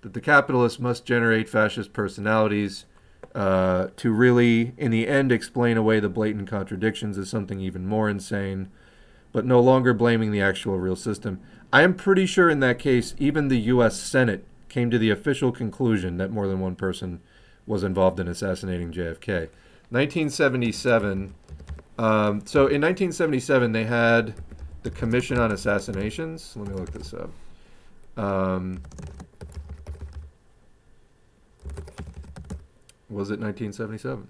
that the capitalists must generate fascist personalities to really, in the end, explain away the blatant contradictions as something even more insane, but no longer blaming the actual real system. I am pretty sure in that case, even the U.S. Senate came to the official conclusion that more than one person was involved in assassinating JFK. 1977. So in 1977, they had the Commission on Assassinations. Let me look this up. Was it 1977?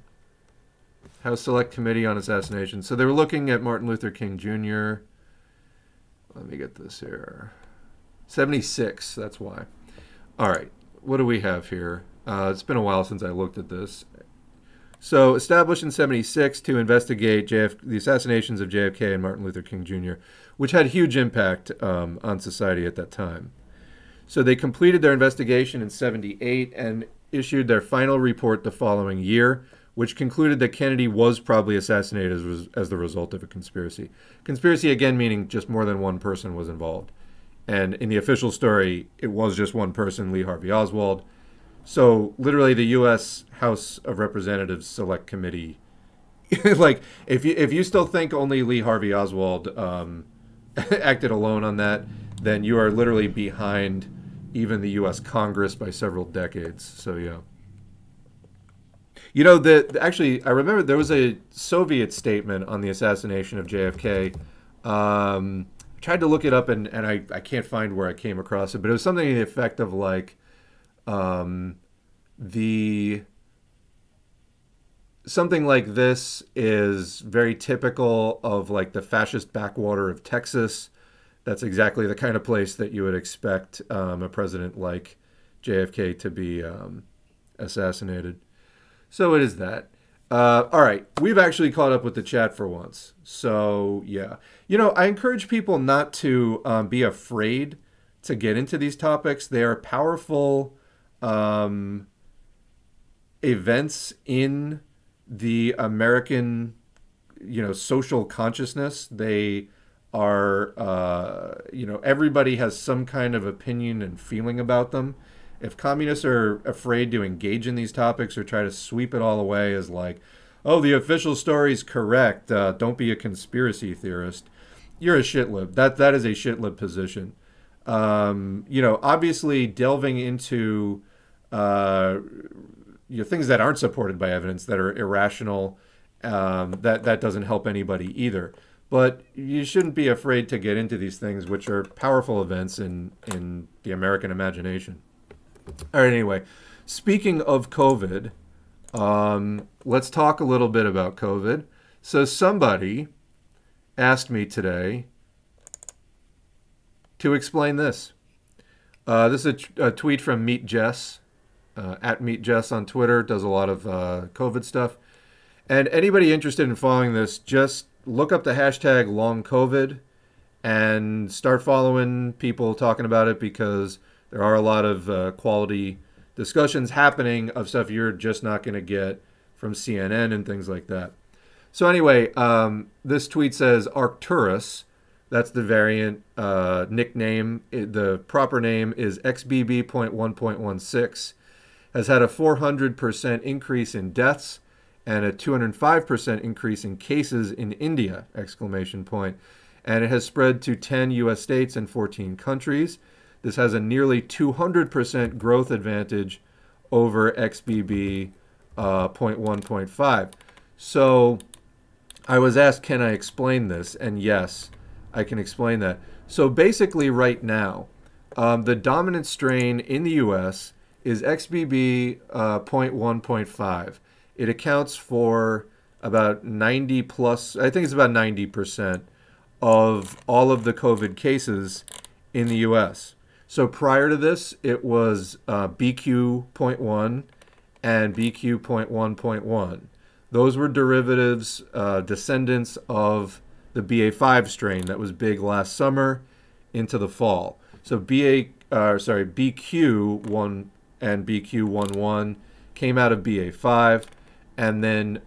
House Select Committee on Assassinations. So they were looking at Martin Luther King Jr. Let me get this here. 76, that's why. All right, what do we have here? It's been a while since I looked at this. So established in 76 to investigate the assassinations of JFK and Martin Luther King Jr., which had huge impact on society at that time. So they completed their investigation in 78 and issued their final report the following year, which concluded that Kennedy was probably assassinated as the result of a conspiracy. Conspiracy, again, meaning just more than one person was involved. And in the official story, it was just one person, Lee Harvey Oswald. So literally the U.S. House of Representatives Select Committee, like if you still think only Lee Harvey Oswald acted alone on that, then you are literally behind even the U.S. Congress by several decades. So yeah. You know, actually, I remember there was a Soviet statement on the assassination of JFK. I tried to look it up and I can't find where I came across it, but it was something to the effect of like, something like this is very typical of like the fascist backwater of Texas. that's exactly the kind of place that you would expect a president like JFK to be assassinated. So it is that. All right, we've actually caught up with the chat for once. So yeah, I encourage people not to be afraid to get into these topics. They are powerful events in the American, social consciousness. They are, everybody has some kind of opinion and feeling about them. If communists are afraid to engage in these topics or try to sweep it all away as like, oh, the official story's correct, don't be a conspiracy theorist, you're a shitlib. That is a shitlib position. Obviously delving into things that aren't supported by evidence, that are irrational, that doesn't help anybody either. But you shouldn't be afraid to get into these things, which are powerful events in the American imagination. All right, anyway, speaking of COVID, let's talk a little bit about COVID. So somebody asked me today to explain this. This is a tweet from Meet Jess, at Meet Jess on Twitter, does a lot of COVID stuff. And anybody interested in following this, just look up the hashtag #LongCovid and start following people talking about it, because there are a lot of quality discussions happening of stuff you're just not going to get from CNN and things like that. So anyway, this tweet says Arcturus, that's the variant nickname. The proper name is XBB.1.16, has had a 400% increase in deaths and a 205% increase in cases in India, ! And it has spread to 10 U.S. states and 14 countries. This has a nearly 200% growth advantage over XBB.1.5. So I was asked, can I explain this? And yes, I can explain that. So basically right now, the dominant strain in the U.S. is XBB.1.5. It accounts for about 90 plus, I think it's about 90% of all of the COVID cases in the U.S. So prior to this, it was BQ.1 and BQ.1.1. Those were derivatives, descendants of the BA5 strain that was big last summer into the fall. So BQ1 and BQ.1.1 came out of BA5, and then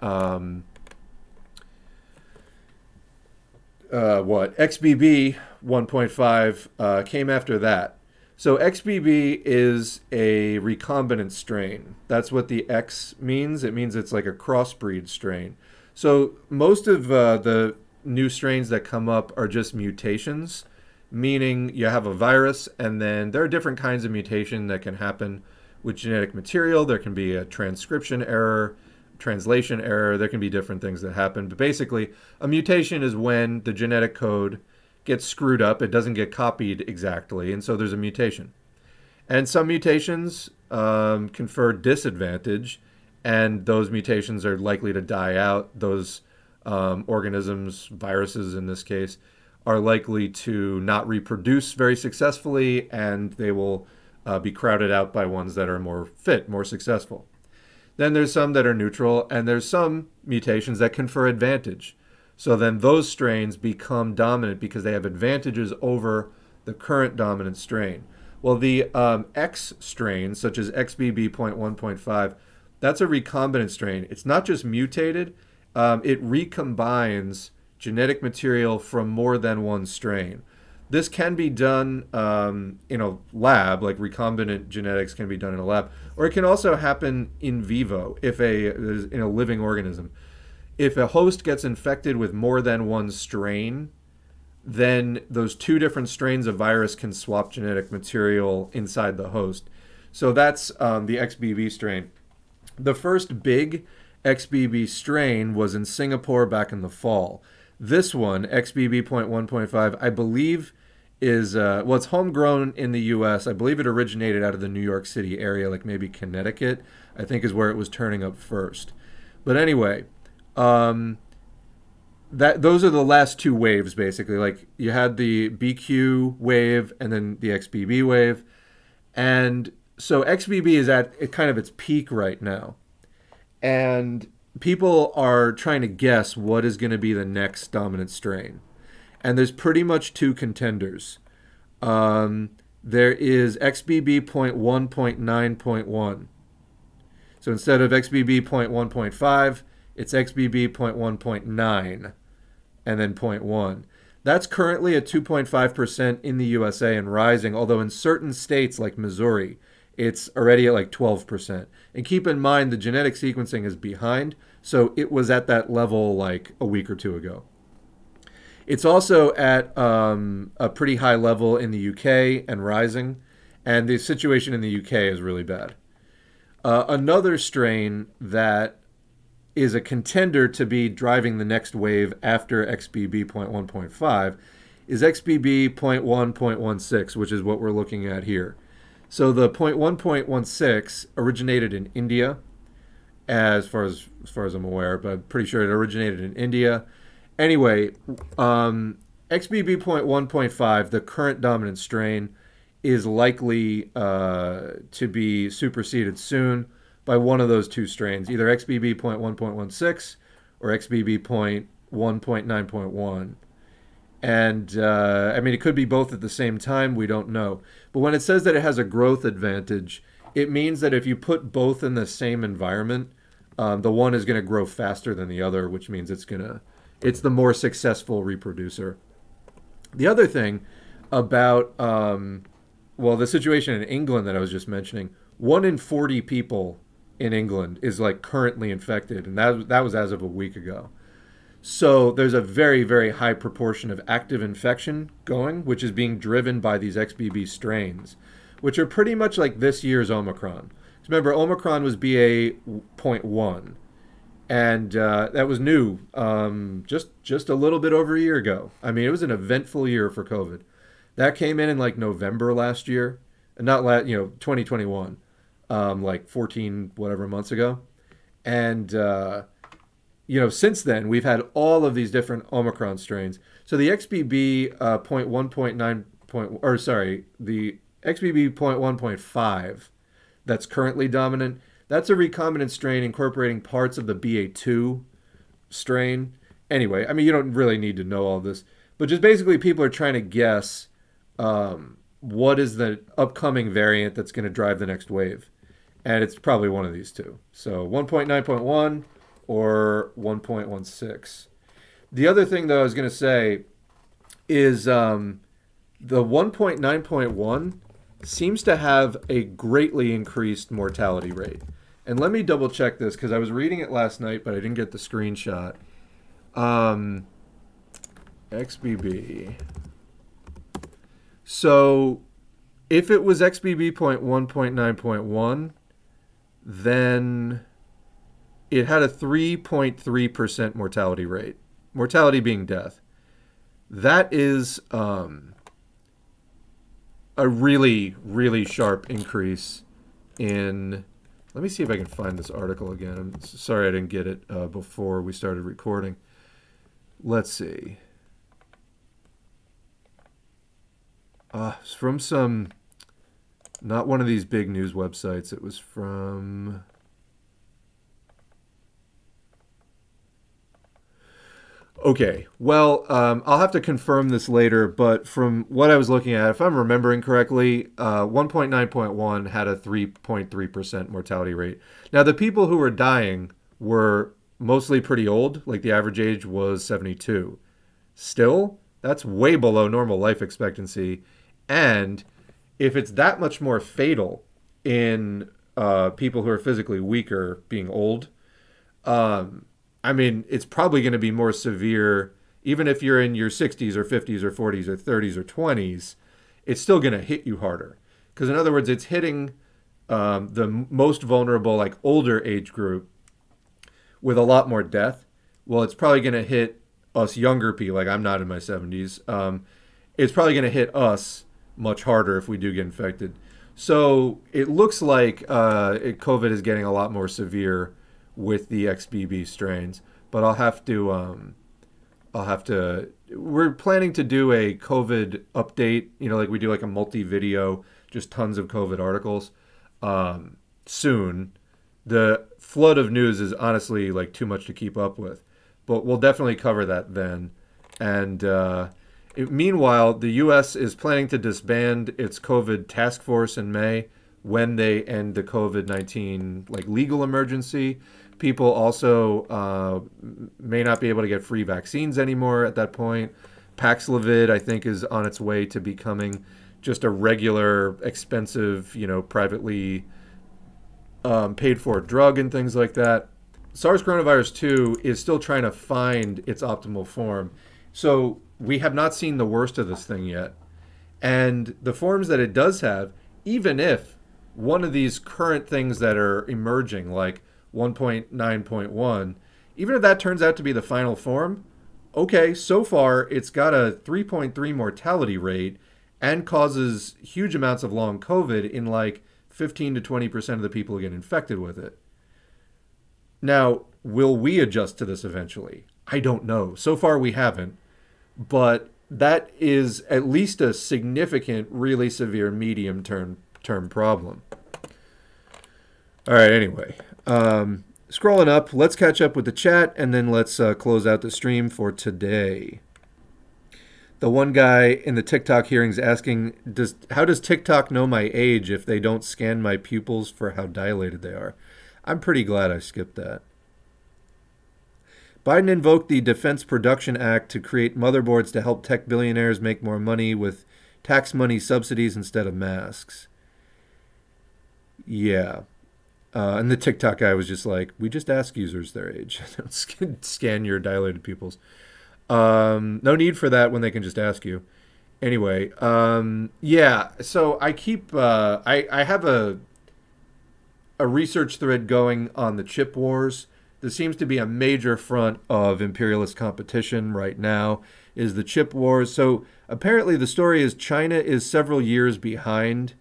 XBB.1.5 came after that. So XBB is a recombinant strain. That's what the X means. It means it's like a crossbreed strain. So most of the new strains that come up are just mutations, meaning you have a virus, and then there are different kinds of mutation that can happen with genetic material. There can be a transcription error, translation error. There can be different things that happen. But basically, a mutation is when the genetic code gets screwed up. It doesn't get copied exactly, and so there's a mutation. And some mutations confer disadvantage, and those mutations are likely to die out. Those organisms, viruses in this case, are likely to not reproduce very successfully, and they will be crowded out by ones that are more fit, more successful. Then there's some that are neutral, and there's some mutations that confer advantage. So then those strains become dominant because they have advantages over the current dominant strain. Well, the X strains, such as XBB.1.5, that's a recombinant strain. It's not just mutated, it recombines genetic material from more than one strain. This can be done in a lab, like recombinant genetics can be done in a lab, or it can also happen in vivo, in a living organism. If a host gets infected with more than one strain, then those two different strains of virus can swap genetic material inside the host. So that's the XBB strain. The first big XBB strain was in Singapore back in the fall. This one, XBB.1.5, I believe is, it's homegrown in the US. I believe it originated out of the New York City area, like maybe Connecticut, I think is where it was turning up first. But anyway, those are the last two waves, basically. Like, you had the BQ wave and then the XBB wave. And so XBB is at kind of its peak right now. And people are trying to guess what is going to be the next dominant strain. And there's pretty much two contenders. There is XBB.1.9.1. So instead of XBB.1.5, it's XBB.1.9 and then 0.1. That's currently at 2.5% in the USA and rising, although in certain states like Missouri, it's already at like 12%. And keep in mind, the genetic sequencing is behind, so it was at that level like a week or two ago. It's also at a pretty high level in the UK and rising, and the situation in the UK is really bad. Another strain that is a contender to be driving the next wave after XBB.1.5 is XBB.1.16, which is what we're looking at here. So the 0.1.16 originated in India, as far as I'm aware, but I'm pretty sure it originated in India. Anyway, XBB.1.5, the current dominant strain, is likely to be superseded soon by one of those two strains, either XBB.1.16 or XBB.1.9.1. And, I mean, it could be both at the same time. We don't know. But when it says that it has a growth advantage, it means that if you put both in the same environment, the one is going to grow faster than the other, which means it's the more successful reproducer. The other thing about, well, the situation in England that I was just mentioning, 1 in 40 people in England is like currently infected, and that was as of a week ago. So there's a very, very high proportion of active infection going, which is being driven by these XBB strains, which are pretty much like this year's Omicron. Remember, Omicron was BA.1, and that was new just a little bit over a year ago. I mean, it was an eventful year for COVID. That came in like November last year, and not 2021, like 14 whatever months ago. And since then we've had all of these different Omicron strains. So the the XBB.1.5 that's currently dominant, that's a recombinant strain incorporating parts of the BA.2 strain. Anyway, I mean, you don't really need to know all this, but just basically people are trying to guess what is the upcoming variant that's going to drive the next wave. And it's probably one of these two. So 1.9.1 or 1.16. The other thing, though, I was going to say is the 1.9.1 seems to have a greatly increased mortality rate. And let me double check this because I was reading it last night, but I didn't get the screenshot. XBB. So if it was XBB.1.9.1, then it had a 3.3% mortality rate. Mortality being death. That is a really, really sharp increase in... Let me see if I can find this article again. I'm sorry I didn't get it before we started recording. Let's see. It's from some... Not one of these big news websites. It was from... Okay, well, I'll have to confirm this later, but from what I was looking at, if I'm remembering correctly, 1.9.1 had a 3.3% mortality rate. Now, the people who were dying were mostly pretty old, like the average age was 72. Still, that's way below normal life expectancy, and if it's that much more fatal in people who are physically weaker being old, I mean, it's probably going to be more severe, even if you're in your 60s or 50s or 40s or 30s or 20s, it's still going to hit you harder. Because in other words, it's hitting the most vulnerable, like older age group with a lot more death. Well, it's probably going to hit us younger people, like I'm not in my 70s. It's probably going to hit us much harder if we do get infected. So it looks like COVID is getting a lot more severe with the XBB strains, but I'll have to I'll have to, we're planning to do a COVID update, you know, like we do like a multi-video, just tons of COVID articles soon. The flood of news is honestly like too much to keep up with, but we'll definitely cover that then. And meanwhile, the U.S. is planning to disband its COVID task force in May when they end the COVID-19 like legal emergency. People also may not be able to get free vaccines anymore at that point. Paxlovid, I think, is on its way to becoming just a regular, expensive, you know, privately paid for drug and things like that. SARS coronavirus 2 is still trying to find its optimal form. So we have not seen the worst of this thing yet. And the forms that it does have, even if one of these current things that are emerging, like 1.9.1, even if that turns out to be the final form, okay, so far it's got a 3.3 mortality rate and causes huge amounts of long COVID in like 15 to 20% of the people who get infected with it. Now, will we adjust to this eventually? I don't know. So far we haven't, but that is at least a significant, really severe medium-term problem. All right, anyway. Scrolling up, let's catch up with the chat, and then let's close out the stream for today. The one guy in the TikTok hearings asking, how does TikTok know my age if they don't scan my pupils for how dilated they are? I'm pretty glad I skipped that. Biden invoked the Defense Production Act to create motherboards to help tech billionaires make more money with tax money subsidies instead of masks. Yeah. And the TikTok guy was just like, we just ask users their age. Don't scan your dilated pupils. No need for that when they can just ask you. Anyway, yeah, so I keep, I have a research thread going on the chip wars. There seems to be a major front of imperialist competition right now, is the chip wars. So apparently the story is China is several years behind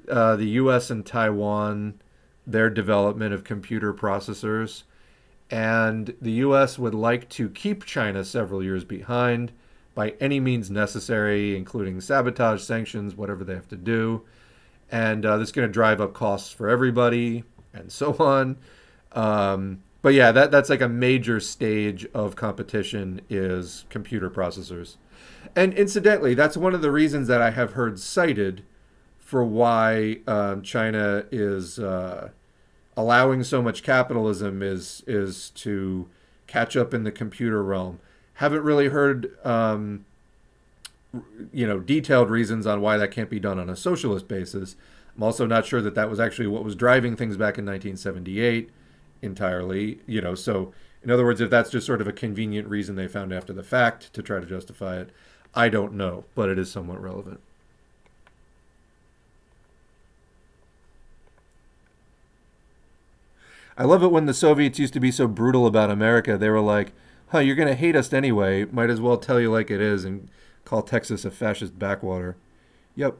the US and Taiwan, their development of computer processors. And the US would like to keep China several years behind by any means necessary, including sabotage, sanctions, whatever they have to do. And this is going to drive up costs for everybody and so on. But yeah, that's like a major stage of competition is computer processors. And incidentally, that's one of the reasons that I have heard cited for why China is allowing so much capitalism is to catch up in the computer realm. Haven't really heard you know, detailed reasons on why that can't be done on a socialist basis. I'm also not sure that that was actually what was driving things back in 1978 entirely, you know. So in other words, if that's just sort of a convenient reason they found after the fact to try to justify it, I don't know, but it is somewhat relevant. I love it when the Soviets used to be so brutal about America. They were like, huh, you're going to hate us anyway. Might as well tell you like it is and call Texas a fascist backwater. Yep.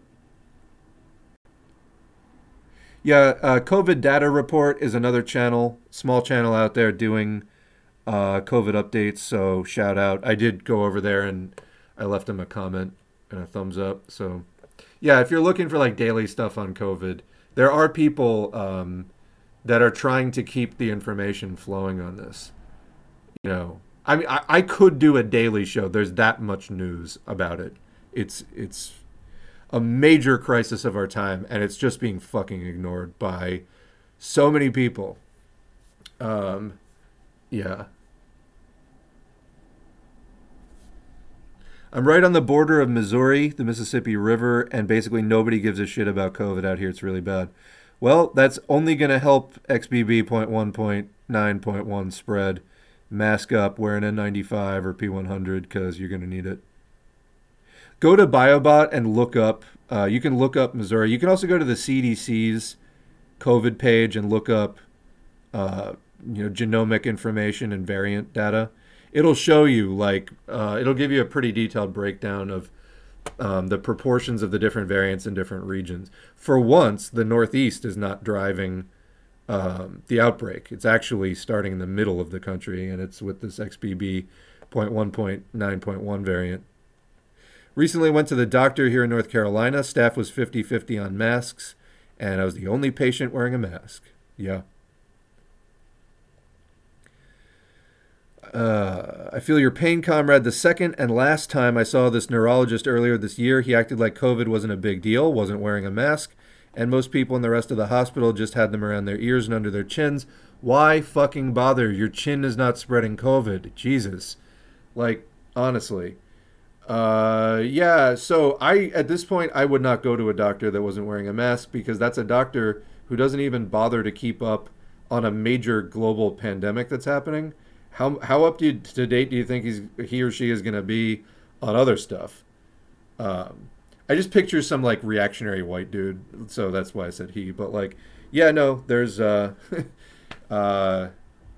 Yeah, COVID Data Report is another channel, small channel out there doing COVID updates, so shout out. I did go over there and I left them a comment and a thumbs up. So yeah, if you're looking for like daily stuff on COVID, there are people that are trying to keep the information flowing on this. You know, I mean, I could do a daily show. There's that much news about it. It's a major crisis of our time, and it's just being fucking ignored by so many people. Yeah. I'm right on the border of Missouri, the Mississippi River, and basically nobody gives a shit about COVID out here. It's really bad. Well, that's only going to help XBB.1.9.1 spread. Mask up, wear an N95 or P100 because you're going to need it. Go to BioBot and look up. You can look up Missouri. You can also go to the CDC's COVID page and look up, genomic information and variant data. It'll show you, like, it'll give you a pretty detailed breakdown of the proportions of the different variants in different regions. For once, the Northeast is not driving the outbreak. It's actually starting in the middle of the country, and it's with this XBB .1.9.1 variant. Recently went to the doctor here in North Carolina. Staff was 50-50 on masks, and I was the only patient wearing a mask. Yeah. I feel your pain, comrade. The second and last time I saw this neurologist earlier this year, he acted like COVID wasn't a big deal, wasn't wearing a mask, and most people in the rest of the hospital just had them around their ears and under their chins. Why fucking bother? Your chin is not spreading COVID. Jesus. Like, honestly. Yeah, so at this point, I would not go to a doctor that wasn't wearing a mask, because that's a doctor who doesn't even bother to keep up on a major global pandemic that's happening. How up to date do you think he or she is going to be on other stuff? I just picture some like reactionary white dude, so that's why I said he. But like, yeah, no, there's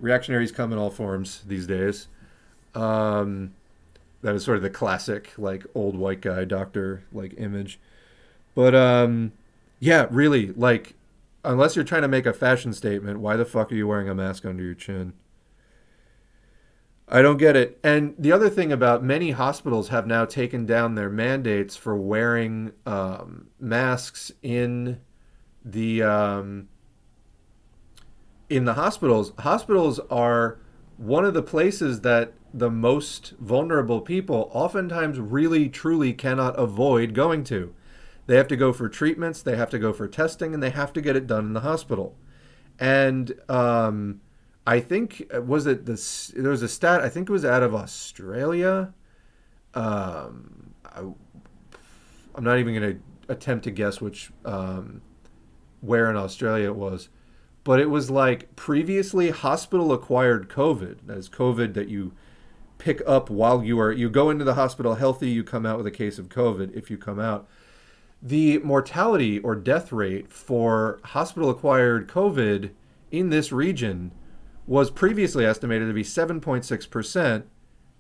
reactionaries come in all forms these days. That is sort of the classic like old white guy doctor like image. But yeah, really, like, unless you're trying to make a fashion statement, why the fuck are you wearing a mask under your chin? I don't get it. And the other thing about many hospitals have now taken down their mandates for wearing masks in the hospitals. Hospitals are one of the places that the most vulnerable people oftentimes really truly cannot avoid going to. They have to go for treatments, they have to go for testing, and they have to get it done in the hospital. And I think, there was a stat, I think it was out of Australia. I'm not even going to attempt to guess which, where in Australia it was. But it was like previously hospital-acquired COVID. That's COVID that you pick up while you go into the hospital healthy, you come out with a case of COVID if you come out. The mortality or death rate for hospital-acquired COVID in this region was previously estimated to be 7.6%.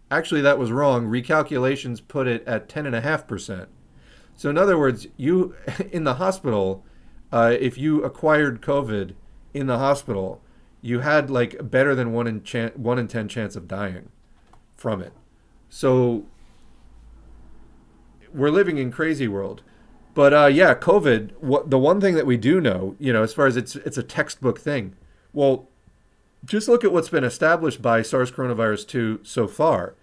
Actually, that was wrong. Recalculations put it at 10.5%. So in other words, you in the hospital, if you acquired COVID in the hospital, you had like better than 1 in 10 chance of dying from it. So we're living in crazy world. But yeah, COVID, the one thing that we do know, as far as it's a textbook thing. Well, just look at what's been established by SARS coronavirus 2 so far.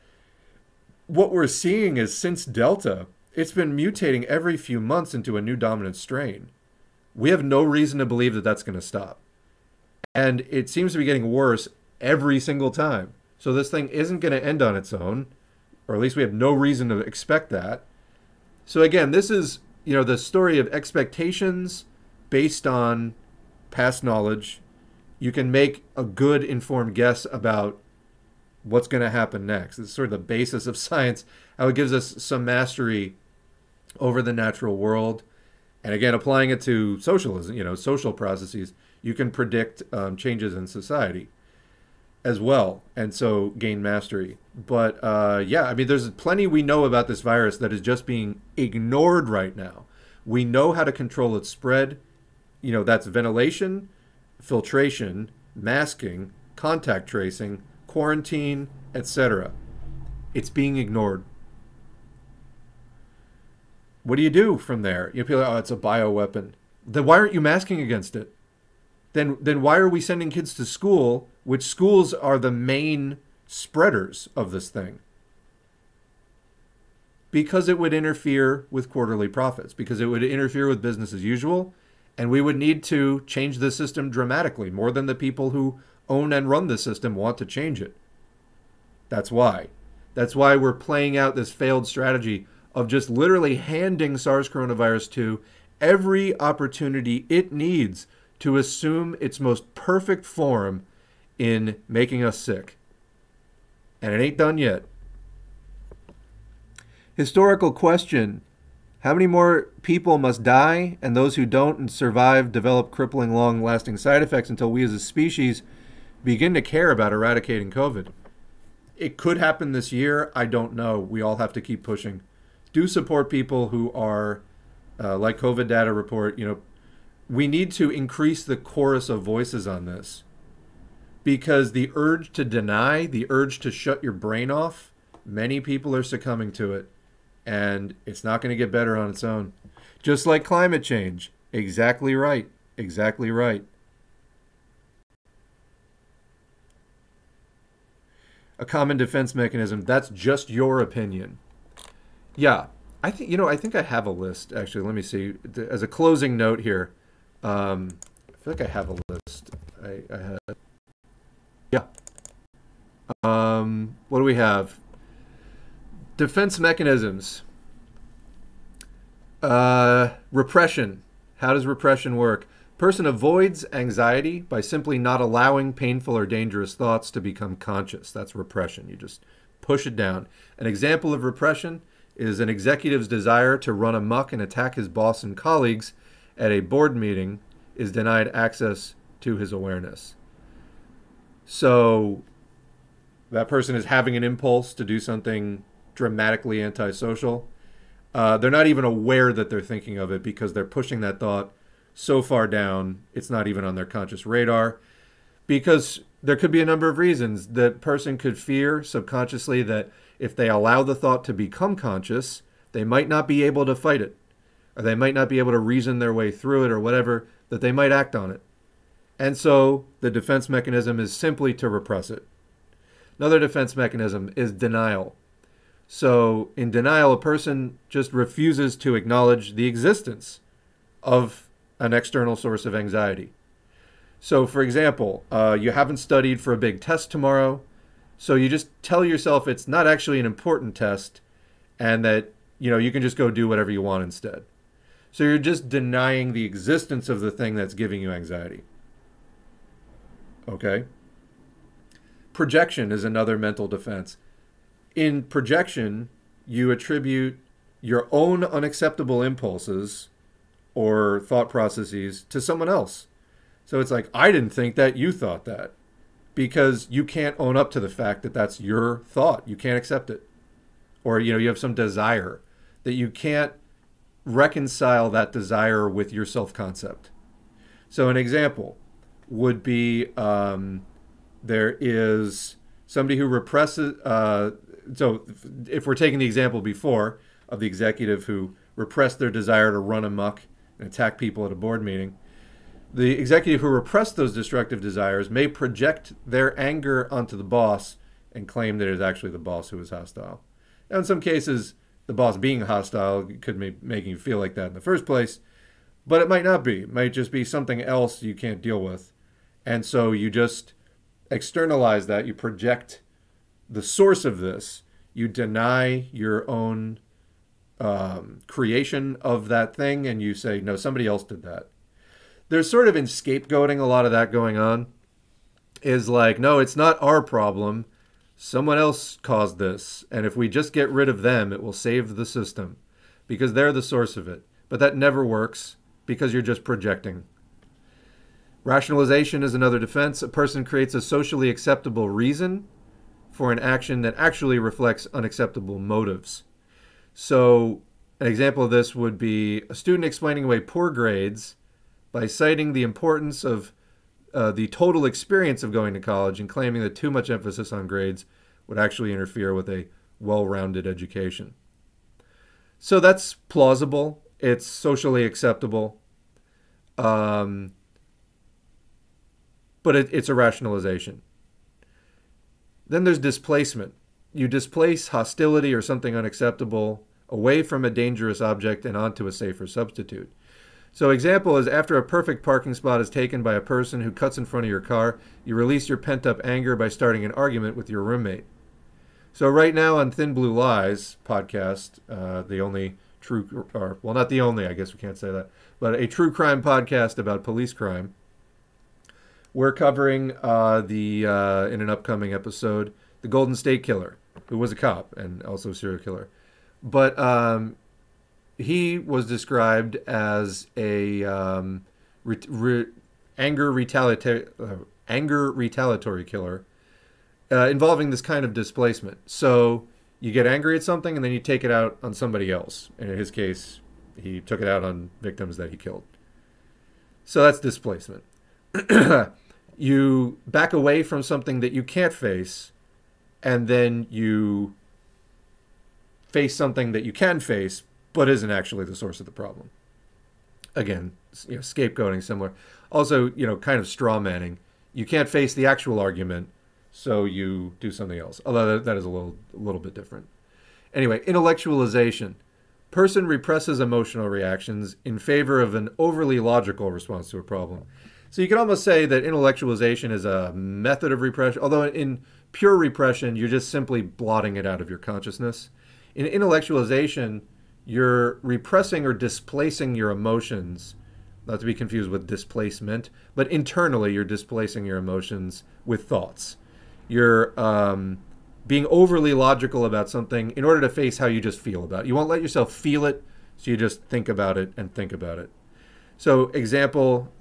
What we're seeing is since Delta, it's been mutating every few months into a new dominant strain. We have no reason to believe that that's going to stop. And it seems to be getting worse every single time. So this thing isn't going to end on its own, or at least we have no reason to expect that. So again, this is, the story of expectations based on past knowledge. You can make a good informed guess about what's going to happen next. It's sort of the basis of science, how it gives us some mastery over the natural world. And again, applying it to socialism, social processes, you can predict changes in society as well, and so gain mastery. But yeah, I mean, there's plenty we know about this virus that is just being ignored right now. We know how to control its spread. That's ventilation, filtration, masking, contact tracing, quarantine, etc. It's being ignored. What do you do from there? You'll be like, oh, it's a bioweapon. Then why aren't you masking against it? Then why are we sending kids to school, which schools are the main spreaders of this thing? Because it would interfere with quarterly profits, because it would interfere with business as usual, and we would need to change the system dramatically, more than the people who own and run the system want to change it. That's why. That's why we're playing out this failed strategy of just literally handing SARS coronavirus 2 every opportunity it needs to assume its most perfect form in making us sick. And it ain't done yet. Historical question. How many more people must die, and those who don't and survive develop crippling, long-lasting side effects until we as a species begin to care about eradicating COVID? It could happen this year. I don't know. We all have to keep pushing. Do support people who are, like COVID Data Report, we need to increase the chorus of voices on this. Because the urge to deny, the urge to shut your brain off, Many people are succumbing to it, and it's not going to get better on its own. Just like climate change. Exactly right. Exactly right. A common defense mechanism. That's just your opinion. Yeah. I think I have a list, actually. Let me see. As a closing note here, I feel like I have a list. I had... Yeah. What do we have? Defense mechanisms. Repression. How does repression work? Person avoids anxiety by simply not allowing painful or dangerous thoughts to become conscious. That's repression. You just push it down. An example of repression is an executive's desire to run amok and attack his boss and colleagues at a board meeting is denied access to his awareness. So that person is having an impulse to do something dramatically antisocial. They're not even aware that they're thinking of it because they're pushing that thought so far down, it's not even on their conscious radar. Because there could be a number of reasons. That person could fear subconsciously that if they allow the thought to become conscious, they might not be able to fight it. Or they might not be able to reason their way through it or whatever, that they might act on it. And so the defense mechanism is simply to repress it. Another defense mechanism is denial. So in denial, a person just refuses to acknowledge the existence of an external source of anxiety. So for example, you haven't studied for a big test tomorrow, so you just tell yourself it's not actually an important test and that, you can just go do whatever you want instead. So you're just denying the existence of the thing that's giving you anxiety. Okay? Projection is another mental defense. In projection, you attribute your own unacceptable impulses or thought processes to someone else. So it's like, I didn't think that, you thought that. Because you can't own up to the fact that that's your thought. You can't accept it. Or, you have some desire that you can't reconcile that desire with your self-concept. So an example would be there is somebody who represses... so if we're taking the example before of the executive who repressed their desire to run amok and attack people at a board meeting, the executive who repressed those destructive desires may project their anger onto the boss and claim that it is actually the boss who is hostile. Now, in some cases, the boss being hostile could be making you feel like that in the first place, but it might not be. It might just be something else you can't deal with. And so you just externalize that. You project the source of this. You deny your own creation of that thing, and you say, no, somebody else did that. There's sort of in scapegoating a lot of that going on. Is like, no, it's not our problem. Someone else caused this. And if we just get rid of them, it will save the system. Because they're the source of it. But that never works because you're just projecting. Rationalization is another defense. A person creates a socially acceptable reason for an action that actually reflects unacceptable motives. So an example of this would be a student explaining away poor grades by citing the importance of the total experience of going to college and claiming that too much emphasis on grades would actually interfere with a well-rounded education. So that's plausible. It's socially acceptable. But it's a rationalization. Then there's displacement. You displace hostility or something unacceptable away from a dangerous object and onto a safer substitute. So example is after a perfect parking spot is taken by a person who cuts in front of your car, you release your pent-up anger by starting an argument with your roommate. So right now on Thin Blue Lies podcast, the only true, or well, not the only, I guess we can't say that, but a true crime podcast about police crime, we're covering in an upcoming episode, the Golden State Killer, who was a cop and also a serial killer. But he was described as a anger retaliatory killer involving this kind of displacement. So you get angry at something and then you take it out on somebody else. And in his case, he took it out on victims that he killed. So that's displacement. You back away from something that you can't face, and then you face something that you can face, but isn't actually the source of the problem. Again, scapegoating, similar. Also, kind of straw manning. You can't face the actual argument, so you do something else. Although that is a little bit different. Anyway, intellectualization. Person represses emotional reactions in favor of an overly logical response to a problem. So you can almost say that intellectualization is a method of repression, although in pure repression, you're just simply blotting it out of your consciousness. In intellectualization, you're repressing or displacing your emotions, not to be confused with displacement, but internally you're displacing your emotions with thoughts. You're being overly logical about something in order to face how you just feel about it. You won't let yourself feel it, so you just think about it and think about it. So example,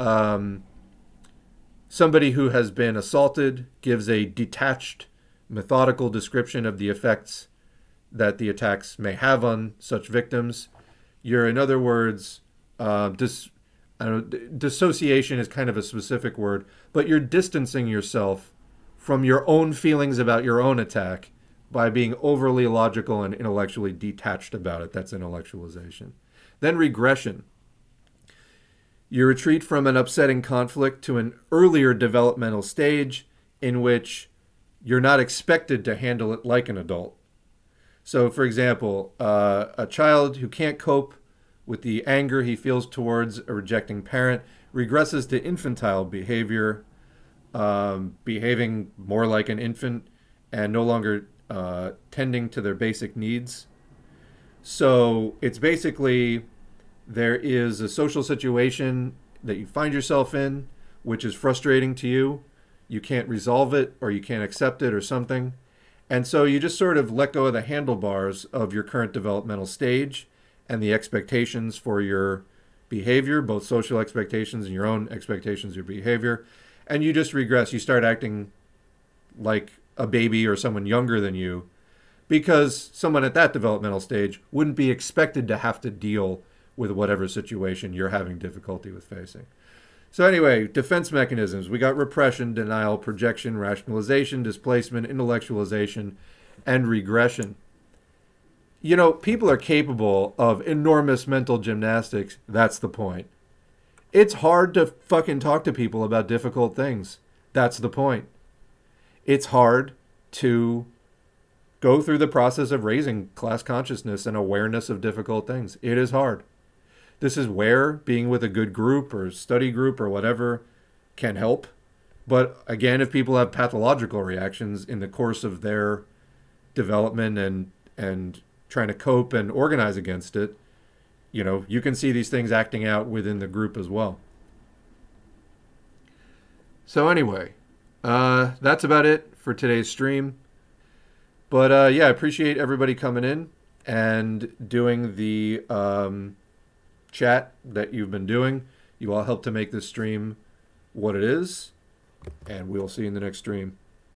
somebody who has been assaulted gives a detached, methodical description of the effects that the attacks may have on such victims. You're, in other words, dissociation is kind of a specific word, but you're distancing yourself from your own feelings about your own attack by being overly logical and intellectually detached about it. That's intellectualization. Then regression. You retreat from an upsetting conflict to an earlier developmental stage in which you're not expected to handle it like an adult. So, for example, a child who can't cope with the anger he feels towards a rejecting parent regresses to infantile behavior, behaving more like an infant and no longer tending to their basic needs. So it's basically, there is a social situation that you find yourself in which is frustrating to you. You can't resolve it, or you can't accept it, or something. And so you just sort of let go of the handlebars of your current developmental stage and the expectations for your behavior, both social expectations and your own expectations of your behavior. And you just regress. You start acting like a baby or someone younger than you, because someone at that developmental stage wouldn't be expected to have to deal with whatever situation you're having difficulty with facing. So anyway, defense mechanisms. We got repression, denial, projection, rationalization, displacement, intellectualization, and regression. People are capable of enormous mental gymnastics. That's the point. It's hard to fucking talk to people about difficult things. That's the point. It's hard to go through the process of raising class consciousness and awareness of difficult things. It is hard. This is where being with a good group or study group or whatever can help. But again, if people have pathological reactions in the course of their development and trying to cope and organize against it, you can see these things acting out within the group as well. So anyway, that's about it for today's stream. But yeah, I appreciate everybody coming in and doing the chat that you've been doing. You all helped to make this stream what it is, and we'll see you in the next stream.